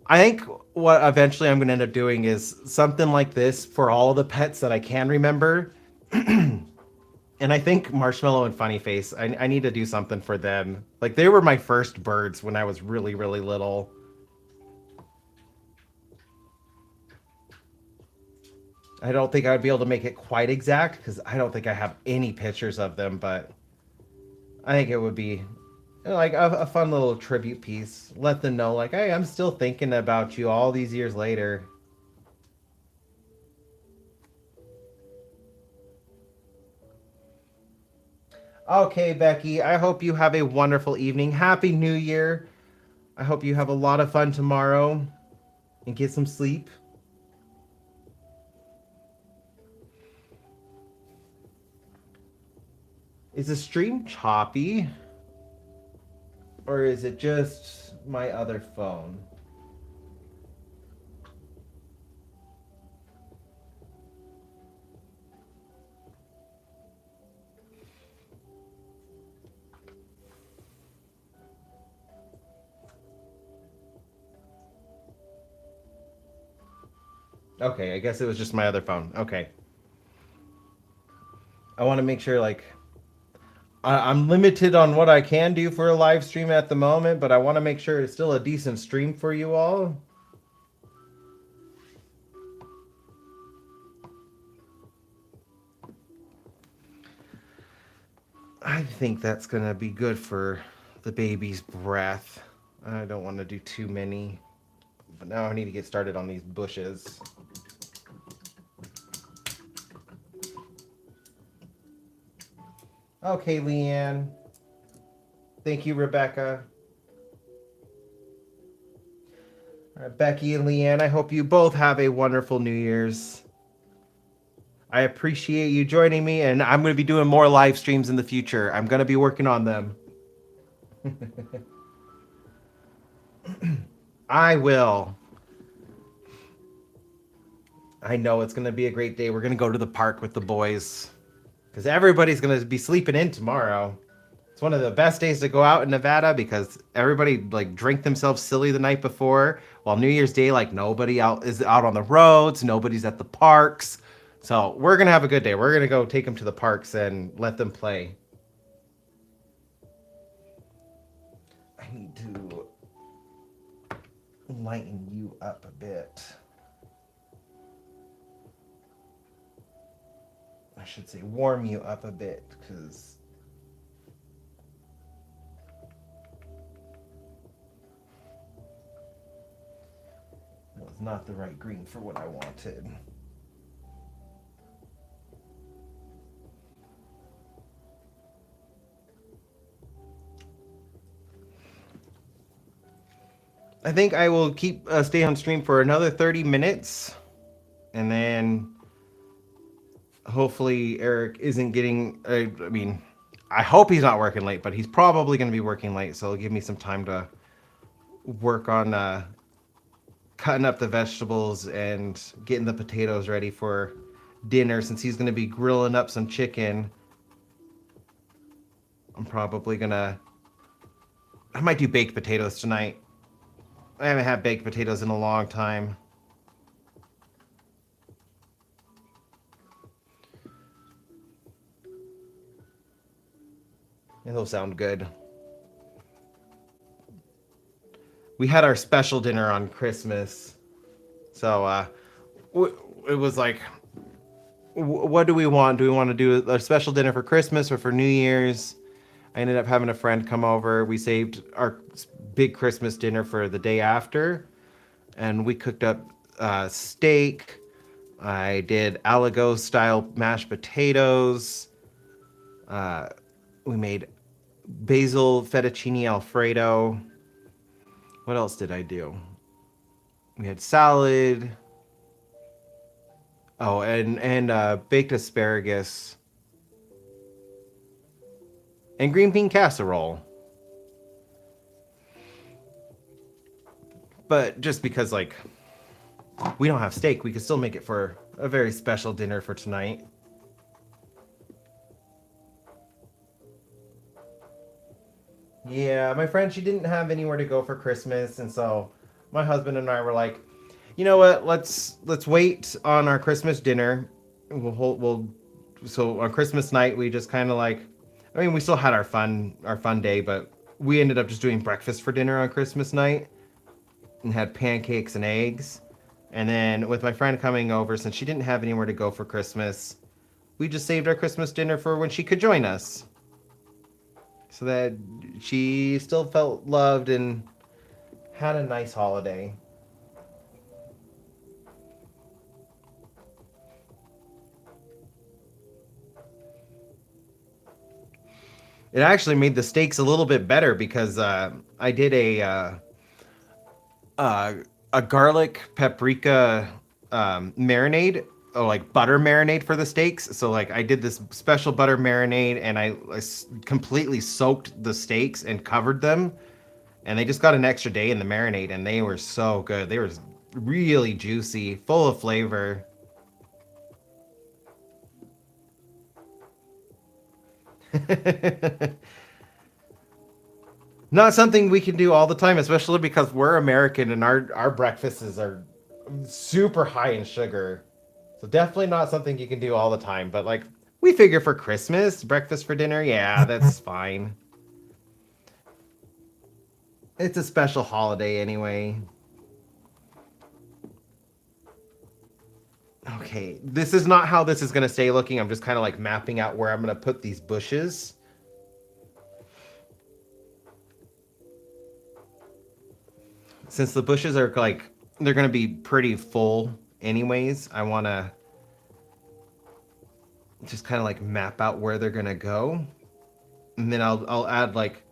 I think what eventually I'm going to end up doing is something like this for all the pets that I can remember. And I think Marshmallow and Funny Face, I need to do something for them. Like, they were my first birds when I was really, really little. I don't think I would be able to make it quite exact because I don't think I have any pictures of them, but I think it would be like a fun little tribute piece. Let them know, like, hey, I'm still thinking about you all these years later. Okay, Becky, I hope you have a wonderful evening. Happy New Year. I hope you have a lot of fun tomorrow and get some sleep. Is the stream choppy? Or is it just my other phone? Okay, I guess it was just my other phone. Okay. I want to make sure, like, I'm limited on what I can do for a live stream at the moment, but I want to make sure it's still a decent stream for you all. I think that's going to be good for the baby's breath. I don't want to do too many. But now I need to get started on these bushes. Okay, Leanne. Thank you, Rebecca. All right, Becky and Leanne, I hope you both have a wonderful New Year's. I appreciate you joining me, and I'm going to be doing more live streams in the future. I'm going to be working on them. I will. I know it's going to be a great day. We're going to go to the park with the boys because everybody's going to be sleeping in tomorrow. It's one of the best days to go out in Nevada because everybody like drink themselves silly the night before. While New Year's Day, like nobody out is out on the roads, nobody's at the parks. So we're gonna have a good day. We're gonna go take them to the parks and let them play. I need to lighten you up a bit. I should say warm you up a bit because it was not the right green for what I wanted. I think I will keep stay on stream for another 30 minutes, and then hopefully Eric isn't getting. I mean, I hope he's not working late, but he's probably going to be working late, so it'll give me some time to work on cutting up the vegetables and getting the potatoes ready for dinner. Since he's going to be grilling up some chicken, I'm probably gonna. I might do baked potatoes tonight. I haven't had baked potatoes in a long time. It'll sound good. We had our special dinner on Christmas. So it was like, what do we want? Do we want to do a special dinner for Christmas or for New Year's? I ended up having a friend come over. We saved our big Christmas dinner for the day after. And we cooked up steak. I did Alago style mashed potatoes. We made basil fettuccine alfredo. What else did I do? We had salad. Oh, and baked asparagus and green bean casserole. But just because, like, we don't have steak, we could still make it for a very special dinner for tonight. Yeah, my friend, she didn't have anywhere to go for Christmas, and so my husband and I were like, you know what? Let's wait on our Christmas dinner. We'll so on Christmas night we just kind of like, I mean, we still had our fun day, but we ended up just doing breakfast for dinner on Christmas night and had pancakes and eggs. And then with my friend coming over, since she didn't have anywhere to go for Christmas, we just saved our Christmas dinner for when she could join us, so that she still felt loved and had a nice holiday. It actually made the steaks a little bit better because I did uh, a garlic paprika marinade, or like butter marinade for the steaks. So like I did this special butter marinade, and completely soaked the steaks and covered them, and they just got an extra day in the marinade, and they were so good. They were really juicy, full of flavor. Not something we can do all the time, especially because we're American and our breakfasts are super high in sugar. So definitely not something you can do all the time. But like we figure for Christmas, breakfast for dinner, yeah, that's fine. It's a special holiday anyway. Okay, this is not how this is gonna stay looking. I'm just kind of like mapping out where I'm gonna put these bushes. Since the bushes are like they're gonna be pretty full anyways, I wanna just kind of like map out where they're gonna go, and then I'll add like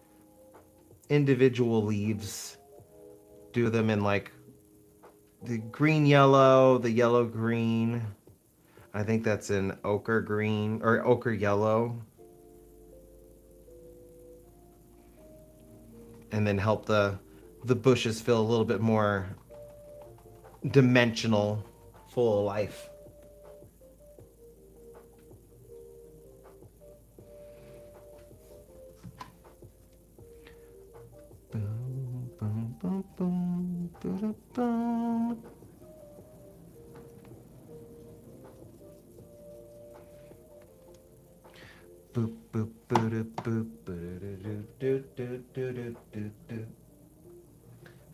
individual leaves, do them in like the green yellow, the yellow green. I think that's an ochre green or ochre yellow, and then help the bushes feel a little bit more dimensional, full of life. Boom, boom, boom, boom, boom, boom. Boop boop boop boop boop do do do do do do.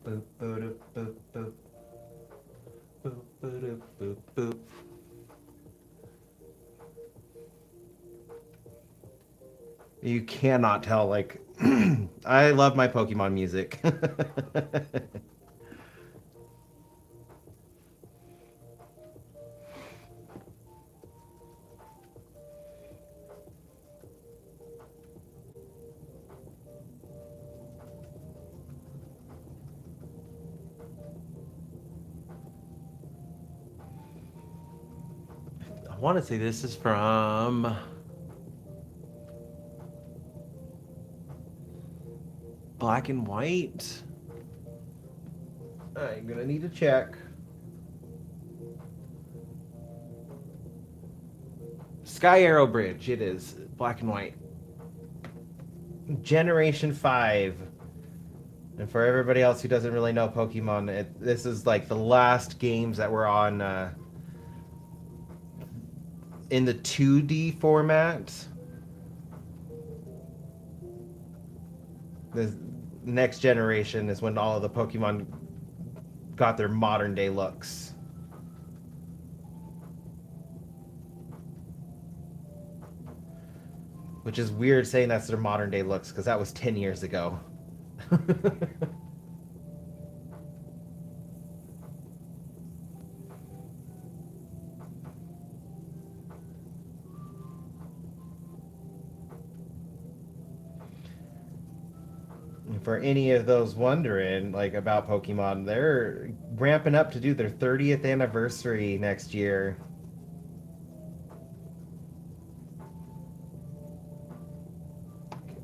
Boop boop boop boop boop boop boop boop. You cannot tell, like, I love my Pokemon music. I want to say this is from Black and White. I'm gonna need to check. Sky Arrow Bridge, it is. Black and White. Generation 5. And for everybody else who doesn't really know Pokemon, this is like the last games that were on in the 2D format. The next generation is when all of the Pokemon got their modern day looks. Which is weird saying that's their modern day looks because that was 10 years ago. For any of those wondering like about Pokemon, they're ramping up to do their 30th anniversary next year.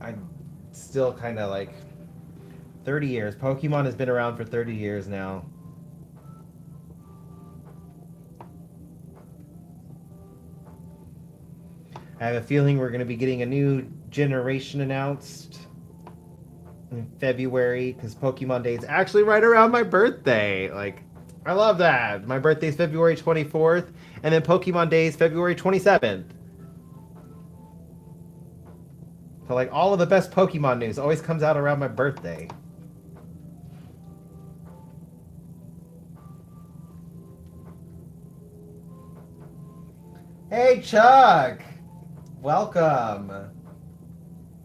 I still kind of like 30 years. Pokemon has been around for 30 years now. I have a feeling we're going to be getting a new generation announced in February because Pokemon Day is actually right around my birthday. Like, I love that. My birthday's February 24th, and then Pokemon Day is February 27th. So, like, all of the best Pokemon news always comes out around my birthday. Hey, Chuck! Welcome!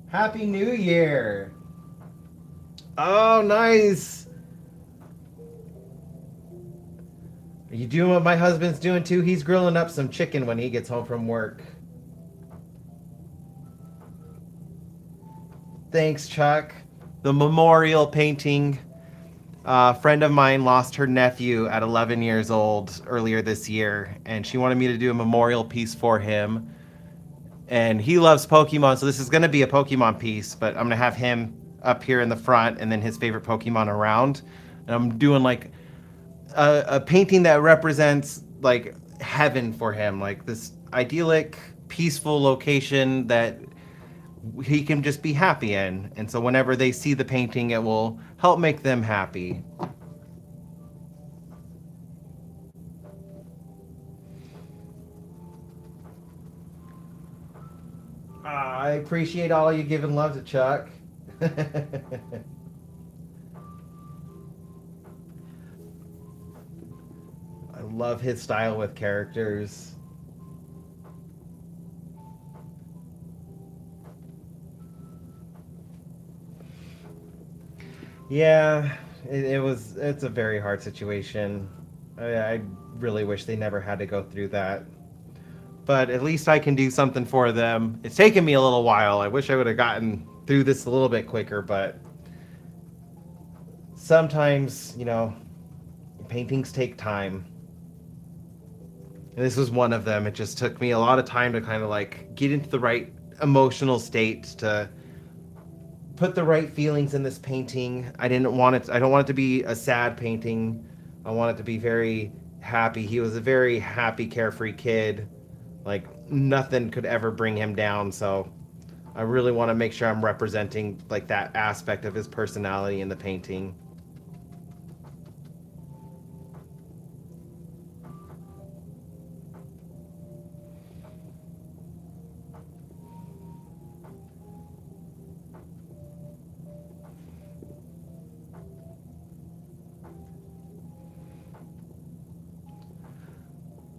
Happy New Year! Oh, nice! Are you doing what my husband's doing too? He's grilling up some chicken when he gets home from work. Thanks, Chuck. The memorial painting. A friend of mine lost her nephew at 11 years old earlier this year, and she wanted me to do a memorial piece for him. And he loves Pokemon, so this is going to be a Pokemon piece, but I'm going to have him up here in the front and then his favorite Pokemon around. And I'm doing like a painting that represents like heaven for him, like this idyllic, peaceful location that he can just be happy in. And so whenever they see the painting, it will help make them happy. I appreciate all you giving love to Chuck. I love his style with characters. Yeah, it's a very hard situation. I really wish they never had to go through that. But at least I can do something for them. It's taken me a little while. I wish I would have gotten through this a little bit quicker, but sometimes, paintings take time. And this was one of them. It just took me a lot of time to kind of like get into the right emotional state to put the right feelings in this painting. I don't want it to be a sad painting. I want it to be very happy. He was a very happy, carefree kid. Like nothing could ever bring him down, so I really want to make sure I'm representing like that aspect of his personality in the painting.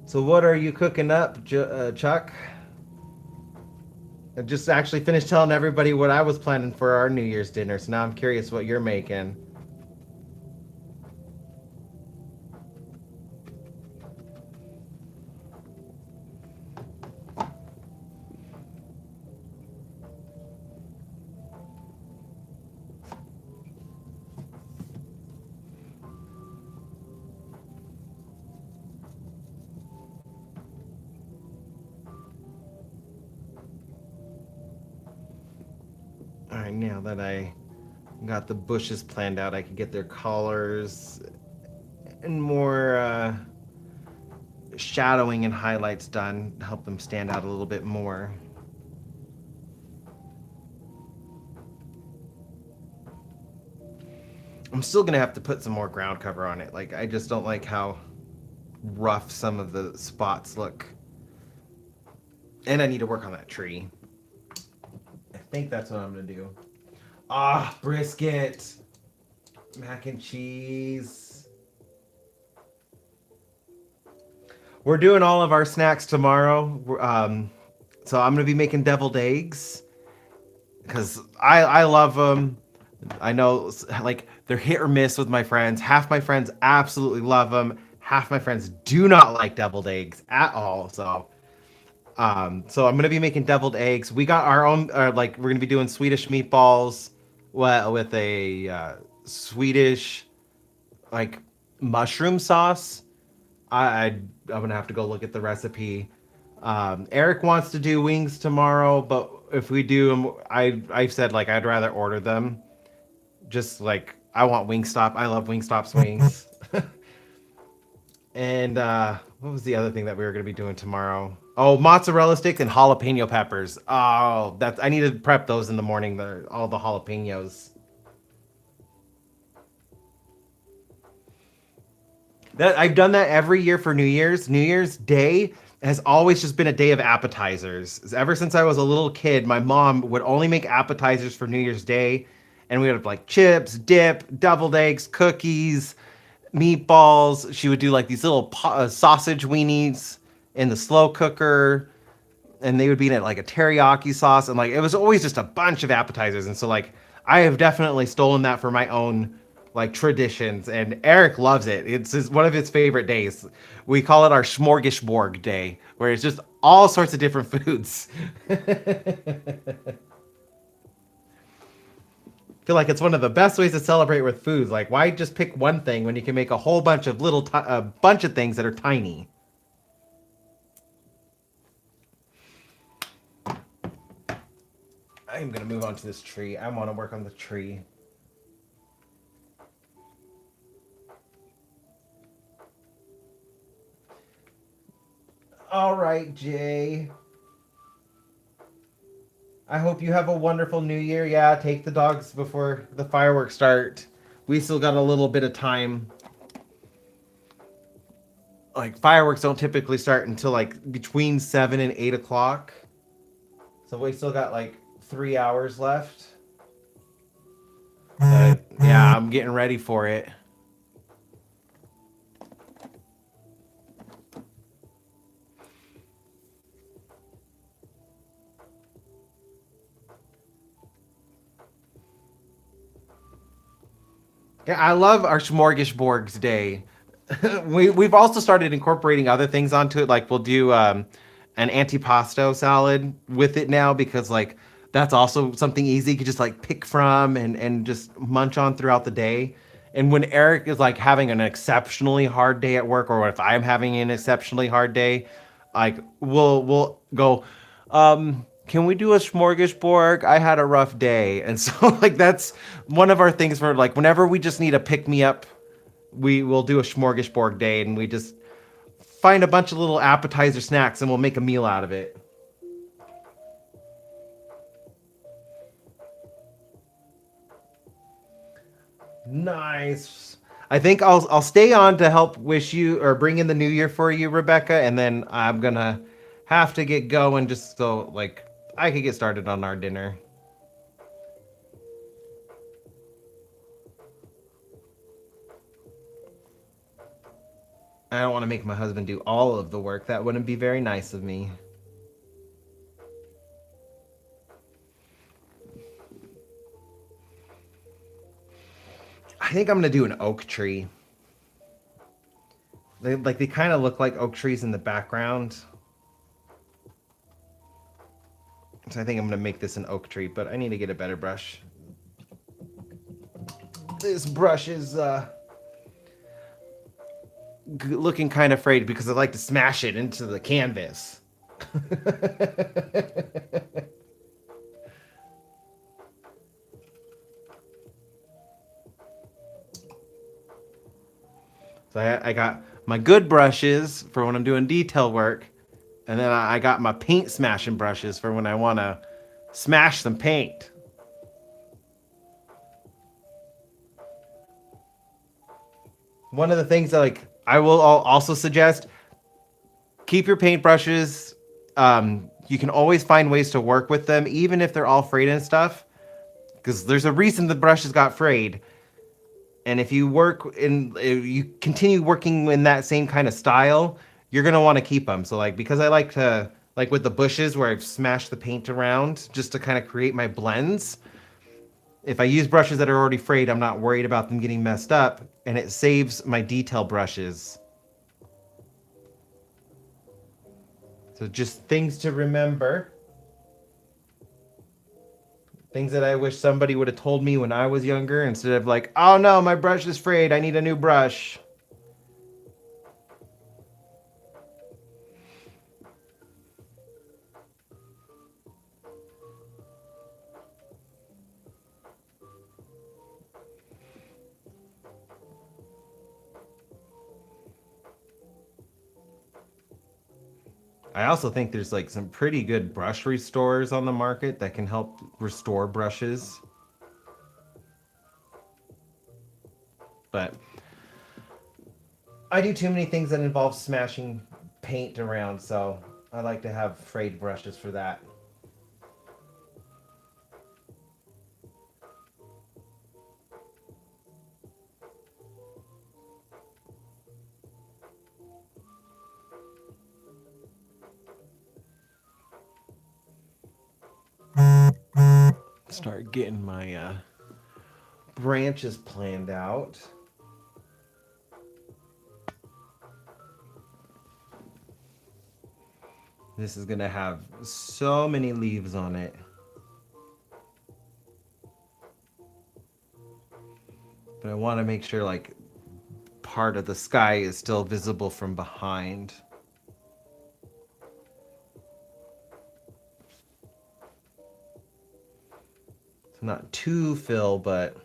So what are you cooking up, Chuck? I just actually finished telling everybody what I was planning for our New Year's dinner, so now I'm curious what you're making. All right, now that I got the bushes planned out, I can get their collars and more shadowing and highlights done to help them stand out a little bit more. I'm still gonna have to put some more ground cover on it. Like I just don't like how rough some of the spots look. And I need to work on that tree. I think that's what I'm gonna do. Ah, brisket, mac and cheese. We're doing all of our snacks tomorrow. So I'm gonna be making deviled eggs because I love them. I know like they're hit or miss with my friends. Half my friends absolutely love them. Half my friends do not like deviled eggs at all. So I'm gonna be making deviled eggs. We got our own. Like we're gonna be doing Swedish meatballs, with a Swedish like mushroom sauce. I'm gonna have to go look at the recipe. Eric wants to do wings tomorrow, but if we do them, I've said like I'd rather order them Just like I want Wingstop. I love Wingstop's wings. And what was the other thing that we were gonna be doing tomorrow? Oh, mozzarella sticks and jalapeno peppers. Oh, that's I need to prep those in the morning. All the jalapenos. That I've done that every year for New Year's. New Year's Day has always just been a day of appetizers. Ever since I was a little kid, my mom would only make appetizers for New Year's Day, and we would have like chips, dip, deviled eggs, cookies, meatballs. She would do like these little sausage weenies in the slow cooker, and they would be in like a teriyaki sauce, and like it was always just a bunch of appetizers. And so like I have definitely stolen that for my own like traditions, and Eric loves it. One of his favorite days. We call it our smorgasbord day, where it's just all sorts of different foods. Feel like it's one of the best ways to celebrate with food. Like, why just pick one thing when you can make a whole bunch of a bunch of things that are tiny? I'm gonna move on to this tree. I want to work on the tree. All right, Jay. I hope you have a wonderful new year. Yeah, take the dogs before the fireworks start. We still got a little bit of time. Like, fireworks don't typically start until like between 7 and 8 o'clock. So we still got like 3 hours left. But yeah, I'm getting ready for it. Yeah, I love our smorgasbords day. We've also started incorporating other things onto it. Like we'll do an antipasto salad with it now because like that's also something easy you could just like pick from and just munch on throughout the day. And when Eric is like having an exceptionally hard day at work, or if I'm having an exceptionally hard day, like we'll go. Can we do a smorgasbord? I had a rough day, and so like that's one of our things for like whenever we just need a pick me up, we will do a smorgasbord day, and we just find a bunch of little appetizer snacks, and we'll make a meal out of it. Nice. I think I'll stay on to help wish you or bring in the new year for you, Rebecca, and then I'm gonna have to get going just so like I could get started on our dinner. I don't want to make my husband do all of the work. That wouldn't be very nice of me. I think I'm gonna do an oak tree. They kind of look like oak trees in the background. So I think I'm gonna make this an oak tree, but I need to get a better brush. This brush is looking kind of frayed because I like to smash it into the canvas. So I got my good brushes for when I'm doing detail work, and then I got my paint smashing brushes for when I want to smash some paint. One of the things that like I will also suggest, keep your paintbrushes. You can always find ways to work with them, even if they're all frayed and stuff. Because there's a reason the brushes got frayed, and if you work in, if you continue working in that same kind of style, you're gonna want to keep them. So like because I like to like with the bushes where I've smashed the paint around just to kind of create my blends. If I use brushes that are already frayed, I'm not worried about them getting messed up, and it saves my detail brushes. So just things to remember. Things that I wish somebody would have told me when I was younger instead of like, oh no, my brush is frayed. I need a new brush. I also think there's like some pretty good brush restorers on the market that can help restore brushes. But I do too many things that involve smashing paint around, so I like to have frayed brushes for that. Start getting my branches planned out. This is gonna have so many leaves on it. But I want to make sure like part of the sky is still visible from behind. It's not too fill, but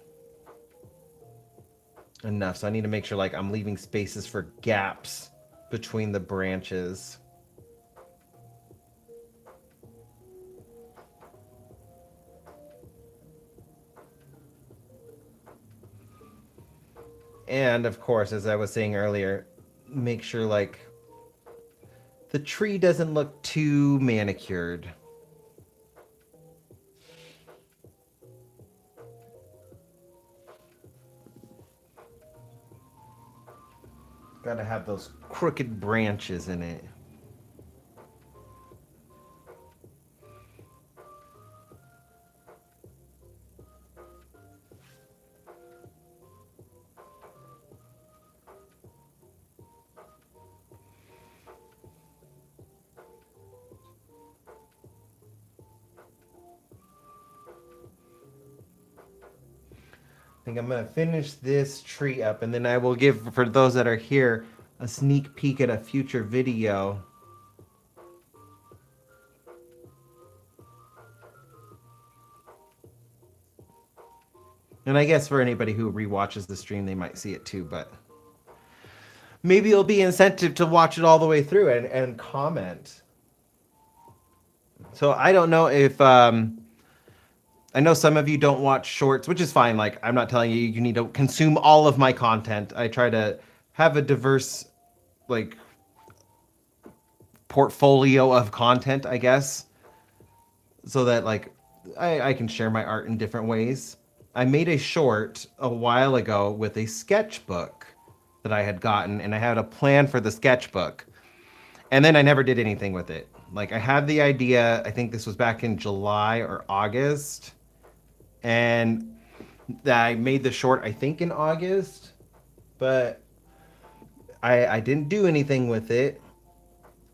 enough. So I need to make sure like I'm leaving spaces for gaps between the branches. And of course, as I was saying earlier, make sure like the tree doesn't look too manicured. Gotta have those crooked branches in it. I think I'm gonna finish this tree up, and then I will give, for those that are here, a sneak peek at a future video. And I guess for anybody who rewatches the stream, they might see it too, but maybe it'll be incentive to watch it all the way through and comment. So I don't know if I know some of you don't watch shorts, which is fine. Like, I'm not telling you you need to consume all of my content. I try to have a diverse, like, portfolio of content, I guess, so that, like, I can share my art in different ways. I made a short a while ago with a sketchbook that I had gotten, and I had a plan for the sketchbook. And then I never did anything with it. Like, I had the idea, I think this was back in July or August, and I made the short, I think, in August, but I didn't do anything with it.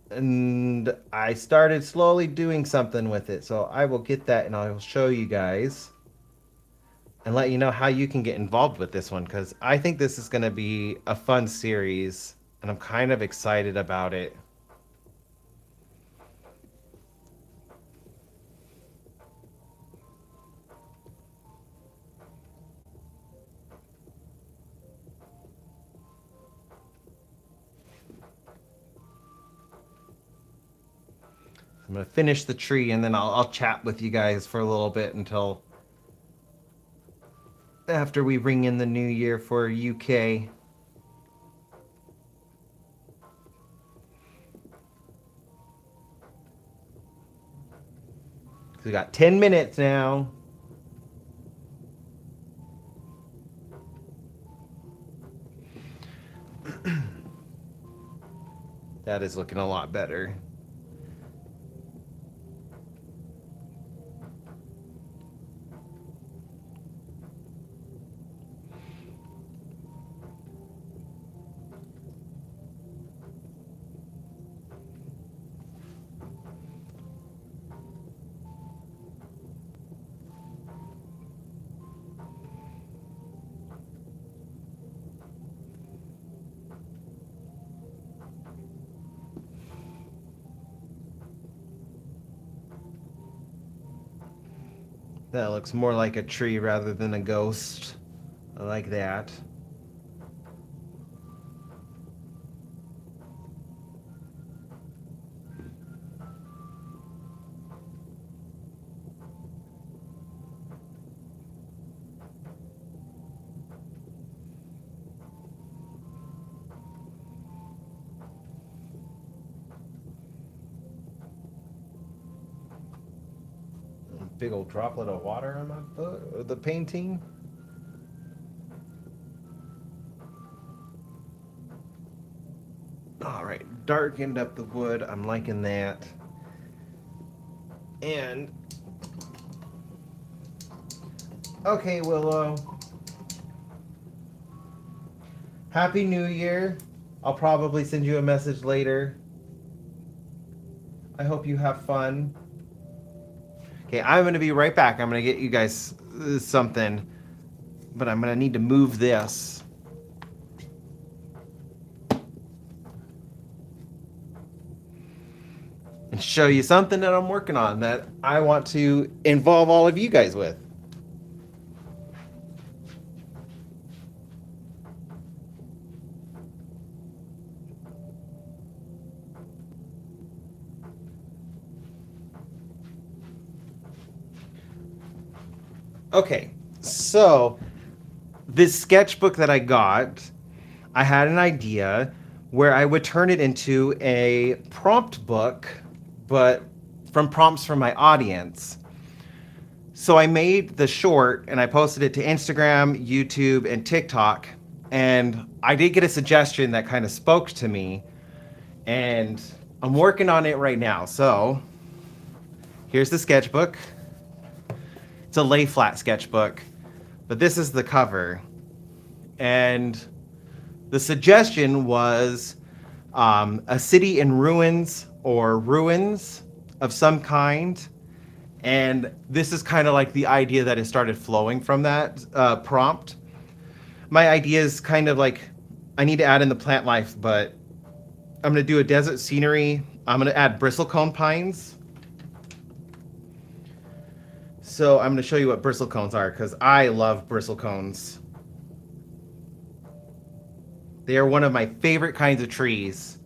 And I started slowly doing something with it. So I will get that and I will show you guys and let you know how you can get involved with this one, because I think this is going to be a fun series and I'm kind of excited about it. I'm going to finish the tree and then I'll chat with you guys for a little bit until after we ring in the new year for UK. We got 10 minutes now. That is looking a lot better. That looks more like a tree rather than a ghost. I like that. big old droplet of water on my book, or the painting. All right, darkened up the wood. I'm liking that. And okay, Willow. Happy New Year. I'll probably send you a message later. I hope you have fun. Okay, I'm going to be right back. I'm going to get you guys something, but I'm going to need to move this. And show you something that I'm working on that I want to involve all of you guys with. Okay, so this sketchbook that I got, I had an idea where I would turn it into a prompt book, but from prompts from my audience. So I made the short and I posted it to Instagram, YouTube, and TikTok. And I did get a suggestion that kind of spoke to me. And I'm working on it right now. So here's the sketchbook. It's a lay flat sketchbook, but this is the cover. And the suggestion was a city in ruins or ruins of some kind. And this is kind of like the idea that has started flowing from that prompt. My idea is kind of like, I need to add in the plant life, but I'm going to do a desert scenery. I'm going to add bristlecone pines. So I'm going to show you what bristlecones are because I love bristlecones. They are one of my favorite kinds of trees.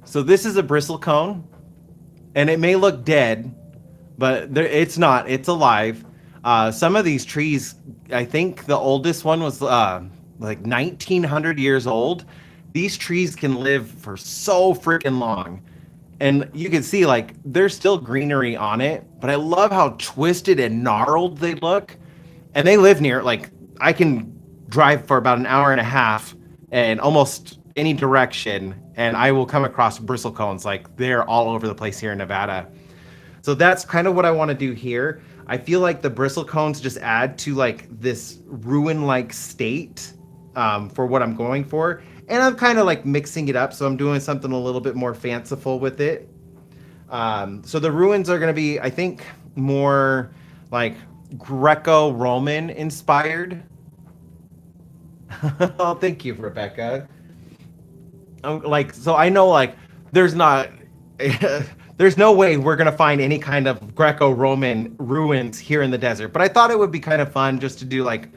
So this is a bristlecone, and it may look dead, but it's not. It's alive. Some of these trees, I think the oldest one was like 1900 years old. These trees can live for so freaking long. And you can see like there's still greenery on it, but I love how twisted and gnarled they look. And they live near, like, I can drive for about an hour and a half in almost any direction, and I will come across bristlecones. Like, they're all over the place here in Nevada. So that's kind of what I want to do here. I feel like the bristlecones just add to, like, this ruin-like state for what I'm going for. And I'm kind of, like, mixing it up, so I'm doing something a little bit more fanciful with it. So the ruins are going to be, I think, more, like, Greco-Roman inspired. Oh, thank you, Rebecca. So I know, like, there's not, there's no way we're gonna find any kind of Greco-Roman ruins here in the desert. But I thought it would be kind of fun just to do like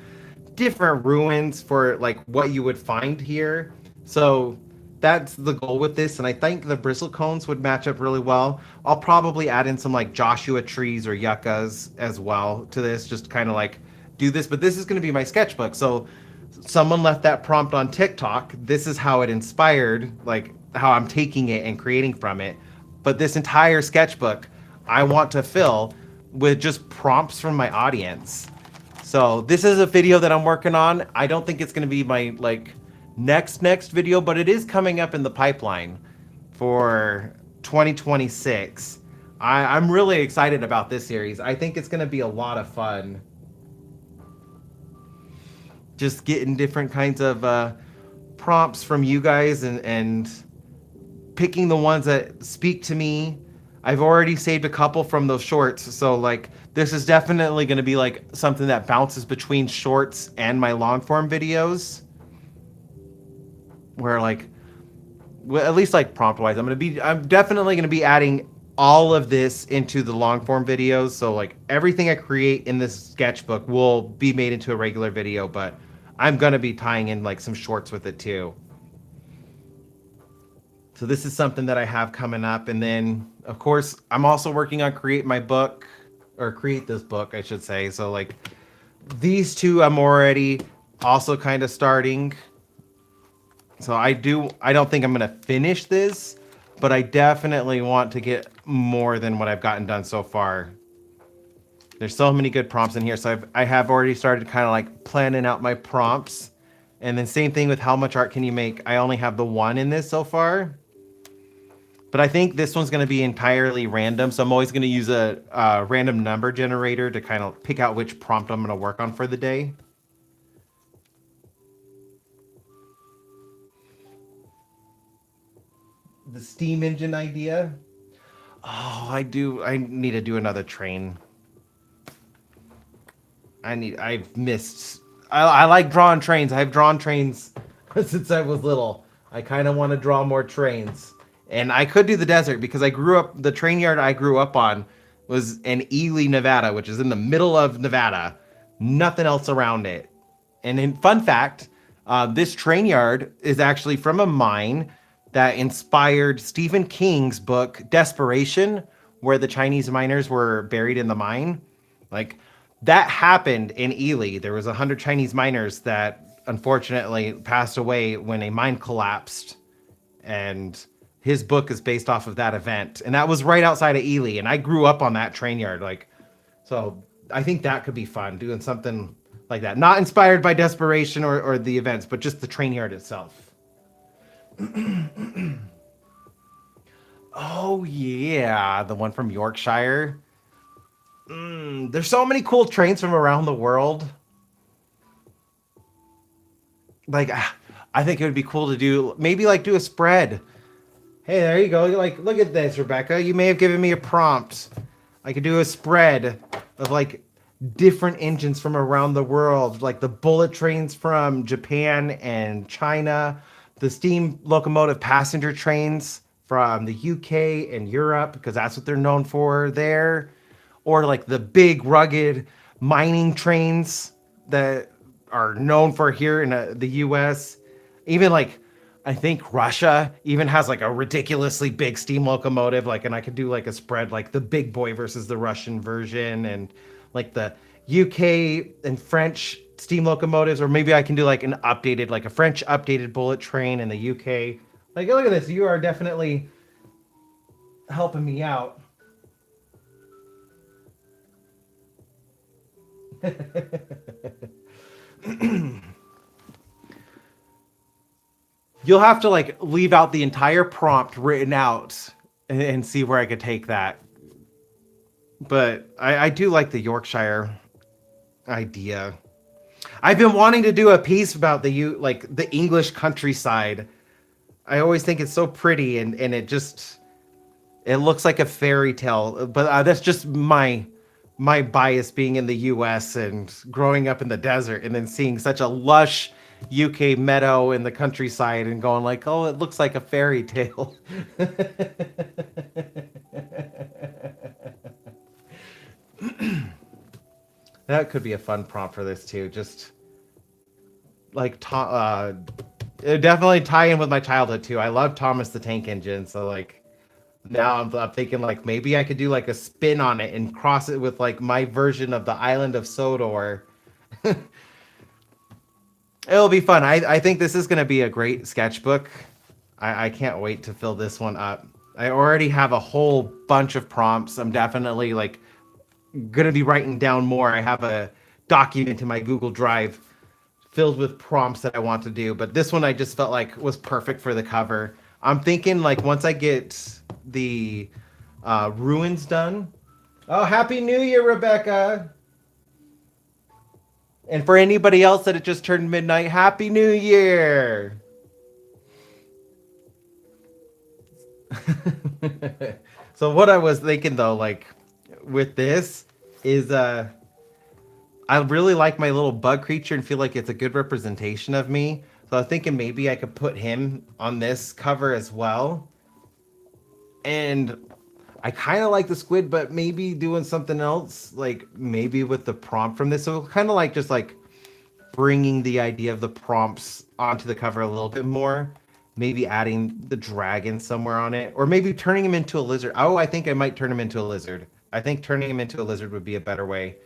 different ruins for like what you would find here. So that's the goal with this, and I think the bristlecones would match up really well. I'll probably add in some like Joshua trees or yuccas as well to this, just kind of like do this. But this is going to be my sketchbook. So someone left that prompt on TikTok. This is how it inspired, like how I'm taking it and creating from it. But this entire sketchbook, I want to fill with just prompts from my audience. So this is a video that I'm working on. I don't think it's going to be my like next video, but it is coming up in the pipeline for 2026. I'm really excited about this series. I think it's going to be a lot of fun. Just getting different kinds of prompts from you guys and picking the ones that speak to me. I've already saved a couple from those shorts, so like this is definitely going to be like something that bounces between shorts and my long form videos. Where like, well, at least like prompt wise, I'm definitely going to be adding all of this into the long form videos. So like everything I create in this sketchbook will be made into a regular video, but I'm going to be tying in like some shorts with it too. So this is something that I have coming up. And then of course, I'm also working on create this book, I should say. So like these two, I'm already also kind of starting. So I don't think I'm going to finish this, but I definitely want to get more than what I've gotten done so far. There's so many good prompts in here, so I have already started kind of like planning out my prompts. And then same thing with how much art can you make. I only have the one in this so far. But I think this one's going to be entirely random, so I'm always going to use a random number generator to kind of pick out which prompt I'm going to work on for the day. The steam engine idea. Oh, I do. I need to do another train. I've missed. I like drawing trains. I've drawn trains since I was little. I kind of want to draw more trains. And I could do the desert because I grew up, the train yard I grew up on was in Ely, Nevada, which is in the middle of Nevada. Nothing else around it. And in fun fact, this train yard is actually from a mine that inspired Stephen King's book Desperation, where the Chinese miners were buried in the mine. Like that happened in Ely. There was 100 Chinese miners that unfortunately passed away when a mine collapsed, and his book is based off of that event. And that was right outside of Ely, and I grew up on that train yard. Like, so I think that could be fun doing something like that. Not inspired by Desperation or the events, but just the train yard itself. Oh yeah, the one from Yorkshire. There's so many cool trains from around the world. Like, I think it would be cool to do maybe like do a spread. Hey, there you go. Like, look at this, Rebecca. You may have given me a prompt. I could do a spread of like different engines from around the world, like the bullet trains from Japan and China, the steam locomotive passenger trains from the UK and Europe, because that's what they're known for there, or like the big rugged mining trains that are known for here in the US. Even like I think Russia even has like a ridiculously big steam locomotive, like, and I could do like a spread like the big boy versus the Russian version, and like the UK and French steam locomotives, or maybe I can do like an updated, like a French updated bullet train in the UK. Like, look at this, you are definitely helping me out. You'll have to like leave out the entire prompt written out and see where I could take that. But I do like the Yorkshire idea. I've been wanting to do a piece about like the English countryside. I always think it's so pretty, and it looks like a fairy tale. But that's just my bias being in the U.S. and growing up in the desert, and then seeing such a lush UK meadow in the countryside and going like, oh, it looks like a fairy tale. That could be a fun prompt for this too. Just like it definitely tie in with my childhood too. I love Thomas the Tank Engine, so like now I'm thinking like maybe I could do like a spin on it and cross it with like my version of the Island of Sodor. It'll be fun. I think this is going to be a great sketchbook. I can't wait to fill this one up. I already have a whole bunch of prompts. I'm definitely like going to be writing down more. I have a document in my Google Drive filled with prompts that I want to do, but this one I just felt like was perfect for the cover. I'm thinking like once I get the ruins done. Oh, Happy New Year, Rebecca! And for anybody else that it just turned midnight, Happy New Year! So what I was thinking though, like with this, is I really like my little bug creature and feel like it's a good representation of me. So I was thinking maybe I could put him on this cover as well. And I kind of like the squid, but maybe doing something else, like maybe with the prompt from this. So kind of like just like bringing the idea of the prompts onto the cover a little bit more. Maybe adding the dragon somewhere on it, or maybe turning him into a lizard. Oh, I think I might turn him into a lizard. I think turning him into a lizard would be a better way.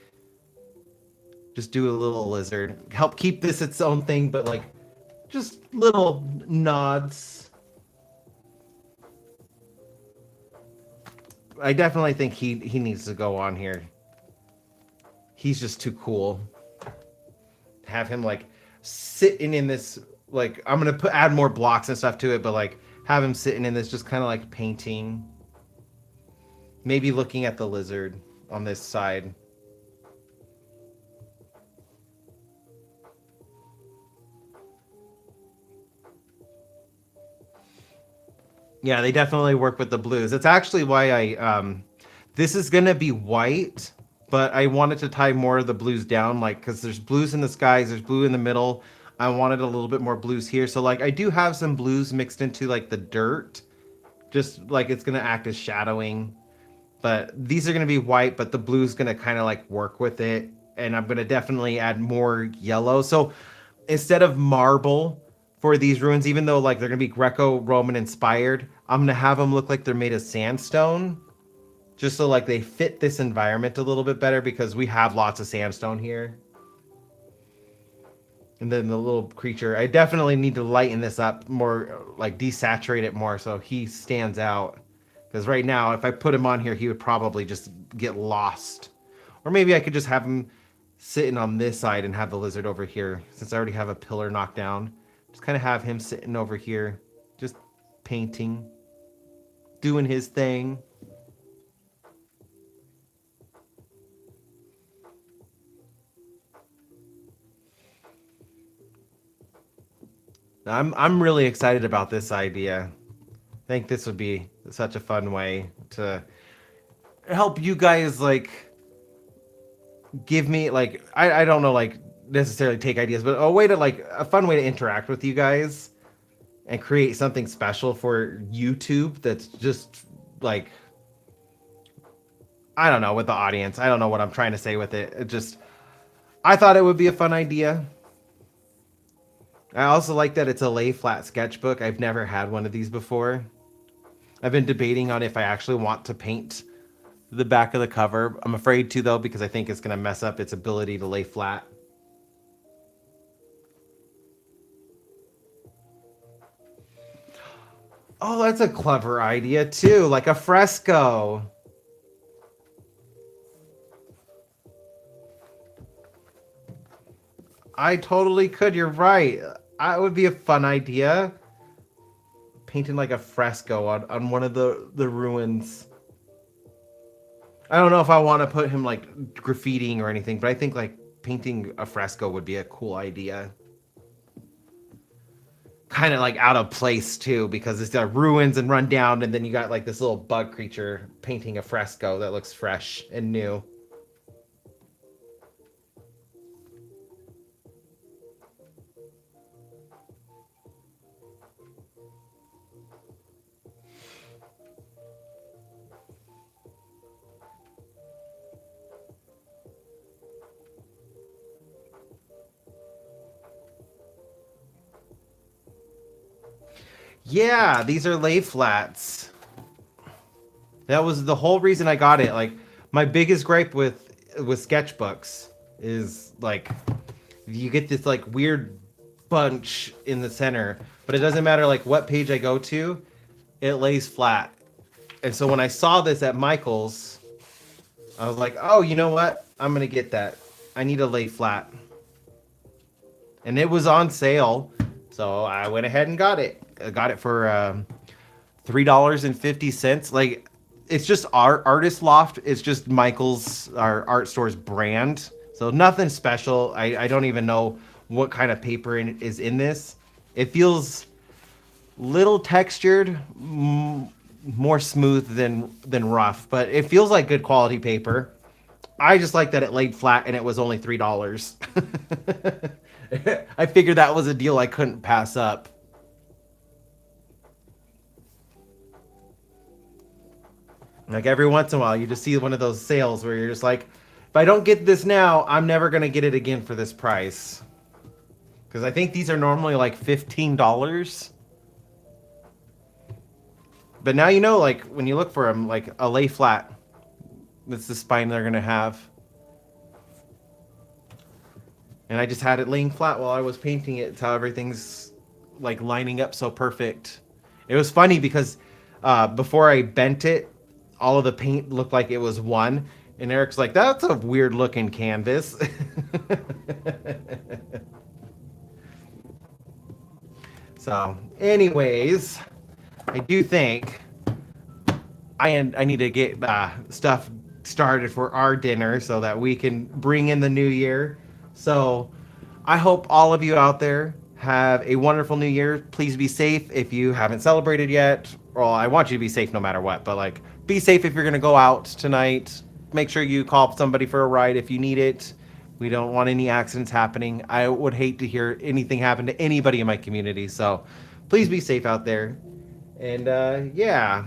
Just do a little lizard. Help keep this its own thing, but like just little nods. I definitely think he needs to go on here. He's just too cool. Have him like sitting in this, like I'm gonna add more blocks and stuff to it, but like have him sitting in this, just kind of like painting. Maybe looking at the lizard on this side. Yeah, they definitely work with the blues. It's actually why this is gonna be white, but I wanted to tie more of the blues down, like because there's blues in the skies, there's blue in the middle. I wanted a little bit more blues here, so like I do have some blues mixed into like the dirt, just like it's gonna act as shadowing. But these are gonna be white, but the blue's gonna kind of like work with it, and I'm gonna definitely add more yellow. So instead of marble for these ruins, even though like they're gonna be Greco-Roman inspired, I'm gonna have them look like they're made of sandstone, just so like they fit this environment a little bit better because we have lots of sandstone here. And then the little creature, I definitely need to lighten this up more, like desaturate it more so he stands out. Because right now, if I put him on here, he would probably just get lost. Or maybe I could just have him sitting on this side and have the lizard over here, since I already have a pillar knocked down. Just kind of have him sitting over here, just painting, doing his thing. I'm really excited about this idea. I think this would be such a fun way to help you guys like give me like I don't know like necessarily take ideas, but a way to like a fun way to interact with you guys and create something special for YouTube that's just like I don't know with the audience. I don't know what I'm trying to say with it. It just I thought it would be a fun idea. I also like that it's a lay flat sketchbook. I've never had one of these before. I've been debating on if I actually want to paint the back of the cover. I'm afraid to though because I think it's going to mess up its ability to lay flat. Oh, that's a clever idea too, like a fresco. I totally could. You're right. It would be a fun idea. Painting like a fresco on one of the ruins. I don't know if I want to put him like graffitiing or anything, but I think like painting a fresco would be a cool idea. Kind of like out of place too, because it's got ruins and run down, and then you got like this little bug creature painting a fresco that looks fresh and new. Yeah, these are lay flats. That was the whole reason I got it. Like my biggest gripe with sketchbooks is like you get this like weird bunch in the center, but it doesn't matter like what page I go to, it lays flat. And so when I saw this at Michael's, I was like, "Oh, you know what? I'm going to get that. I need a lay flat." And it was on sale, so I went ahead and got it. I got it for $3.50. Like it's just our artist loft. It's just Michael's our art store's brand. So nothing special. I don't even know what kind of paper is in this. It feels little textured, more smooth than rough, but it feels like good quality paper. I just like that it laid flat and it was only $3. I figured that was a deal I couldn't pass up. Like every once in a while, you just see one of those sales where you're just like, if I don't get this now, I'm never gonna get it again for this price. Because I think these are normally like $15. But now you know, like when you look for them, like a lay flat, that's the spine they're gonna have. And I just had it laying flat while I was painting it. It's how everything's like lining up so perfect. It was funny because before I bent it, all of the paint looked like it was one. And Eric's like, that's a weird looking canvas. So, anyways, I do think I need to get stuff started for our dinner so that we can bring in the new year. So, I hope all of you out there have a wonderful new year. Please be safe if you haven't celebrated yet. Well, I want you to be safe no matter what, but like be safe if you're going to go out tonight. Make sure you call somebody for a ride if you need it. We don't want any accidents happening. I would hate to hear anything happen to anybody in my community. So please be safe out there. And yeah,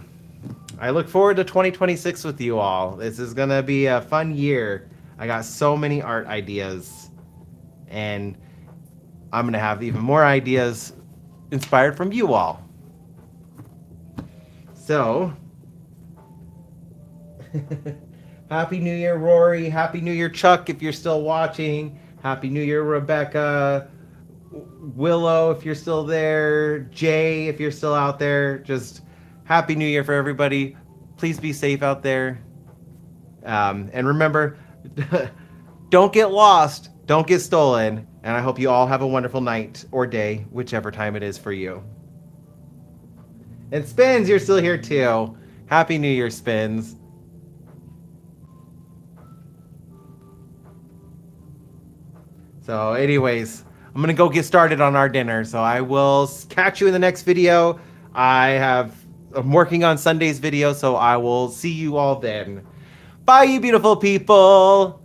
I look forward to 2026 with you all. This is going to be a fun year. I got so many art ideas. And I'm going to have even more ideas inspired from you all. So, Happy New Year, Rory. Happy New Year, Chuck, if you're still watching. Happy New Year, Rebecca. Willow, if you're still there. Jay, if you're still out there. Just Happy New Year for everybody. Please be safe out there. And remember, don't get lost. Don't get stolen. And I hope you all have a wonderful night or day, whichever time it is for you. And Spins, you're still here too. Happy New Year, Spins. So anyways, I'm going to go get started on our dinner. So I will catch you in the next video. I'm working on Sunday's video, so I will see you all then. Bye, you beautiful people.